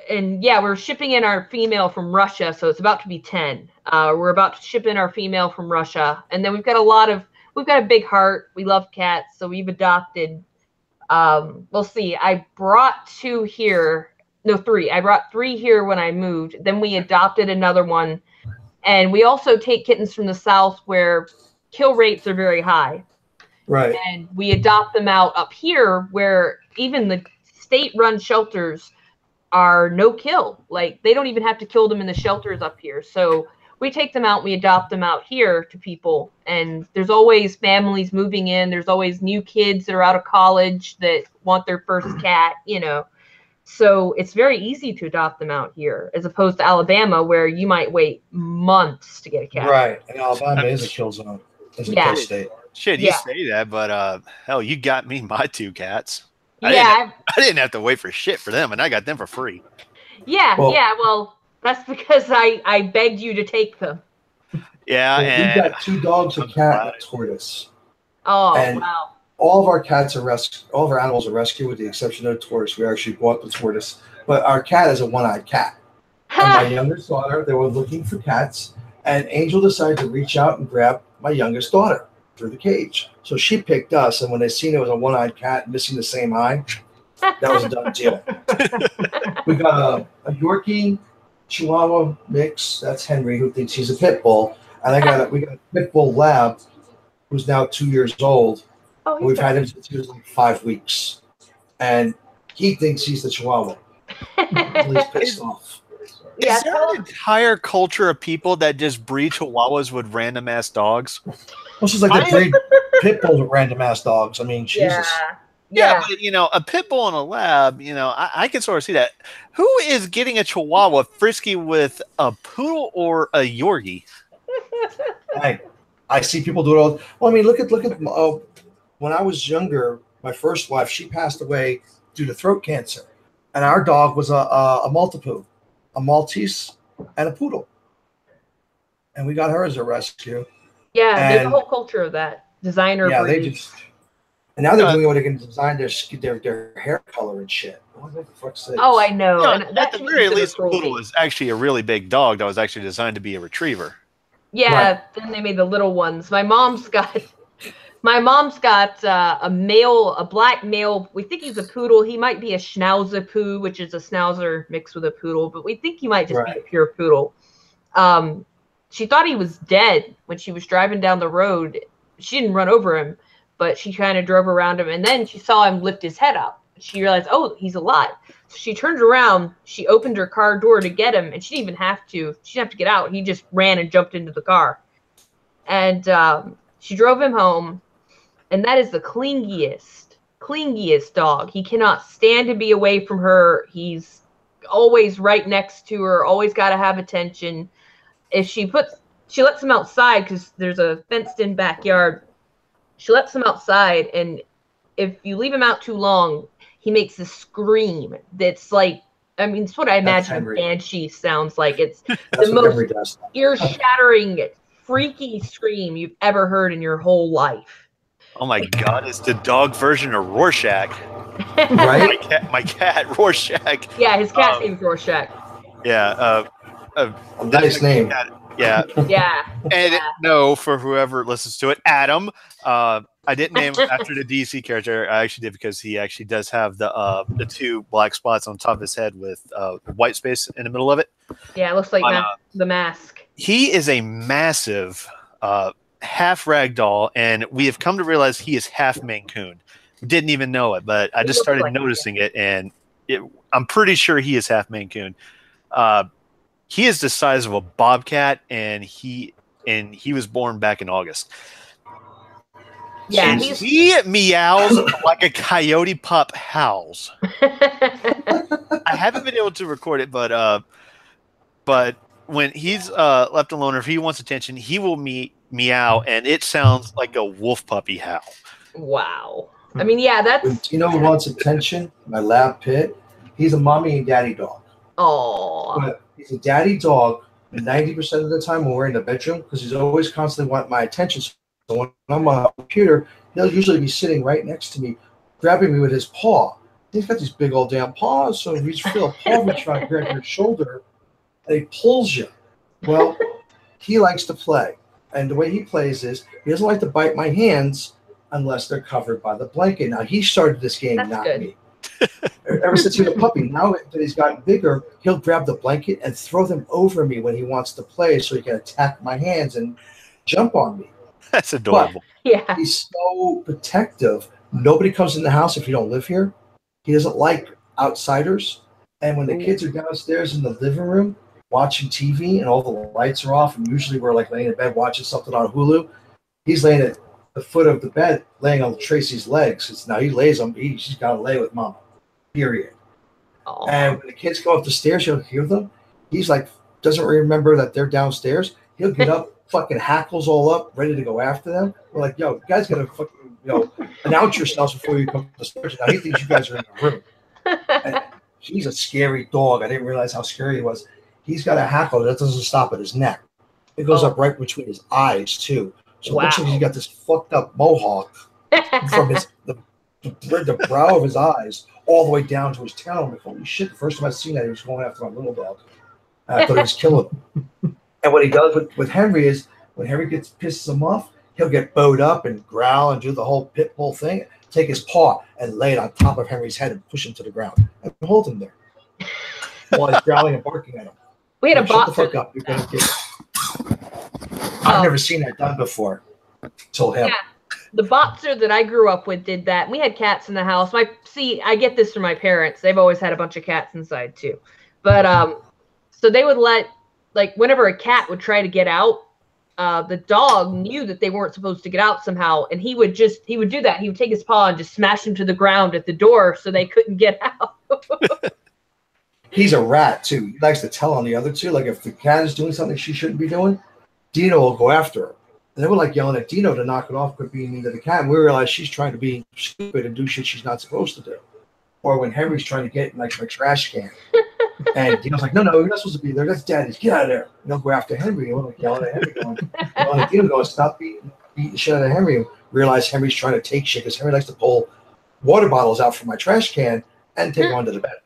And yeah, we're shipping in our female from Russia, so it's about to be 10. We're about to ship in our female from Russia, and then we've got a big heart. We love cats, so we've adopted. We'll see. I brought 2 here. No, 3. I brought 3 here when I moved. Then we adopted another one, and we also take kittens from the South where kill rates are very high. Right. And we adopt them out up here where even the state-run shelters are no kill. Like, they don't even have to kill them in the shelters up here. So we take them out, we adopt them out here to people. And there's always families moving in. There's always new kids that are out of college that want their first cat, you know. So it's very easy to adopt them out here as opposed to Alabama where you might wait months to get a cat. Right. And Alabama is a kill zone. It's a kill state. Shit, you say that, but hell, you got me my 2 cats. I didn't have to wait for shit for them, and I got them for free. Yeah, well, that's because I begged you to take them. Yeah, and we've got 2 dogs, a cat, and a tortoise. Oh, and wow. All of our cats are all of our animals are rescued with the exception of the tortoise. We actually bought the tortoise. But our cat is a one-eyed cat. And my youngest daughter, they were looking for cats, and Angel decided to reach out and grab my youngest daughter through the cage. So she picked us, and when they seen it was a one-eyed cat missing the same eye, that was a done deal. We got a Yorkie Chihuahua mix. That's Henry, who thinks he's a pit bull. And we got a pit bull lab who's now 2 years old. Oh, we've had him since he was like 5 weeks. And he thinks he's the Chihuahua. He's pissed off. Is there an entire culture of people that just breed Chihuahuas with random ass dogs? Well, it's just like they breed pit bulls with random ass dogs. I mean, Jesus. Yeah, but a pit bull in a lab, I can sort of see that. Who is getting a Chihuahua frisky with a poodle or a Yorkie? I see people do it all. Well, I mean, look at when I was younger, my first wife, she passed away due to throat cancer, and our dog was a Maltipoo, a Maltese, and a poodle, and we got her as a rescue. Yeah, there's a whole culture of that designer. Yeah, breed. they just. And now they're doing what they can design their hair color and shit. What the fuck's this? Oh, I know. At the very least, a poodle is actually a really big dog that was actually designed to be a retriever. Yeah, right. Then they made the little ones. My mom's got a black male. We think he's a poodle. He might be a Schnauzer poo, which is a Schnauzer mixed with a poodle, but we think he might just be a pure poodle. She thought he was dead when she was driving down the road. She didn't run over him, but she kind of drove around him, and then she saw him lift his head up. She realized, oh, he's alive. So she turned around, she opened her car door to get him, and she didn't even have to. She didn't have to get out. He just ran and jumped into the car. And she drove him home, and that is the clingiest dog. He cannot stand to be away from her. He's always right next to her, always got to have attention. If she lets him outside because there's a fenced-in backyard. She lets him outside, and if you leave him out too long, he makes a scream that's like, I mean, it's what I imagine a banshee sounds like. It's the most ear-shattering, freaky scream you've ever heard in your whole life. Oh my God, it's the dog version of Rorschach. Right? my cat, Rorschach. Yeah, his cat's name's Rorschach. Yeah. Nice name. Yeah. Yeah. And no, for whoever listens to it, Adam. I didn't name him after the DC character. I actually did because he actually does have the 2 black spots on top of his head with white space in the middle of it. Yeah, it looks like the mask. He is a massive half ragdoll, and we have come to realize he is half Maine Coon. We didn't even know it, but I just started noticing it, and I'm pretty sure he is half Maine Coon. He is the size of a bobcat, and he was born back in August. Yeah, and he meows like a coyote pup howls. I haven't been able to record it, but but when he's left alone or if he wants attention, he will meow, and it sounds like a wolf puppy howl. Wow. I mean, yeah, that's. When Tino wants attention, my lab pit, he's a mommy and daddy dog. Oh. But he's a daddy dog 90% of the time when we're in the bedroom because he's always constantly wanting my attention. So when I'm on the computer, he'll usually be sitting right next to me, grabbing me with his paw. He's got these big old damn paws, so if you feel a paw reach around grab your shoulder, and he pulls you. Well, he likes to play. And the way he plays is he doesn't like to bite my hands unless they're covered by the blanket. Now, he started this game, That's not good. me. Ever since he was a puppy, now that he's gotten bigger, he'll grab the blanket and throw them over me when he wants to play so he can attack my hands and jump on me. That's adorable. But Yeah. he's so protective. Nobody comes in the house if you don't live here. He doesn't like outsiders. And when the kids are downstairs in the living room watching TV and all the lights are off, and usually we're like laying in bed watching something on Hulu, he's laying at the foot of the bed, laying on Tracy's legs. Now he lays on me. She's got to lay with Mama. Period. Oh. And when the kids go up the stairs, you'll hear them. He's like, doesn't remember that they're downstairs. He'll get up, fucking hackles all up, ready to go after them. We're like, yo, you guys got to fucking, announce yourselves before you come to the stairs. Now he thinks you guys are in the room. And he's a scary dog. I didn't realize how scary he was. He's got a hackle that doesn't stop at his neck. It goes up right between his eyes, too. So it looks like he's got this fucked up mohawk from the brow of his eyes all the way down to his tail. I'm like, holy shit, the first time I seen that, he was going after my little dog. I thought he was killing him. And what he does with Henry is when Henry pisses him off, he'll get bowed up and growl and do the whole pit bull thing, take his paw and lay it on top of Henry's head and push him to the ground and hold him there while he's growling and barking at him. We had a Shut the boxer. fuck up. You're gonna get I've never seen that done before. Till him. Yeah. The boxer that I grew up with did that. We had cats in the house. I get this from my parents. They've always had a bunch of cats inside too. But so they would let, like, whenever a cat would try to get out, the dog knew that they weren't supposed to get out somehow, and he would do that. He would take his paw and just smash them to the ground at the door so they couldn't get out. He's a rat too. He likes to tell on the other two. Like if the cat is doing something she shouldn't be doing, Dino will go after her. And they were like yelling at Dino to knock it off, quit being mean to the cat. And we realized she's trying to be stupid and do shit she's not supposed to do. Or when Henry's trying to get in like my trash can. And Dino's like, no, you're not supposed to be there. That's Daddy's. Get out of there. And they'll go after Henry. And we're like yelling at Henry going, Dino goes, stop beating the shit out of Henry. And realize Henry's trying to take shit because Henry likes to pull water bottles out from my trash can and take them onto the bed.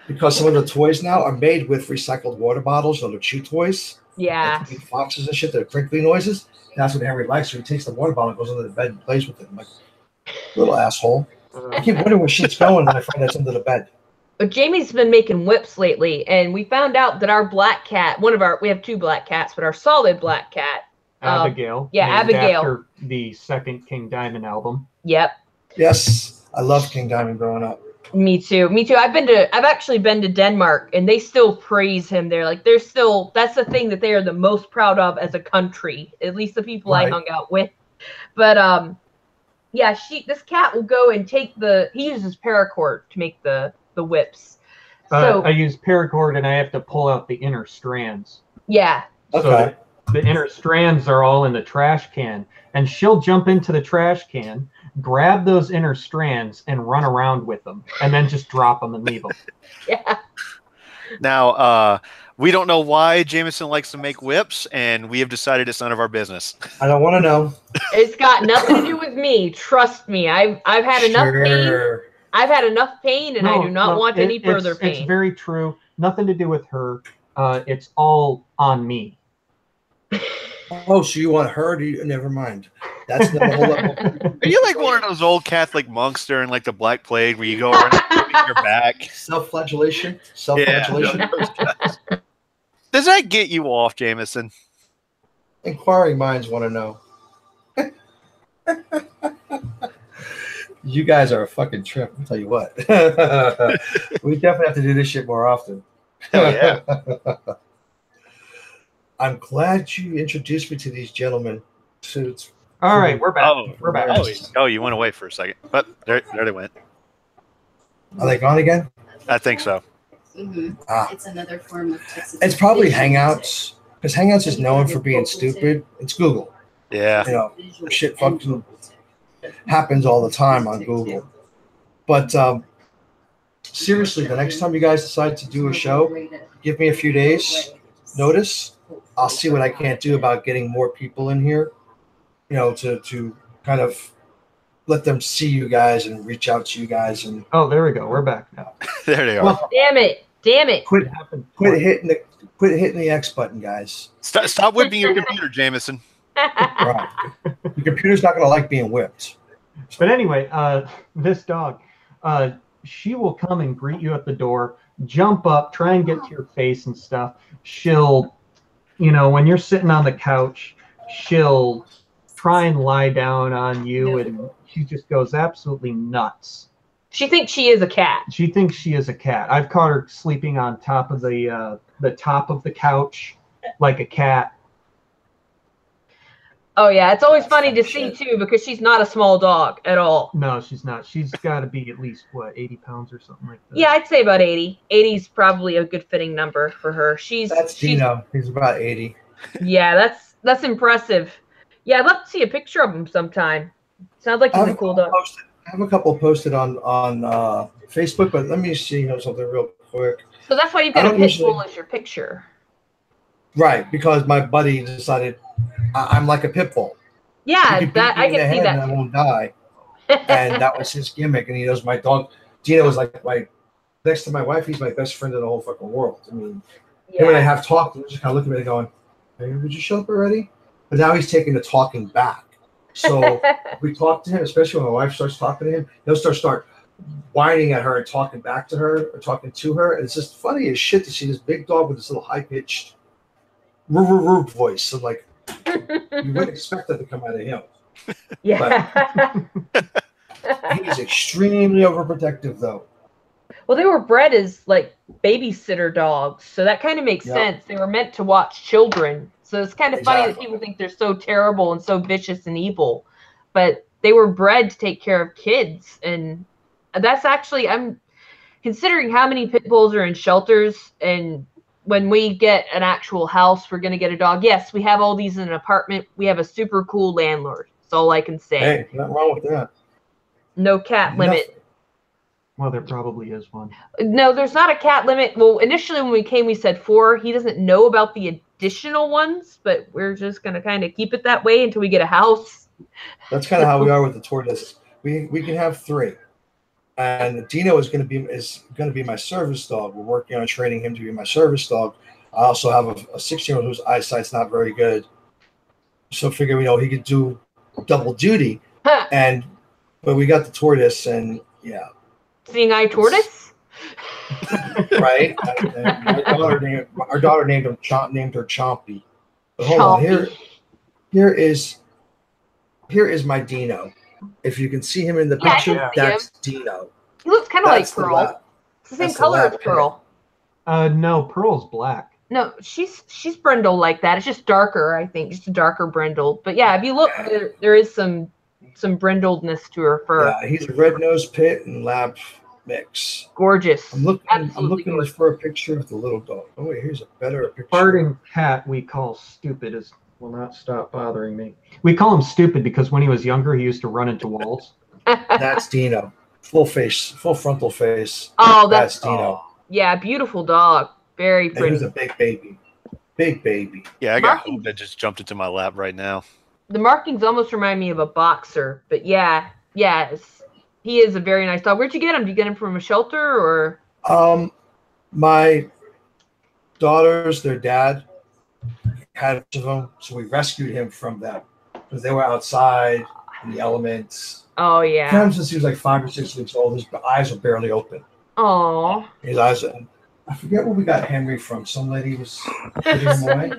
Because some of the toys now are made with recycled water bottles or the chew toys. Yeah. Like the big foxes and shit, they're crinkly noises. And that's what Henry likes. So he takes the water bottle and goes under the bed and plays with it. I'm like, little asshole. I keep wondering where shit's going when I find that's under the bed. But Jamie's been making whips lately, and we found out that our black cat, we have two black cats, but our solid black cat. Abigail. Yeah, named Abigail. After the second King Diamond album. Yep. Yes. I loved King Diamond growing up. Me too. I've actually been to Denmark, and they still praise him there. Like that's the thing that they are the most proud of as a country, at least the people I hung out with. But yeah, this cat will go and he uses paracord to make the whips. So I use paracord and I have to pull out the inner strands. Yeah. Okay. So the inner strands are all in the trash can, and she'll jump into the trash can, grab those inner strands and run around with them, and then just drop them and leave them. Yeah. Now, we don't know why Jameson likes to make whips, and we have decided it's none of our business. I don't want to know. It's got nothing to do with me. Trust me. I've had enough pain. I've had enough pain, and I do not want any further pain. It's very true. Nothing to do with her. It's all on me. Oh, so you want her to? Never mind. That's the whole level. Are you like one of those old Catholic monks during like the Black Plague where you go around and your back? Self-flagellation? Self-flagellation? Yeah. Does that get you off, Jameson? Inquiring minds want to know. You guys are a fucking trip, I'll tell you what. We definitely have to do this shit more often. Hell yeah. I'm glad you introduced me to these gentlemen. All right, we're back. We're back. Oh, you went away for a second. But there they went. Are they gone again? I think so. It's another form of Texas. It's probably Hangouts, because Hangouts is known for being stupid. It's Google. Yeah. You know, shit fucking happens all the time on Google. But seriously, the next time you guys decide to do a show, give me a few days notice. I'll see what I can't do about getting more people in here, you know, to kind of let them see you guys and reach out to you guys. And oh, there we go. We're back now. There they are. Well, Damn it. quit hitting the X button, guys. Stop whipping your computer, Jameson. Right. The computer's not going to like being whipped. But anyway, this dog, she will come and greet you at the door, jump up, try and get to your face and stuff. She'll, you know, when you're sitting on the couch, she'll try and lie down on you, and she just goes absolutely nuts. She thinks she is a cat. She thinks she is a cat. I've caught her sleeping on top of the top of the couch like a cat. Oh yeah, it's always funny to see too, because she's not a small dog at all. No, she's not. She's got to be at least, what, 80 pounds or something like that. Yeah, I'd say about 80. 80 is probably a good fitting number for her. That's Dino. He's about 80. Yeah, that's impressive. Yeah, I'd love to see a picture of him sometime. Sounds like he's a cool dog. I have a couple posted on Facebook, but let me see something real quick. So that's why you've got a pit bull as your picture. Right, because my buddy decided I'm like a pit bull. Yeah, that I can see that. And I won't die. And that was his gimmick. And he knows my dog. Dino was like next to my wife. He's my best friend in the whole fucking world. I mean, him and I have talked. And just kind of looking at me going, "Hey, would you shut up already?" But now he's taking the talking back. So we talk to him, especially when my wife starts talking to him. He'll start whining at her and talking back to her or talking to her. And it's just funny as shit to see this big dog with this little high pitched voice. So like, you wouldn't expect that to come out of him. Yeah. He's extremely overprotective, though. Well, they were bred as like babysitter dogs, so that kind of makes sense. They were meant to watch children. So it's kind of funny that people think they're so terrible and so vicious and evil, but they were bred to take care of kids. And that's actually, I'm considering how many pit bulls are in shelters, and when we get an actual house, we're going to get a dog. Yes, we have all these in an apartment. We have a super cool landlord. That's all I can say. Hey, nothing wrong with that. No cat limit. Well, there probably is one. No, there's not a cat limit. Well, initially when we came, we said 4. He doesn't know about the additional ones, but we're just going to kind of keep it that way until we get a house. That's kind of how we are with the tortoise. We can have 3. And Dino is going to be my service dog. We're working on training him to be my service dog. I also have a 6-year-old whose eyesight's not very good, so figure he could do double duty. But we got the tortoise, and yeah, seeing eye tortoise, right? Our daughter named her Chompy. But hold on, here is my Dino. If you can see him in the picture, that's Dino. He looks kind of like Pearl. It's the same color as Pearl. No, Pearl's black. No, she's brindle like that. It's just darker, I think, just a darker brindle. But yeah, if you look, there is some brindledness to her fur. Yeah, he's a red-nosed pit and lab mix. Gorgeous. I'm looking for a picture of the little dog. Oh wait, here's a better picture. Farting cat we call stupid will not stop bothering me. We call him stupid because when he was younger, he used to run into walls. That's Dino. Full frontal face. Oh, that's Dino. Yeah, beautiful dog. Very pretty. And he's a big baby. Big baby. Yeah, I got hope that just jumped into my lap right now. The markings almost remind me of a boxer, but yes, he is a very nice dog. Where'd you get him? Did you get him from a shelter or? My daughters, their dad had a bunch of them, so we rescued him from them because they were outside in the elements. Oh yeah. Him since he was like 5 or 6 weeks old, his eyes were barely open. Oh. His eyes. I forget where we got Henry from. Some lady was giving him away.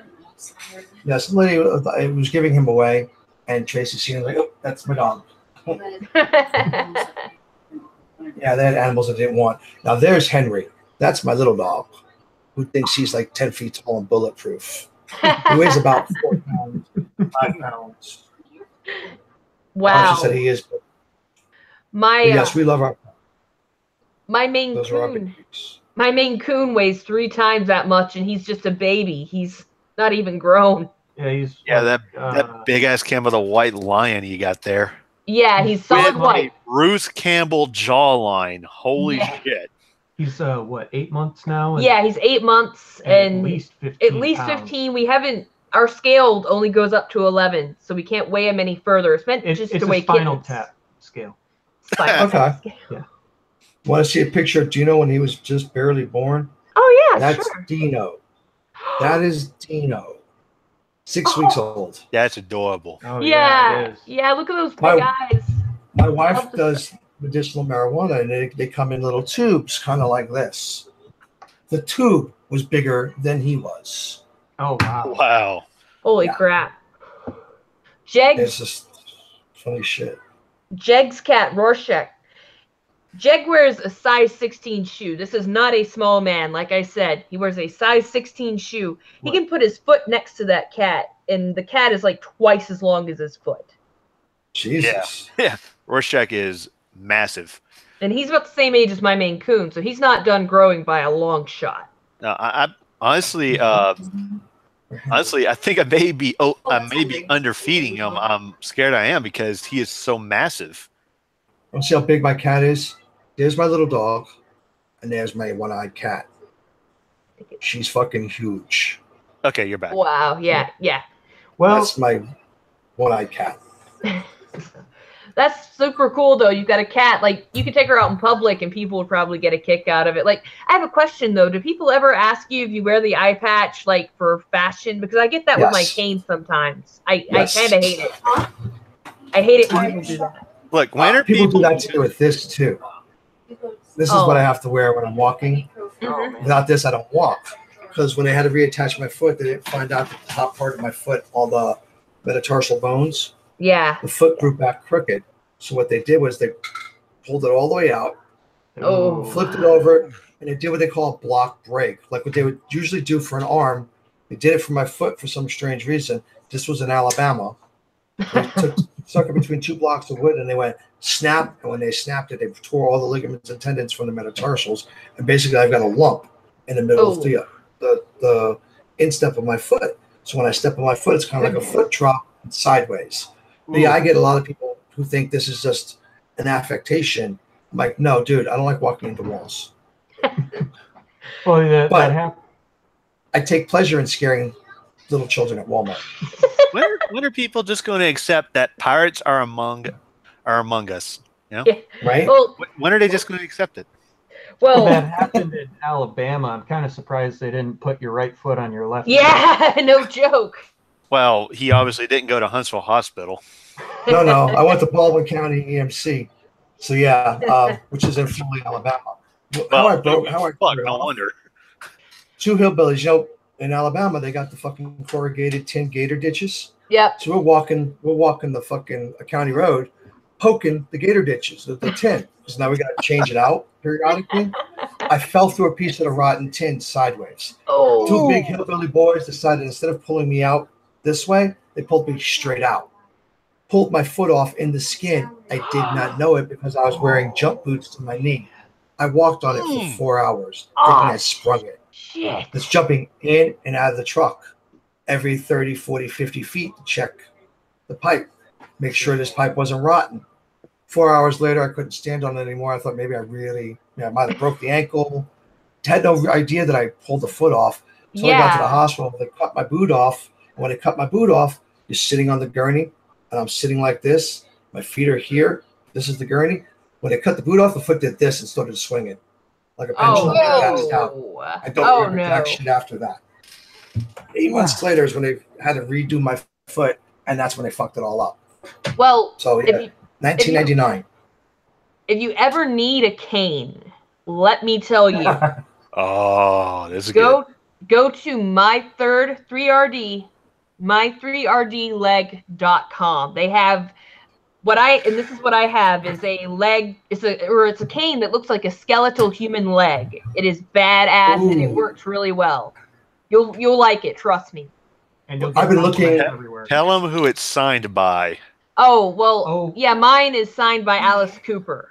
Yeah, some lady was giving him away, and Tracy seen him like, "Oh, that's my dog." Yeah, they had animals I didn't want. Now there's Henry. That's my little dog, who thinks he's like 10 feet tall and bulletproof. He weighs about 4 pounds, 5 pounds. Wow. She said he is. But yes, we love our. My Maine Those are our Coon. babies. My Maine Coon weighs 3 times that much, and he's just a baby. He's not even grown. Yeah, that big ass Campbell the white lion you got there. Yeah, he's solid white. Bruce Campbell jawline. Holy shit. He's 8 months now? Yeah, he's 8 months and at least 15. At least 15. We haven't. Our scale only goes up to 11, so we can't weigh him any further. It's meant just to weigh kittens. It's a Spinal Tap scale. Okay. Yeah. Want to see a picture of Dino when he was just barely born? Oh yeah, that's sure. Dino. That is Dino. 6 weeks old. That's adorable. Oh, yeah. Yeah, look at those big eyes. My wife does medicinal marijuana, and they come in little tubes, kind of like this. The tube was bigger than he was. Oh, wow. Wow. Holy crap. Jegs. It's just funny shit. Jeg's cat, Rorschach. Jeg wears a size 16 shoe. This is not a small man. Like I said, he wears a size 16 shoe. He can put his foot next to that cat, and the cat is like twice as long as his foot. Jesus. Yeah. Rorschach is massive. And he's about the same age as my Maine Coon, so he's not done growing by a long shot. I honestly, I think I may be underfeeding him. I'm scared I am because he is so massive. Want to see how big my cat is? There's my little dog, and there's my one-eyed cat. She's fucking huge. Okay, you're back. Wow, yeah. Well, that's my one-eyed cat. That's super cool, though. You've got a cat. Like, you could take her out in public, and people would probably get a kick out of it. Like, I have a question, though. Do people ever ask you if you wear the eye patch, like, for fashion? Because I get that with my cane sometimes. I kind of hate it. I hate it when people do that. Look, when are people do that too with this too? This is what I have to wear when I'm walking. Without this, I don't walk. Because when they had to reattach my foot, they didn't find out that the top part of my foot, all the metatarsal bones, the foot grew back crooked. So what they did was they pulled it all the way out, flipped it over, and they did what they call a block break. Like what they would usually do for an arm, they did it for my foot for some strange reason. This was in Alabama. They stuck it between 2 blocks of wood, and they went snap. And when they snapped it, they tore all the ligaments and tendons from the metatarsals. And basically, I've got a lump in the middle of the instep of my foot. So when I step on my foot, it's kind of like a foot drop sideways. But yeah, I get a lot of people who think this is just an affectation. I'm like, no, dude, I don't like walking into walls. Well, that happened. I take pleasure in scaring little children at Walmart. When are people just going to accept that pirates are among us? You know? Yeah. Right? Well, when are they just going to accept it? Well, that happened in Alabama. I'm kind of surprised they didn't put your right foot on your left. Yeah, no joke. Well, he obviously didn't go to Huntsville Hospital. No, I went to Baldwin County EMC. So yeah, which is in Foley, Alabama. No wonder. 2 hillbillies, in Alabama, they got the fucking corrugated tin gator ditches. Yep. So we're walking the fucking county road, poking the gator ditches, the tin. Because now we got to change it out periodically. I fell through a piece of the rotten tin sideways. Oh. 2 big hillbilly boys decided instead of pulling me out this way, they pulled me straight out. Pulled my foot off in the skin. I did not know it because I was wearing jump boots to my knee. I walked on it for 4 hours, thinking I sprung it. Shit. It's jumping in and out of the truck every 30, 40, 50 feet to check the pipe, make sure this pipe wasn't rotten. 4 hours later, I couldn't stand on it anymore. I thought maybe I might have broke the ankle. Had no idea that I pulled the foot off. So I got to the hospital. They cut my boot off. And when they cut my boot off, you're sitting on the gurney, and I'm sitting like this. My feet are here. This is the gurney. When they cut the boot off, the foot did this and started swinging like a pendulum. I don't remember that shit after that. 8 months later is when they had to redo my foot, and that's when they fucked it all up. Well, so 1999. If you ever need a cane, let me tell you. Oh, this is good. Go to my3rdleg.com. They have this is what I have is a leg. It's a cane that looks like a skeletal human leg. It is badass and it works really well. You'll like it, trust me. And I've been looking everywhere. Tell them who it's signed by. Oh well, yeah, mine is signed by Alice Cooper.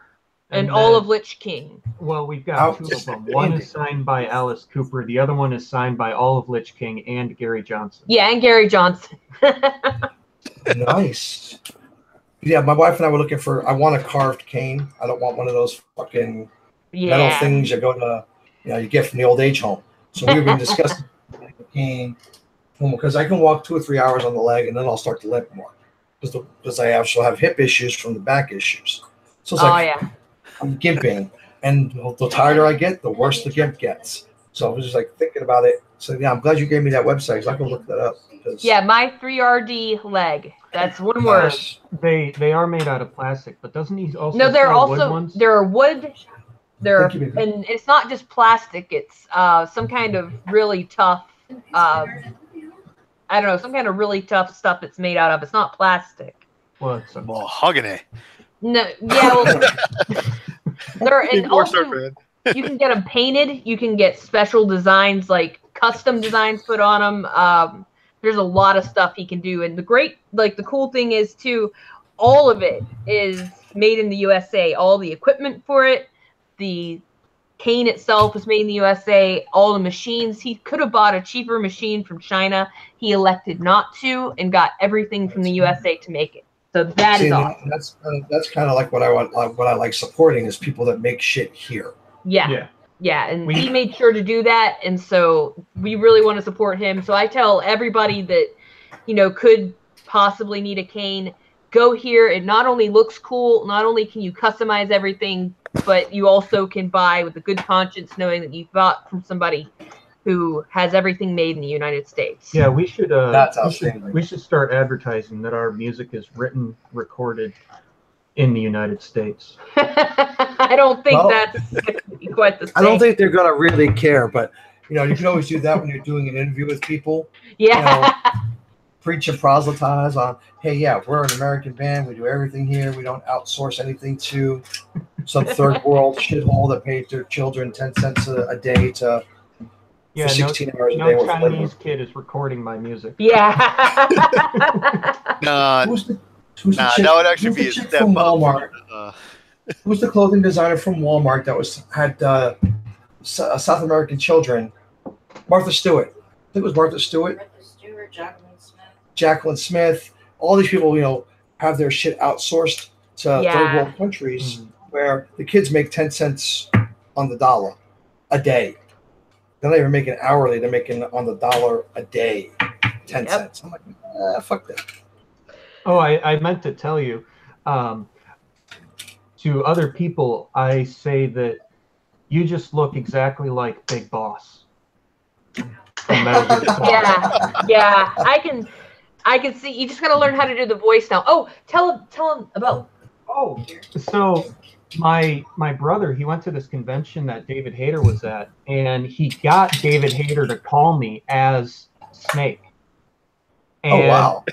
And all of Lich King. Well, we've got two of them. One is signed by Alice Cooper. The other one is signed by all of Lich King and Gary Johnson. Yeah, and Gary Johnson. Nice. Yeah, my wife and I were looking for. I want a carved cane. I don't want one of those fucking metal things you go to, you get from the old age home. So we've been discussing a cane because I can walk 2 or 3 hours on the leg and then I'll start to limp more because I also have hip issues from the back issues. So it's I'm gimping, and the tighter I get, the worse the gimp gets. So I was just like thinking about it. So yeah, I'm glad you gave me that website because I can look that up. Yeah, my 3RD leg. That's one word. They are made out of plastic, but doesn't he also? No, there are also wood ones? there are wood. And it's not just plastic. It's some kind of really tough. I don't know, some kind of really tough stuff it's made out of. It's not plastic. Well, it's mahogany. No, yeah. Well, and also you can get them painted. You can get special designs, like custom designs put on them. There's a lot of stuff he can do, and the cool thing is too, all of it is made in the USA. All the equipment for it, the cane itself is made in the USA. All the machines, he could have bought a cheaper machine from China. He elected not to, and got everything from the USA to make it. So that is awesome. That's kind of like what I like supporting is people that make shit here. Yeah, and he made sure to do that, and so we really want to support him. So I tell everybody that, could possibly need a cane, go here. It not only looks cool, not only can you customize everything, but you also can buy with a good conscience knowing that you bought from somebody who has everything made in the United States. Yeah, we should. That's outstanding. We should start advertising that our music is written, recorded in the United States. I don't think that's quite the same. I don't think they're gonna really care, but you can always do that when you're doing an interview with people. Yeah. Preach and proselytize on, hey, yeah, we're an American band. We do everything here. We don't outsource anything to some third world shithole that pays their children 10 cents a day to. Yeah, 16 hours a day. No Chinese kid is recording my music. Yeah. That would actually be a step from up. Walmart. Who's the clothing designer from Walmart that had South American children? Martha Stewart. I think it was Martha Stewart. Martha Stewart, Jacqueline Smith. All these people, have their shit outsourced to third world countries where the kids make 10 cents on the dollar a day. They're not even making hourly. They're making on the dollar a day, 10 cents. I'm like, fuck that. Oh, I meant to tell you, to other people, I say that you just look exactly like Big Boss. Yeah. I can see. You just got to learn how to do the voice now. Oh, tell him about. Oh, so my brother, he went to this convention that David Hayter was at, and he got David Hayter to call me as Snake. And, wow.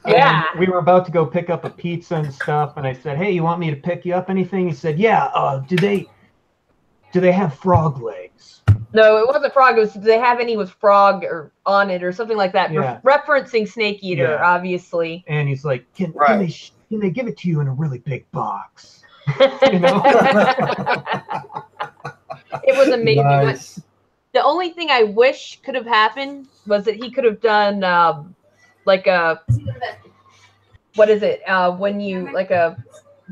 Yeah. We were about to go pick up a pizza and stuff, and I said, "Hey, you want me to pick you up anything?" He said, "Yeah. Do they have frog legs?" No, it wasn't frog. It was, do they have any with frog or on it or something like that? Yeah. Referencing Snake Eater, obviously. And he's like, "Can they give it to you in a really big box?" It was amazing. Nice. The only thing I wish could have happened was that he could have done like a, what is it? When you, like a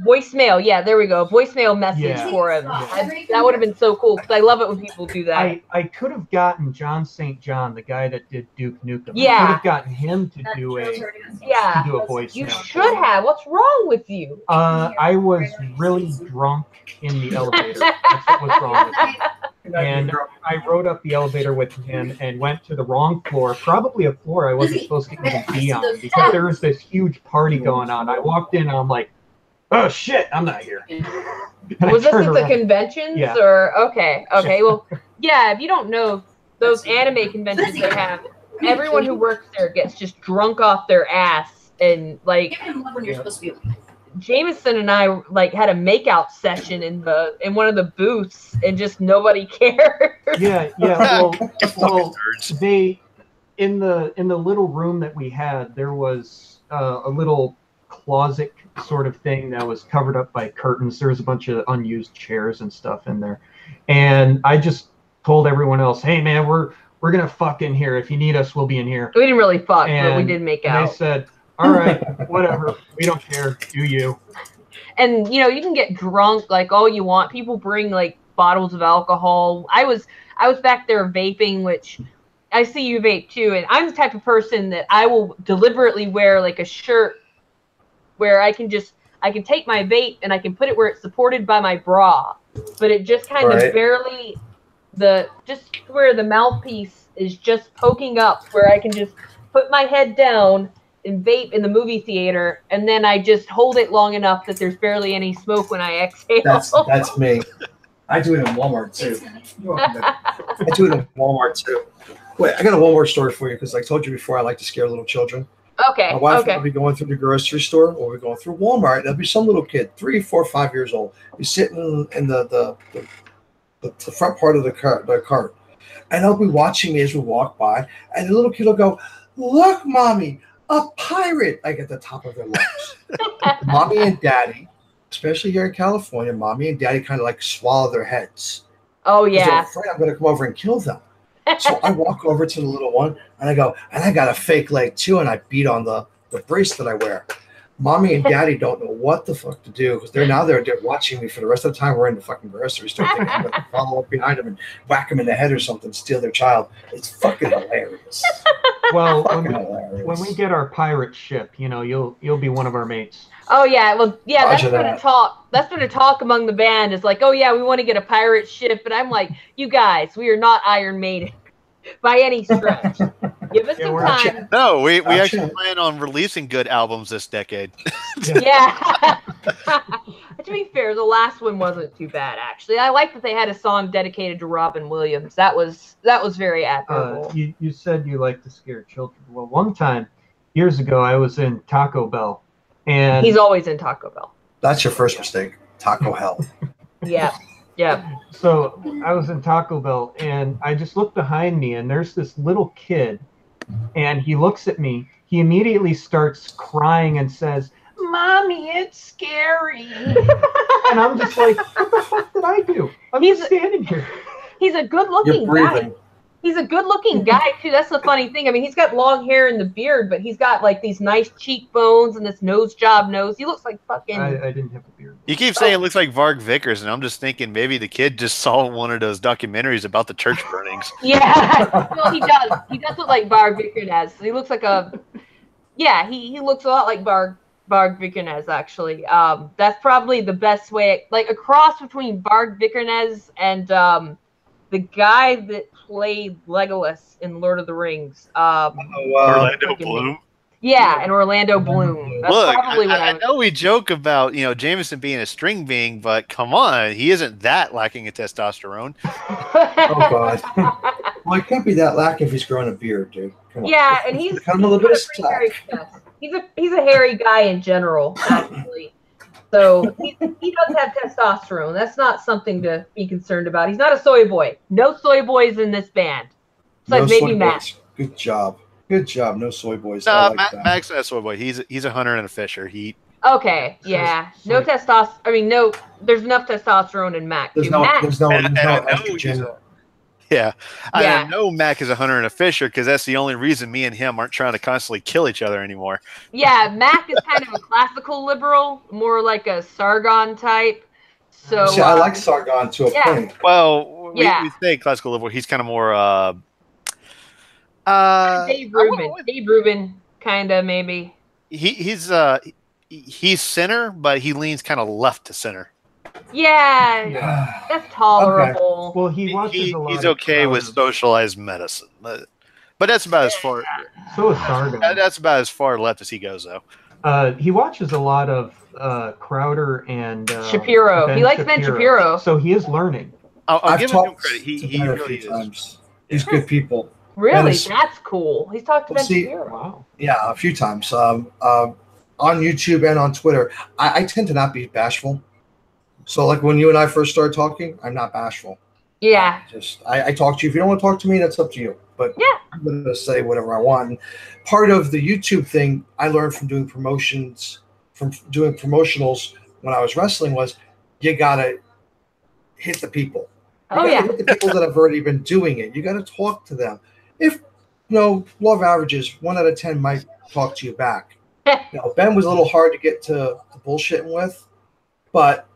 voicemail. Yeah, there we go. Voicemail message for him. That would have been so cool because I love it when people do that. I could have gotten John St. John, the guy that did Duke Nukem. Yeah. I could have gotten him to do a voicemail. You should have. What's wrong with you? I was really drunk in the elevator. That's what was wrong with me. And I rode up the elevator with him and went to the wrong floor, probably a floor I wasn't supposed to even be on because there was this huge party going on. I walked in and I'm like, oh shit, I'm not here. Was this at the conventions? Yeah. Or okay. Well, yeah, if you don't know, those anime conventions they have, everyone who works there gets just drunk off their ass, and like when you're supposed to be. Jameson and I had a makeout session in one of the booths, and just nobody cared. Yeah. Well, they in the little room that we had, there was a little closet sort of thing that was covered up by curtains. There was a bunch of unused chairs and stuff in there. And I just told everyone else, hey, man, we're going to fuck in here. If you need us, we'll be in here. We didn't really fuck, but we did make out. And they said, all right, whatever. We don't care. Do you. And, you know, you can get drunk like all you want. People bring, like, bottles of alcohol. I was back there vaping, which I see you vape, too. And I'm the type of person that I will deliberately wear, like, a shirt where I can take my vape and I can put it where it's supported by my bra. But it just kind of barely, just where the mouthpiece is just poking up, where I can just put my head down and vape in the movie theater, and then I just hold it long enough that there's barely any smoke when I exhale. That's me. I do it in Walmart too. I do it in Walmart too. Wait, I got a Walmart story for you because I told you before I like to scare little children. Okay. My wife will be going through the grocery store, or we're going through Walmart. There'll be some little kid, 3, 4, 5 years old. He's sitting in the front part of the cart, and he'll be watching me as we walk by, and the little kid will go, "Look, mommy, a pirate!" Like at the top of their lungs. Mommy and daddy, especially here in California, mommy and daddy kind of like swallow their heads. Oh yeah. They're afraid I'm going to come over and kill them. So I walk over to the little one and I go, and I got a fake leg too, and I beat on the bracelet I wear. Mommy and daddy don't know what the fuck to do because they're watching me for the rest of the time we're in the fucking grocery store. Thinking I'm going to follow up behind them and whack them in the head or something, steal their child. It's fucking hilarious. Well, when we get our pirate ship, you know, you'll be one of our mates. Oh yeah, well yeah, that's been a talk among the band. Is like, oh yeah, we want to get a pirate ship, and I'm like, you guys, we are not Iron Maiden by any stretch. Give us some time. No, we actually plan on releasing good albums this decade. Yeah. To be fair, the last one wasn't too bad actually. I like that they had a song dedicated to Robin Williams. That was very admirable. You said you like to scare children. Well, one time years ago, I was in Taco Bell. And he's always in Taco Bell. That's your first mistake. Taco Hell. Yeah. So I was in Taco Bell, and I just looked behind me, and there's this little kid, and he looks at me. He immediately starts crying and says, "Mommy, it's scary." And I'm just like, what the fuck did I do? I'm just standing here. He's a good-looking guy. He's a good-looking guy, too. That's the funny thing. I mean, he's got long hair and the beard, but he's got, like, these nice cheekbones and this nose job nose. He looks like fucking... I didn't have a beard. You keep saying it looks like Varg Vickers, and I'm just thinking maybe the kid just saw one of those documentaries about the church burnings. Yeah. Well, he does. He does look like Varg Vikernes. He looks like a... Yeah, he looks a lot like Varg Vikernes, actually. That's probably the best way... Like, a cross between Varg Vikernes and... the guy that played Legolas in Lord of the Rings. Orlando Bloom? Yeah, and Orlando Bloom. That's Look, probably what I know we joke about, Jameson being a string being, but come on, he isn't that lacking in testosterone. Oh, God. Well, he can't be that lacking if he's growing a beard, dude. Come on. Yeah, and he's a little bit of slack. He's a hairy guy in general, actually. So he does have testosterone. That's not something to be concerned about. He's not a soy boy. No soy boys in this band. Besides maybe Matt. Good job. No soy boys. Mac's not a soy boy. He's a hunter and a fisher. Okay, yeah. No testosterone. I mean, no. There's enough testosterone in Mac. There's no estrogen. Yeah. I know Mac is a hunter and a fisher because that's the only reason me and him aren't trying to constantly kill each other anymore. Yeah, Mac is kind of a classical liberal, more like a Sargon type. So see, I like Sargon to a point. Well, we say classical liberal. He's kind of more Dave Rubin, kind of maybe. He's center, but he leans kind of left to center. Yeah, that's tolerable. Okay. Well, he watches a lot. He's okay with socialized medicine, but that's about as far. So is Sargon. That's about as far left as he goes, though. He watches a lot of Crowder and Shapiro. He likes Ben Shapiro, so he is learning. I'll give him credit. He really is. He's good people. Really, that's cool. He's talked to Ben Shapiro. Wow. Yeah, a few times. On YouTube and on Twitter, I tend to not be bashful. So, like when you and I first started talking, I'm not bashful. Yeah. I talk to you. If you don't want to talk to me, that's up to you. But I'm going to say whatever I want. And part of the YouTube thing, I learned from doing promotions from doing promotionals when I was wrestling was you gotta hit the people. You gotta hit the people that have already been doing it. You gotta talk to them. If law of averages, 1 out of 10 might talk to you back. Ben was a little hard to get to bullshitting with, but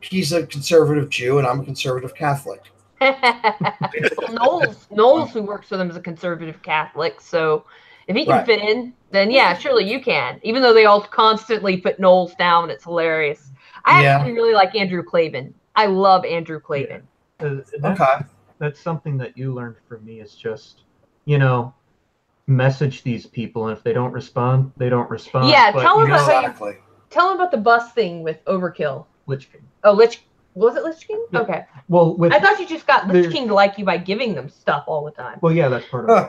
he's a conservative Jew and I'm a conservative Catholic. Well, Knowles, who works with him, is a conservative Catholic, so if he can fit in, then yeah, surely you can. Even though they all constantly put Knowles down, it's hilarious. I actually really like Andrew Clavin. I love Andrew Clavin. That's something that you learned from me is just, message these people, and if they don't respond, they don't respond. Yeah, tell them about the bus thing with Overkill. Lich King. Oh, was it Lich King? Yeah. Okay. Well, I thought you just got Lich King to like you by giving them stuff all the time. Well, yeah, that's part of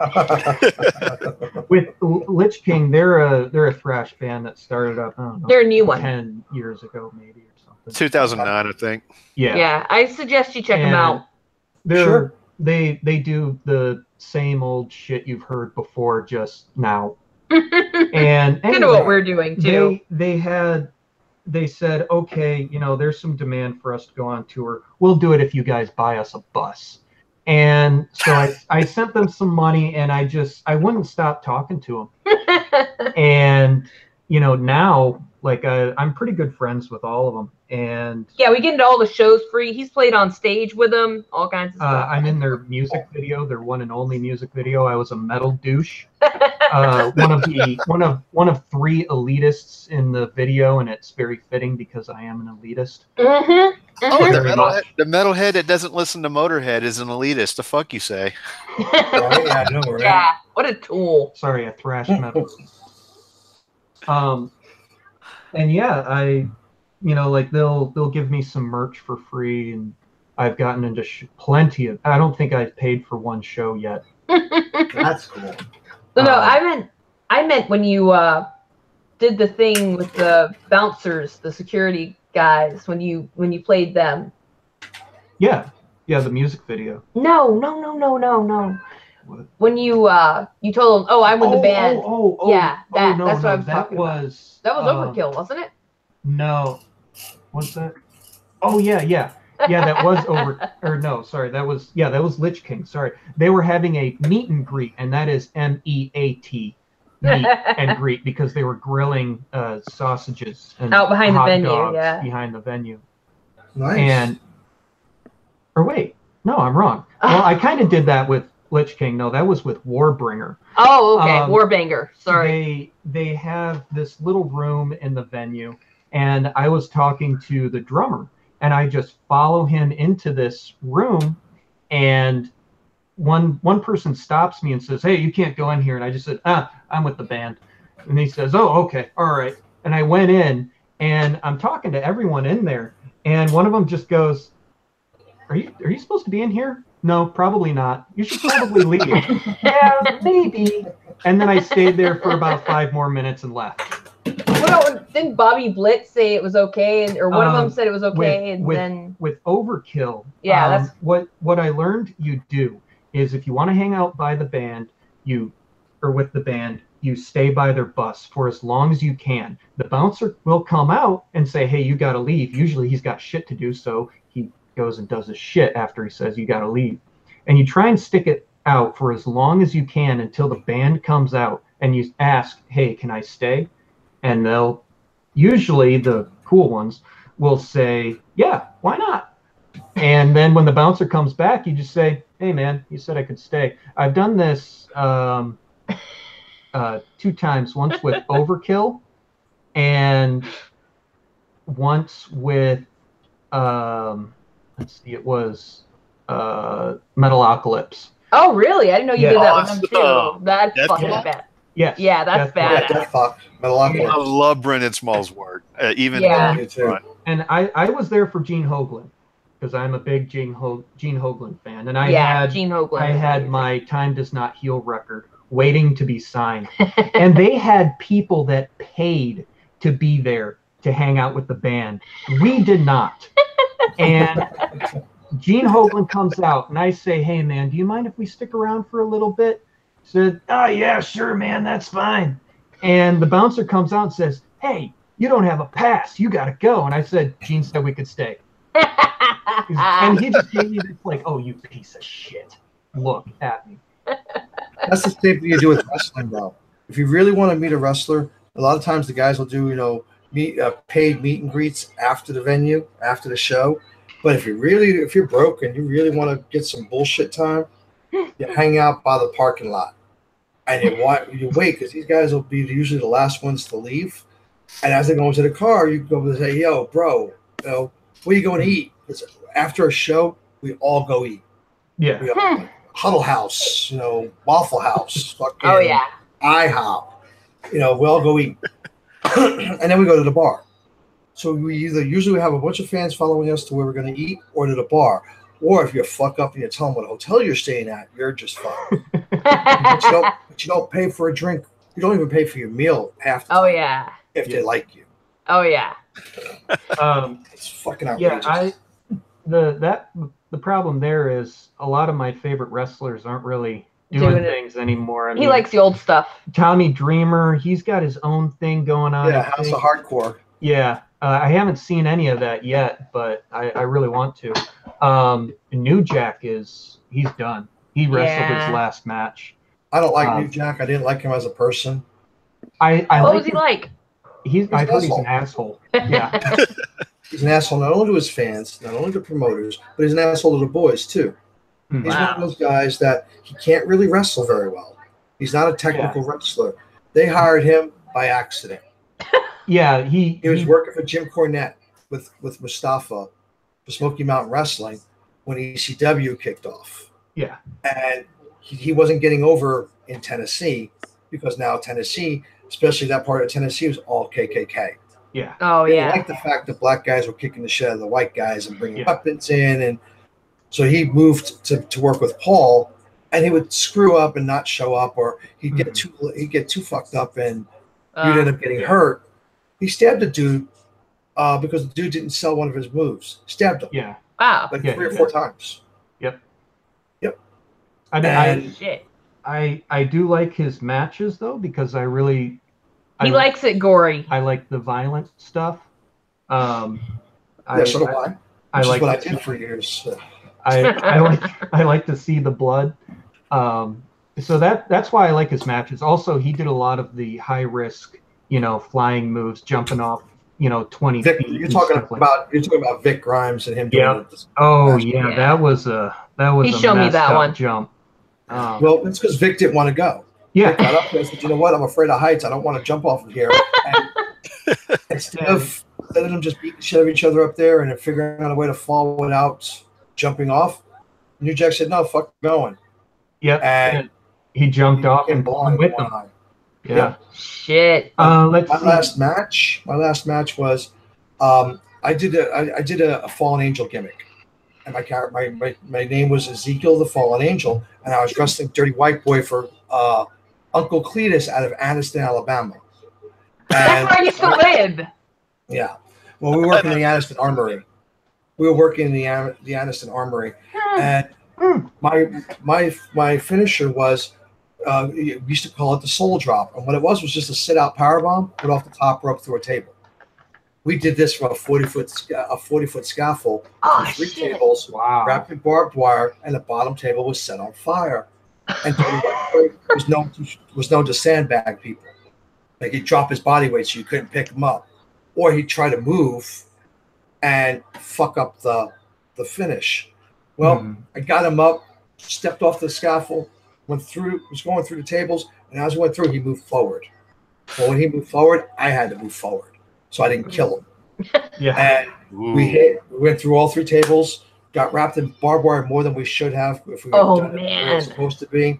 it. With Lich King, they're a thrash band that started up. I don't know, they're a new one. 10 years ago, maybe, or something. 2009, I think. Yeah. Yeah, I suggest you check them out. They do the same old shit you've heard before, just now. And kind of what we're doing too. They said, okay, there's some demand for us to go on tour. We'll do it if you guys buy us a bus. And so I sent them some money, and I wouldn't stop talking to them. And now, I'm pretty good friends with all of them. And yeah, we get into all the shows free. He's played on stage with them, all kinds of stuff. I'm in their music video, their one and only music video. I was a metal douche. One of 3 elitists in the video, and it's very fitting because I am an elitist. Mm-hmm. Oh, the metalhead that doesn't listen to Motorhead is an elitist. The fuck you say? Yeah, I know, right? Yeah, what a tool. Sorry, a thrash metal. And yeah, they'll give me some merch for free, and I've gotten into plenty of. I don't think I've paid for one show yet. That's cool. No, I meant when you did the thing with the bouncers, the security guys, when you played them. Yeah, the music video. No. What? When you told them, I'm with the band. That's what I was talking about. That was Overkill, wasn't it? No. What's that? Oh yeah. Yeah, that was that was Lich King. Sorry. They were having a meet and greet, and that is MEAT. Meet and greet, because they were grilling sausages and out behind hot the venue, dogs behind the venue. Nice. Wait, no, I'm wrong. Well, I kind of did that with Lich King. No, that was with Warbringer. Oh, okay, Warbanger. Sorry. They have this little room in the venue, and I was talking to the drummer, and I just follow him into this room, and one person stops me and says, "Hey, you can't go in here." And I just said, I'm with the band. And he says, "Oh, okay, all right." And I went in, and I'm talking to everyone in there, and one of them just goes, Are you supposed to be in here? No, probably not. You should probably leave." Yeah, maybe. And then I stayed there for about 5 more minutes and left. Well, didn't Bobby Blitz say it was okay, or one of them said it was okay, with Overkill? Yeah, that's what I learned. You do is, if you want to hang out by the band, with the band, you stay by their bus for as long as you can. The bouncer will come out and say, "Hey, you got to leave." Usually he's got shit to do, so he goes and does his shit after he says you got to leave. And you try and stick it out for as long as you can until the band comes out, and you ask, "Hey, can I stay?" And they'll, usually the cool ones will say, "Yeah, why not?" And then when the bouncer comes back, you just say, "Hey man, you said I could stay." I've done this 2 times, once with Overkill and once with it was Metalocalypse. Oh really? I didn't know you did that with them too. That's fucking bad. Yes. Yeah, that's bad. Yeah, fuck. Metalocalypse. I love Brendan Small's work. Even Me too. And I was there for Gene Hoglan, because I'm a big Gene Hoglan fan, and I had my Time Does Not Heal record waiting to be signed, and they had people that paid to be there to hang out with the band. We did not. And Gene Hoglan comes out, and I say, "Hey man, do you mind if we stick around for a little bit?" He said, "Oh yeah, sure man, that's fine." And the bouncer comes out and says, "Hey, you don't have a pass. You got to go. And I said, Gene said we could stay. And he just gave me this like, oh, you piece of shit. Look at me. That's the same thing you do with wrestling, though. If you really want to meet a wrestler, a lot of times the guys will do, paid meet and greets after the venue, after the show. But if you're broke and you really want to get some bullshit time, you hang out by the parking lot. And you wait, because these guys will be usually the last ones to leave. And as they go into the car, you go and say, yo, bro, where are you going to eat? Because after a show, we all go eat. Yeah. We all, Huddle House, Waffle House, fucking IHOP. We all go eat. And then we go to the bar. So we usually have a bunch of fans following us to where we're going to eat or to the bar. Or if you fuck up and you tell them what hotel you're staying at, you're just fine. but you don't pay for a drink. You don't even pay for your meal half the time. Oh, yeah. If they like you. Oh, yeah. It's fucking outrageous. Yeah, the problem there is a lot of my favorite wrestlers aren't really doing things anymore. He likes the old stuff. Tommy Dreamer, he's got his own thing going on. Yeah, House of Hardcore. Yeah, I haven't seen any of that yet, but I really want to. New Jack he's done. He wrestled his last match. I don't like New Jack. I didn't like him as a person. What was he like? I heard he's an asshole. Yeah. He's an asshole not only to his fans, not only to promoters, but he's an asshole to the boys too. He's one of those guys that he can't really wrestle very well. He's not a technical wrestler. They hired him by accident. Yeah, he was working for Jim Cornette with Mustafa for Smoky Mountain Wrestling when ECW kicked off. Yeah. And he wasn't getting over in Tennessee because now Tennessee, especially that part of Tennessee, was all KKK. Yeah. Oh, they yeah. liked the fact that black guys were kicking the shit out of the white guys and bringing weapons in. And so he moved to work with Paul, and he would screw up and not show up, or he'd get too fucked up and you'd end up getting hurt. He stabbed a dude because the dude didn't sell one of his moves. Stabbed him. Yeah. Wow. Like 3 or 4 times. Yep. I do like his matches though, because he likes it gory. I like the violent stuff. So do I. Which is what I did for years. I like to see the blood. So that's why I like his matches. Also, he did a lot of the high risk, flying moves, jumping off, 20 feet. You're talking about Vic Grimes and him doing it. Oh yeah, that was a He showed me that one jump. Well, it's because Vic didn't want to go. Yeah. Vic got up there and said, you know what? I'm afraid of heights. I don't want to jump off of here. And instead of letting them just beat the shit out of each other up there and then figuring out a way to fall without jumping off, New Jack said, no, fuck going. Yep. And he jumped off and blind with them. Yeah. Shit. Let's see. My last match was I did a Fallen Angel gimmick. And my name was Ezekiel the Fallen Angel, and I was wrestling Dirty White Boy for Uncle Cletus out of Anniston, Alabama. That's where I used to live. Yeah. Well, we were working in the Anniston Armory. The Anniston Armory, and my finisher was we used to call it the Soul Drop, and what it was just a sit-out powerbomb, put off the top rope through a table. We did this from a 40-foot scaffold, 3 tables, wrapped in barbed wire, and the bottom table was set on fire. And was known to sandbag people. Like he'd drop his body weight so you couldn't pick him up, or he'd try to move and fuck up the finish. Well, I got him up, stepped off the scaffold, was going through the tables, and as I went through, he moved forward. Well, when he moved forward, I had to move forward. So I didn't kill him. Yeah. And we went through all 3 tables, got wrapped in barbed wire more than we should have if we were done it where it's supposed to be.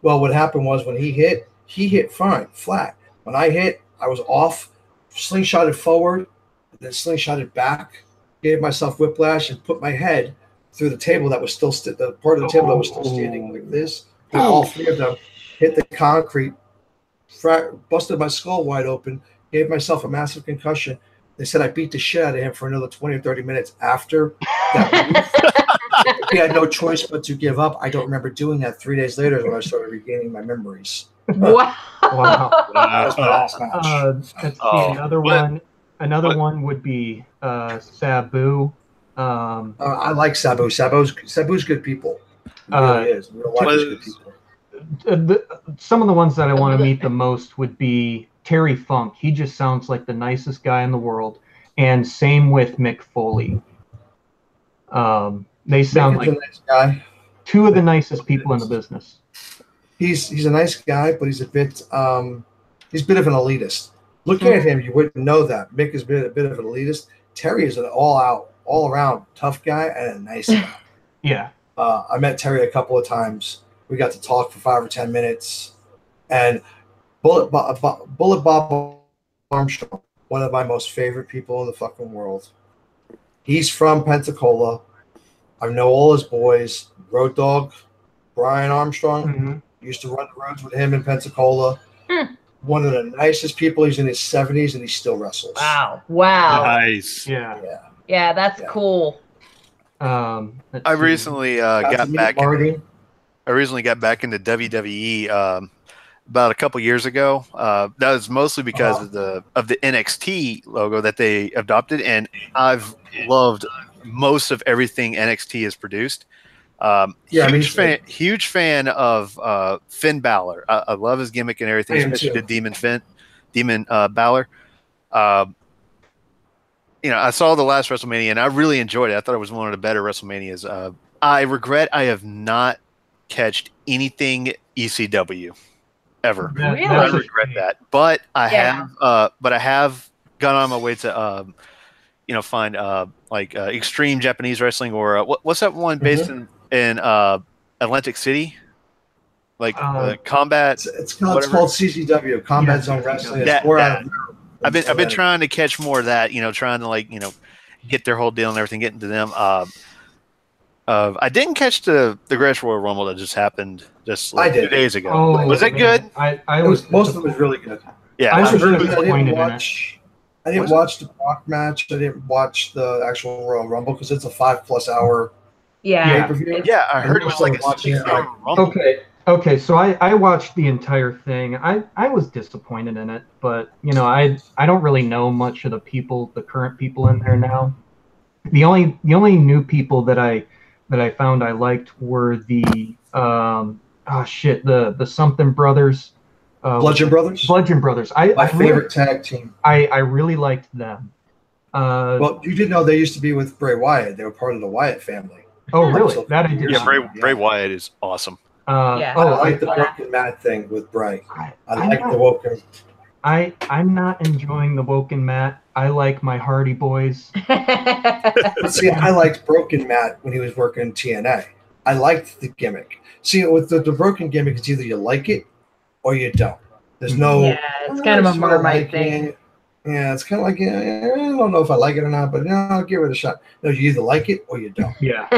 Well, what happened was when he hit fine, flat. When I hit, I was off, slingshotted forward, then slingshotted back, gave myself whiplash, and put my head through the table that was still the part of the table that was still standing like this. And all 3 of them hit the concrete, busted my skull wide open, gave myself a massive concussion. They said I beat the shit out of him for another 20 or 30 minutes after that. He had no choice but to give up. I don't remember doing that 3 days later when I started regaining my memories. Wow. Wow. That was my last match. Let's see, Oh, another what- one. Another what- one would be Sabu. I like Sabu. Sabu's good people. He really is. In real life, he's good people. Some of the ones that I want to meet the most would be Terry Funk. He just sounds like the nicest guy in the world. And same with Mick Foley. They sound Mick is like a nice guy. two of the nicest people in the business. He's a nice guy, but he's a bit of an elitist. Looking at him, you wouldn't know that. Mick is a bit of an elitist. Terry is an all around tough guy and a nice guy. Yeah. I met Terry a couple of times. We got to talk for 5 or 10 minutes. And Bullet Bob Armstrong, one of my most favorite people in the fucking world. He's from Pensacola. I know all his boys. Road Dogg, Brian Armstrong. Mm-hmm. Used to run the roads with him in Pensacola. One of the nicest people. He's in his 70s and he still wrestles. Wow. Wow. Nice. Yeah. Yeah, that's cool. Let's I see. recently Got to got meet back. Marty. I recently got back into WWE about a couple years ago. That was mostly because of the NXT logo that they adopted, and I've loved most of everything NXT has produced. Huge fan of Finn Balor. I love his gimmick and everything, I am especially too. the Demon Balor. I saw the last WrestleMania and I really enjoyed it. I thought it was one of the better WrestleManias. I regret I have not catched anything ECW ever. Really? I regret that, but I have gone on my way to find extreme Japanese wrestling or what's that one based in Atlantic City, combat. It's called CZW, Combat Zone Wrestling. It's more out of Europe. I've been trying to catch more of that. Trying to get their whole deal and everything, getting to them. I didn't catch the Greatest Royal Rumble that just happened just 2 days ago. Oh, was it good? I was most of it was really good. Yeah, I was disappointed. I didn't Was watch the Brock match. I didn't watch the actual Royal Rumble because it's a 5+ hour pay-per-view. Yeah, I heard it was like a watching it 6-hour Rumble. Okay, so I watched the entire thing. I was disappointed in it, but I don't really know much of the current people in there now. The only new people that I found I liked were the the something brothers. Bludgeon Brothers. Bludgeon Brothers. My favorite tag team. I really liked them. Well, you did know they used to be with Bray Wyatt. They were part of the Wyatt family. Oh, really? That I did. Yeah, Bray Wyatt is awesome. I like the Broken Matt thing with Bray. I like the Woken. I'm not enjoying the Woken Matt. I like my Hardy Boys. See, I liked Broken Matt when he was working TNA. I liked the gimmick. See, with the Broken gimmick, it's either you like it or you don't. There's no. Yeah, it's kind of a Marmite thing. Yeah, it's kind of like, I don't know if I like it or not, but I'll give it a shot. No, you either like it or you don't. Yeah.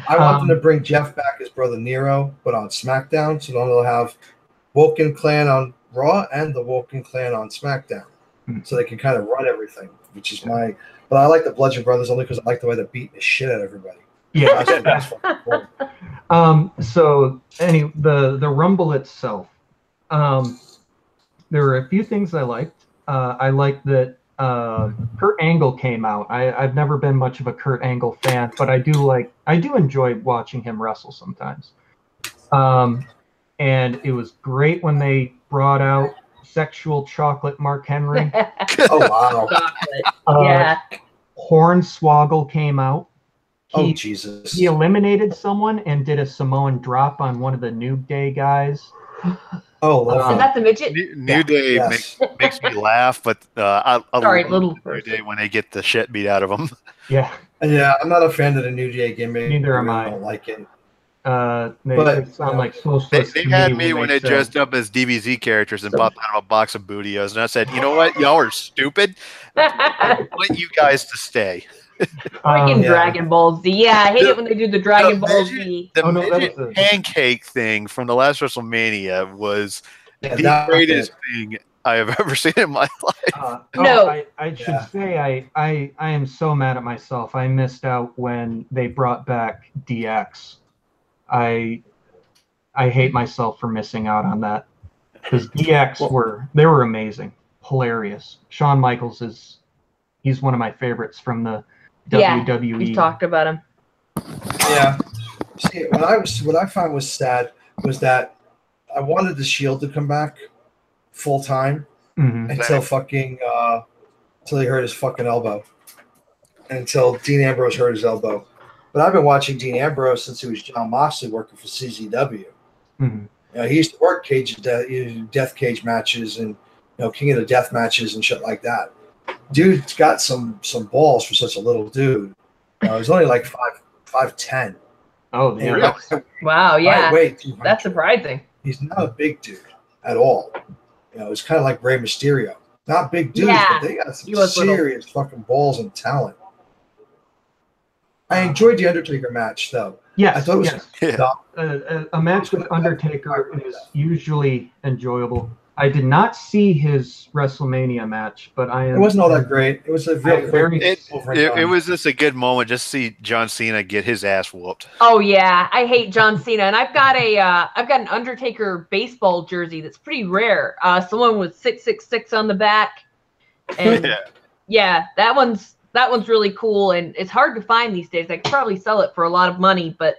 I want them to bring Jeff back as Brother Nero, but on SmackDown, so they'll have Woken Clan on Raw and the Woken Clan on SmackDown, so they can kind of run everything, which is my. But I like the Bludgeon Brothers only because I like the way they're beating the shit out of everybody. Yeah. That's fucking cool. So the Rumble itself, there were a few things I liked. I liked that Kurt Angle came out. I've never been much of a Kurt Angle fan, but I do enjoy watching him wrestle sometimes. And it was great when they brought out Sexual Chocolate Mark Henry. Oh wow! Yeah. Hornswoggle came out. Jesus! He eliminated someone and did a Samoan drop on one of the New Day guys. Is that the midget? New Day makes me laugh, but I Sorry, love New Day when they get the shit beat out of them. Yeah. Yeah, I'm not a fan of the New Day gimmick. Neither am I. I don't like it. They sound like socialists. They had me when they dressed up as DBZ characters and popped out of a box of Bootios, and I said, you know what? Y'all are stupid. I want you guys to stay. Freaking Dragon Ball Z. Yeah, I hate it when they do the Dragon Ball Z. The midget pancake thing from the last WrestleMania was the greatest thing I have ever seen in my life. I should say I am so mad at myself. I missed out when they brought back DX. I hate myself for missing out on that. Because DX were amazing, hilarious. Shawn Michaels he's one of my favorites from the WWE. We've talked about him. Yeah. See, what I found was sad was that I wanted the Shield to come back full time until until he hurt his fucking elbow, and until Dean Ambrose hurt his elbow. But I've been watching Dean Ambrose since he was John Moxley working for CZW. He used to work death cage matches and King of the Death matches and shit like that. Dude's got some balls for such a little dude. He's only like 5'10". Oh, yeah. Wow, yeah. That's surprising. He's not a big dude at all. It's kind of like Rey Mysterio. Not big dudes, but they got some serious fucking balls and talent. I enjoyed the Undertaker match, though. Yes, I thought it was a match with Undertaker is usually enjoyable. I did not see his WrestleMania match, but it wasn't all that great. It was a very it was just a good moment just to see John Cena get his ass whooped. Oh yeah, I hate John Cena, and I've got an Undertaker baseball jersey that's pretty rare. Someone with 666 on the back, and yeah, that one's really cool, and it's hard to find these days. I could probably sell it for a lot of money, but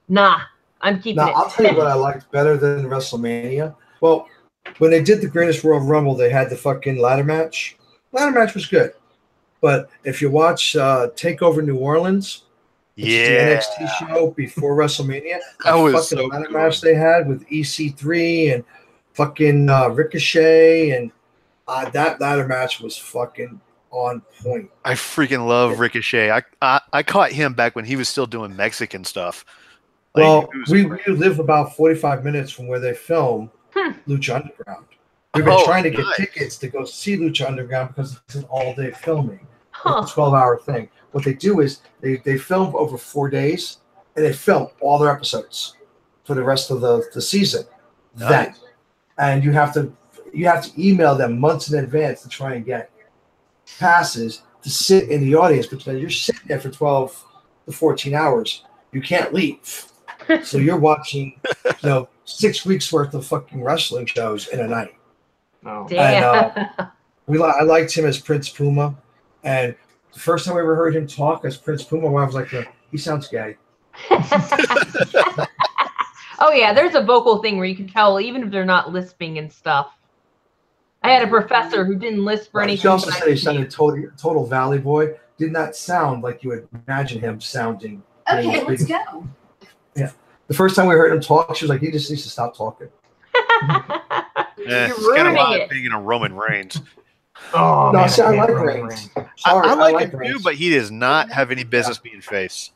nah, I'm keeping it. I'll tell you what I liked better than WrestleMania. Well, when they did the Greatest Royal Rumble, they had the fucking ladder match. Ladder match was good. But if you watch TakeOver New Orleans, which is the NXT show before WrestleMania, that was fucking ladder match they had with EC3 and fucking Ricochet, and that ladder match was fucking on point. I freaking love Ricochet. I caught him back when he was still doing Mexican stuff. We live about 45 minutes from where they film Lucha Underground. We've been trying to get tickets to go see Lucha Underground because it's an all-day filming. It's a 12-hour thing. What they do is they film over 4 days, and they film all their episodes for the rest of the season. Nice. And you have to email them months in advance to try and get passes to sit in the audience, because you're sitting there for 12 to 14 hours. You can't leave. So you're watching 6 weeks worth of fucking wrestling shows in a night. Oh. Damn. And I liked him as Prince Puma, and the first time I ever heard him talk as Prince Puma, I was like, he sounds gay. Oh yeah, there's a vocal thing where you can tell even if they're not lisping and stuff. I had a professor who didn't lisp for anything. She also said he sounded total Valley Boy. Did not sound like you would imagine him sounding. Okay, let's go. Yeah. The first time we heard him talk, she was like, he just needs to stop talking. It's kind of like being in a Roman Reigns. Oh, no, I like Reigns. I like him too, but he does not have any business being face.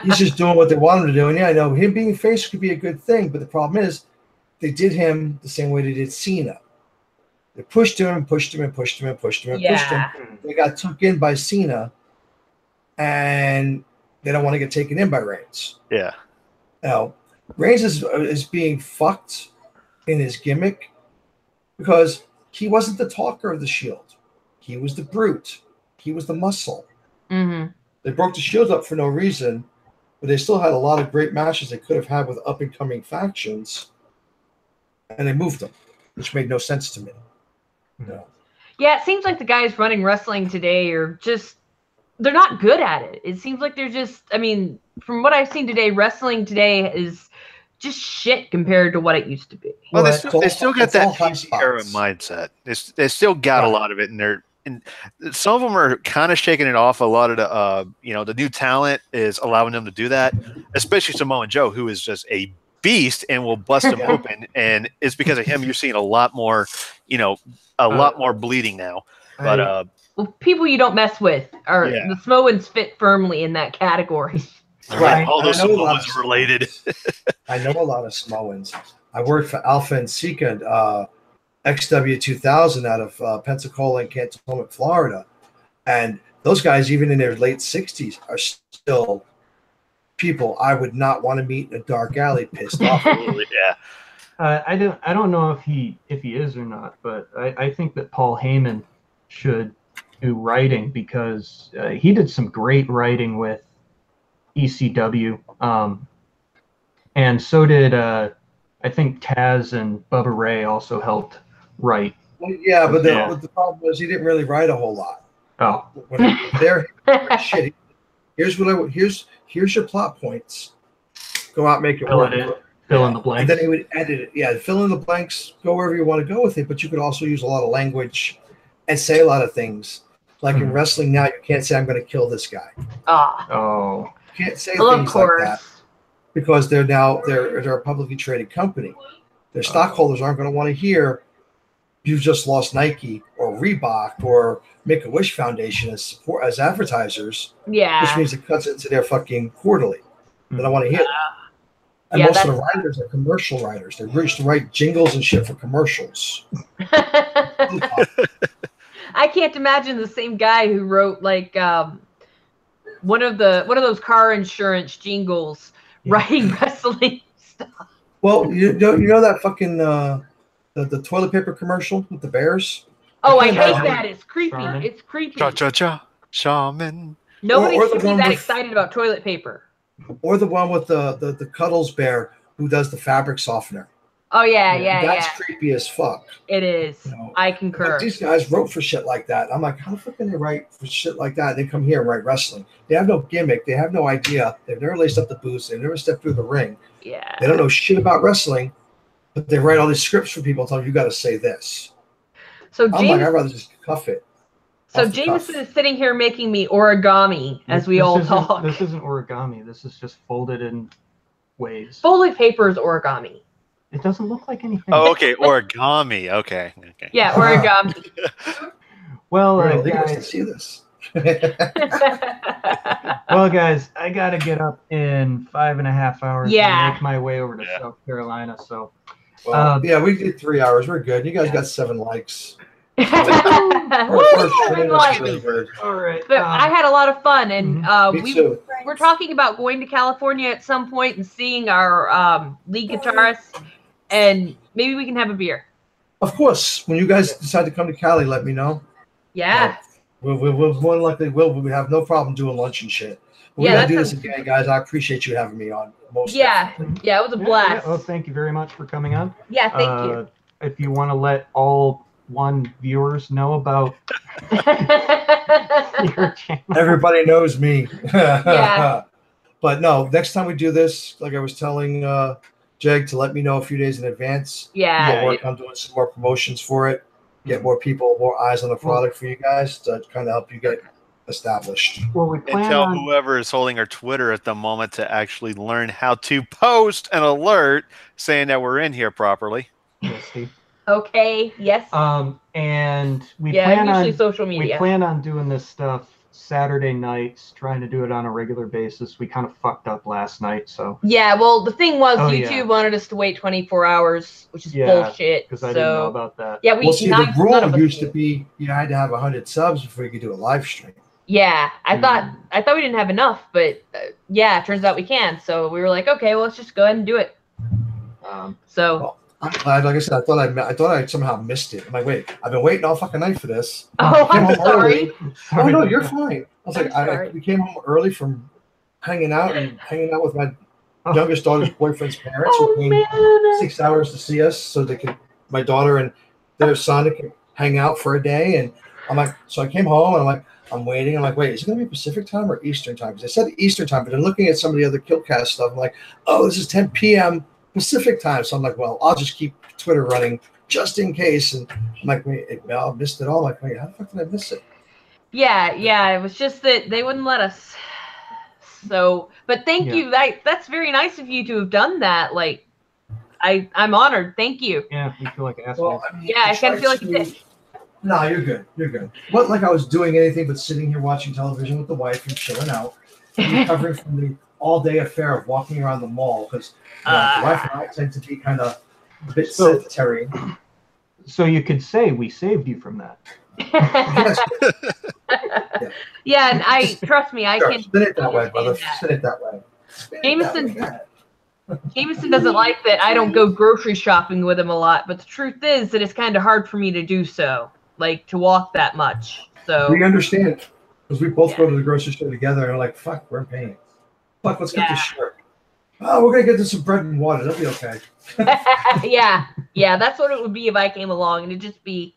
He's just doing what they want him to do. And yeah, I know him being face could be a good thing, but the problem is they did him the same way they did Cena. They pushed him and pushed him and pushed him and pushed him and pushed him. They got took in by Cena, and they don't want to get taken in by Reigns. Yeah. Now, Reigns is being fucked in his gimmick because he wasn't the talker of the Shield. He was the brute. He was the muscle. Mm-hmm. They broke the Shield up for no reason, but they still had a lot of great matches they could have had with up-and-coming factions, and they moved them, which made no sense to me. No. Yeah, it seems like the guys running wrestling today are just, they're not good at it. It seems like they're just, I mean, from what I've seen today, wrestling today is just shit compared to what it used to be. Well, they still got that PC era mindset. They still got a lot of it in there. And some of them are kind of shaking it off. A lot of the, the new talent is allowing them to do that, especially Samoa Joe, who is just a beast and will bust them open. And it's because of him you're seeing a lot more, lot more bleeding now. But well, people you don't mess with are the Samoans fit firmly in that category. Right. All those Samoans are related. I know a lot of Samoans. I worked for Alpha and Sika, XW2000 out of Pensacola and Cantonment, Florida. And those guys, even in their late 60s, are still people I would not want to meet in a dark alley pissed off. Yeah. I don't know if he is or not, but I think that Paul Heyman should do writing, because he did some great writing with ECW, and so did I think Taz and Bubba Ray also helped write. Well, yeah, but the problem was he didn't really write a whole lot. Oh, There, shit. Here's your plot points. Go out, make it work. Fill in the blanks. And then he would edit it. Yeah, fill in the blanks. Go wherever you want to go with it. But you could also use a lot of language and say a lot of things. Like in wrestling now, you can't say I'm going to kill this guy. Oh. You can't say things like that because they're a publicly traded company. Their stockholders aren't going to want to hear you've just lost Nike or Reebok or Make-A-Wish Foundation as advertisers. Yeah. Which means it cuts into their fucking quarterly. They don't want to hear that. And most of the writers are commercial writers. They're rich to write jingles and shit for commercials. I can't imagine the same guy who wrote like one of those car insurance jingles writing wrestling stuff. Well, you know that fucking the toilet paper commercial with the bears? Oh, I hate that. It's creepy. It's creepy. Cha-cha-cha, shaman. Nobody should be that excited about toilet paper. Or the one with the Cuddles bear who does the fabric softener. Oh, yeah. That's creepy as fuck. It is. I concur. Like, these guys wrote for shit like that. I'm like, how the fuck can they write for shit like that? They come here and write wrestling. They have no gimmick. They have no idea. They've never laced up the boots. They've never stepped through the ring. Yeah. They don't know shit about wrestling, but they write all these scripts for people and tell them, you got to say this. So I'm like, I'd rather just cuff it. So Jameson is sitting here making me origami as we all talk. This isn't origami. This is just folded in ways. Folded paper is origami. It doesn't look like anything. Oh, okay, origami. Okay. Yeah, origami. Well, guys, to see this. Well, guys, I gotta get up in 5.5 hours and make my way over to South Carolina. So, we did 3 hours. We're good. You guys got 7 likes. All right. But I had a lot of fun, and we're talking about going to California at some point and seeing our lead guitarist, and maybe we can have a beer. Of course, when you guys decide to come to Cali, let me know. Yeah. We'll more than likely we have no problem doing lunch and shit. We're gonna do this again, guys. I appreciate you having me on. It was a blast. Well, thank you very much for coming on. Yeah, thank you. If you want to let all viewers know about your channel. Everybody knows me. Yeah. But no, next time we do this, like I was telling Jeg to let me know a few days in advance. Yeah. We'll work on doing some more promotions for it. Get more people, more eyes on the product for you guys to kind of help you get established. Well, we plan and tell whoever is holding our Twitter at the moment to actually learn how to post an alert saying that we're in here properly. Yes, Steve. Okay. Yes. And we plan on social media. We plan on doing this stuff Saturday nights, trying to do it on a regular basis. We kind of fucked up last night, so. Yeah. Well, the thing was, YouTube wanted us to wait 24 hours, which is bullshit. Because I didn't know about that. Yeah, see, the rule used to be you had to have 100 subs before you could do a live stream. Yeah, I thought we didn't have enough, but it turns out we can. So we were like, okay, well, let's just go ahead and do it. Well, I'm glad. Like I said, I thought I somehow missed it. I'm like, wait, I've been waiting all fucking night for this. Oh, I'm sorry. Oh no, you're fine. I was like, we came home early from hanging out with my youngest daughter's boyfriend's parents, who came 6 hours to see us, so my daughter and their son could hang out for a day. And I'm like, so I came home and I'm waiting. I'm like, wait, is it going to be Pacific time or Eastern time? Because they said Eastern time, but then looking at some of the other Killcast stuff, I'm like, oh, this is 10 p.m. Pacific time. So I'm like, well, I'll just keep Twitter running just in case. And I'm like, wait, I missed it all. I'm like, wait, how the fuck did I miss it? Yeah. It was just that they wouldn't let us. So, but thank you. That's very nice of you to have done that. Like, I'm honored. Thank you. Yeah, you feel like asking. Well, I mean, I kind of feel like you did. No, you're good. You're good. Wasn't like I was doing anything but sitting here watching television with the wife and chilling out, and recovering from the all-day affair of walking around the mall because the wife and I tend to be kind of a bit sedentary. So you could say we saved you from that. Yeah, and I trust me, I can. Spin it that way, brother. Spin it that way. Jameson doesn't like that I don't go grocery shopping with him a lot, but the truth is that it's kind of hard for me to do so, like to walk that much. So we understand because we both go to the grocery store together and we're like, fuck, we're in pain. Fuck, let's get this shirt. Oh, we're gonna get to some bread and water. That'll be okay. Yeah, that's what it would be if I came along, and it'd just be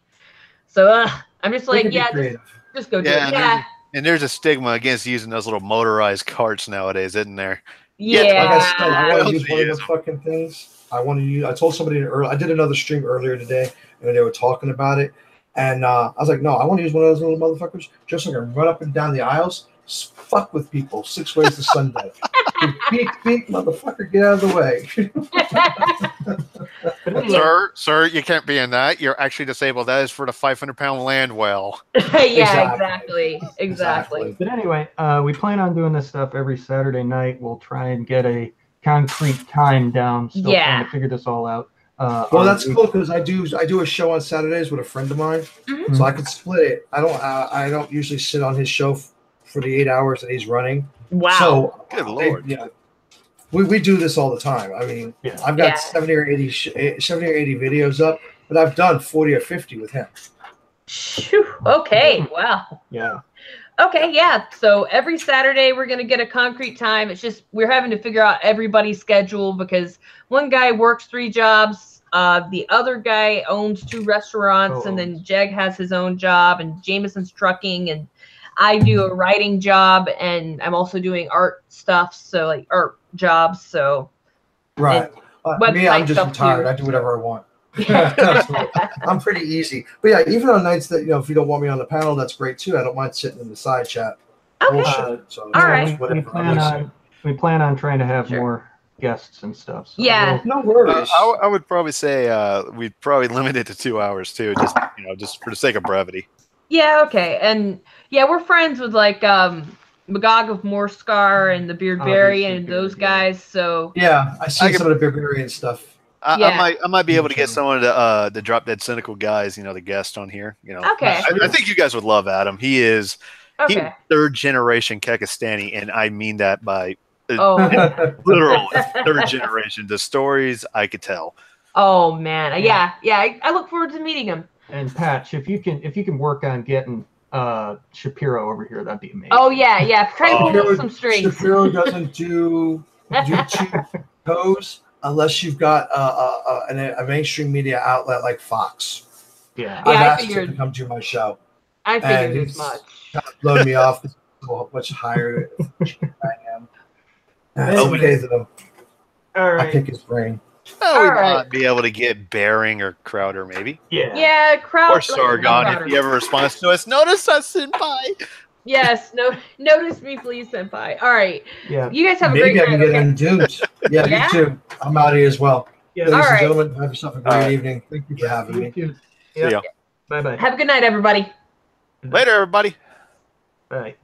so. I'm just like, just go do it. Yeah. And there's a stigma against using those little motorized carts nowadays, isn't there? Yeah. Like I said, I want to use one of those fucking things. I want to use. I told somebody earlier. I did another stream earlier today, and they were talking about it. And I was like, no, I want to use one of those little motherfuckers just so I can run up and down the aisles, fuck with people 6 ways to Sunday. Beep, beep, motherfucker, get out of the way. Sir, you can't be in that. You're actually disabled. That is for the 500-pound land well. Yeah, exactly. But anyway, we plan on doing this stuff every Saturday night. We'll try and get a concrete time down. Still trying to figure this all out. Well, that's cool because I do a show on Saturdays with a friend of mine, so I could split it. I don't usually sit on his show for the 8 hours that he's running. Wow! So, good Lord! We do this all the time. I mean, I've got 70 or 80 videos up, but I've done 40 or 50 with him. Okay, wow. Yeah. Okay, yeah. So every Saturday we're gonna get a concrete time. It's just we're having to figure out everybody's schedule because one guy works 3 jobs, the other guy owns 2 restaurants, and then Jeg has his own job, and Jameson's trucking, and I do a writing job, and I'm also doing art stuff, so like art jobs. So right, me, I'm just retired. I do whatever I want. I'm pretty easy, but yeah, even on nights that if you don't want me on the panel, that's great too. I don't mind sitting in the side chat. Okay. So all right. We plan on trying to have more guests and stuff. So no worries. I would probably say we'd probably limit it to 2 hours too, just for the sake of brevity. Yeah. Okay. And yeah, we're friends with like Magog of Morscar and the Beardberry and those guys. So yeah, I see some of the Beardberry stuff. I might be able to get some of the Drop Dead Cynical guys, the guest on here. Okay. I think you guys would love Adam. He's 3rd generation Kekistani, and I mean that by literal 3rd generation. The stories I could tell. Oh man, yeah. I look forward to meeting him. And Patch, if you can work on getting Shapiro over here, that'd be amazing. Oh yeah. Try to pull some strings. Shapiro doesn't do YouTube shows unless you've got a mainstream media outlet like Fox. Yeah, I've asked him to come to my show. I figured as much. Kind of blown me off how much higher I am. It's okay though. All right. I pick his brain. We might be able to get Bering or Crowder, maybe. Yeah, Crowder. Or Sargon, if he ever responds to us. Notice us, senpai. Yes, notice me, please, senpai. All right. Yeah. You guys have a Maybe great I can night. get induced. Yeah, you too. I'm out of here as well. Yeah. Ladies All and gentlemen, have yourself a great evening. Thank you for having me. Yeah. See ya. Bye-bye. Have a good night, everybody. Later, everybody. Bye.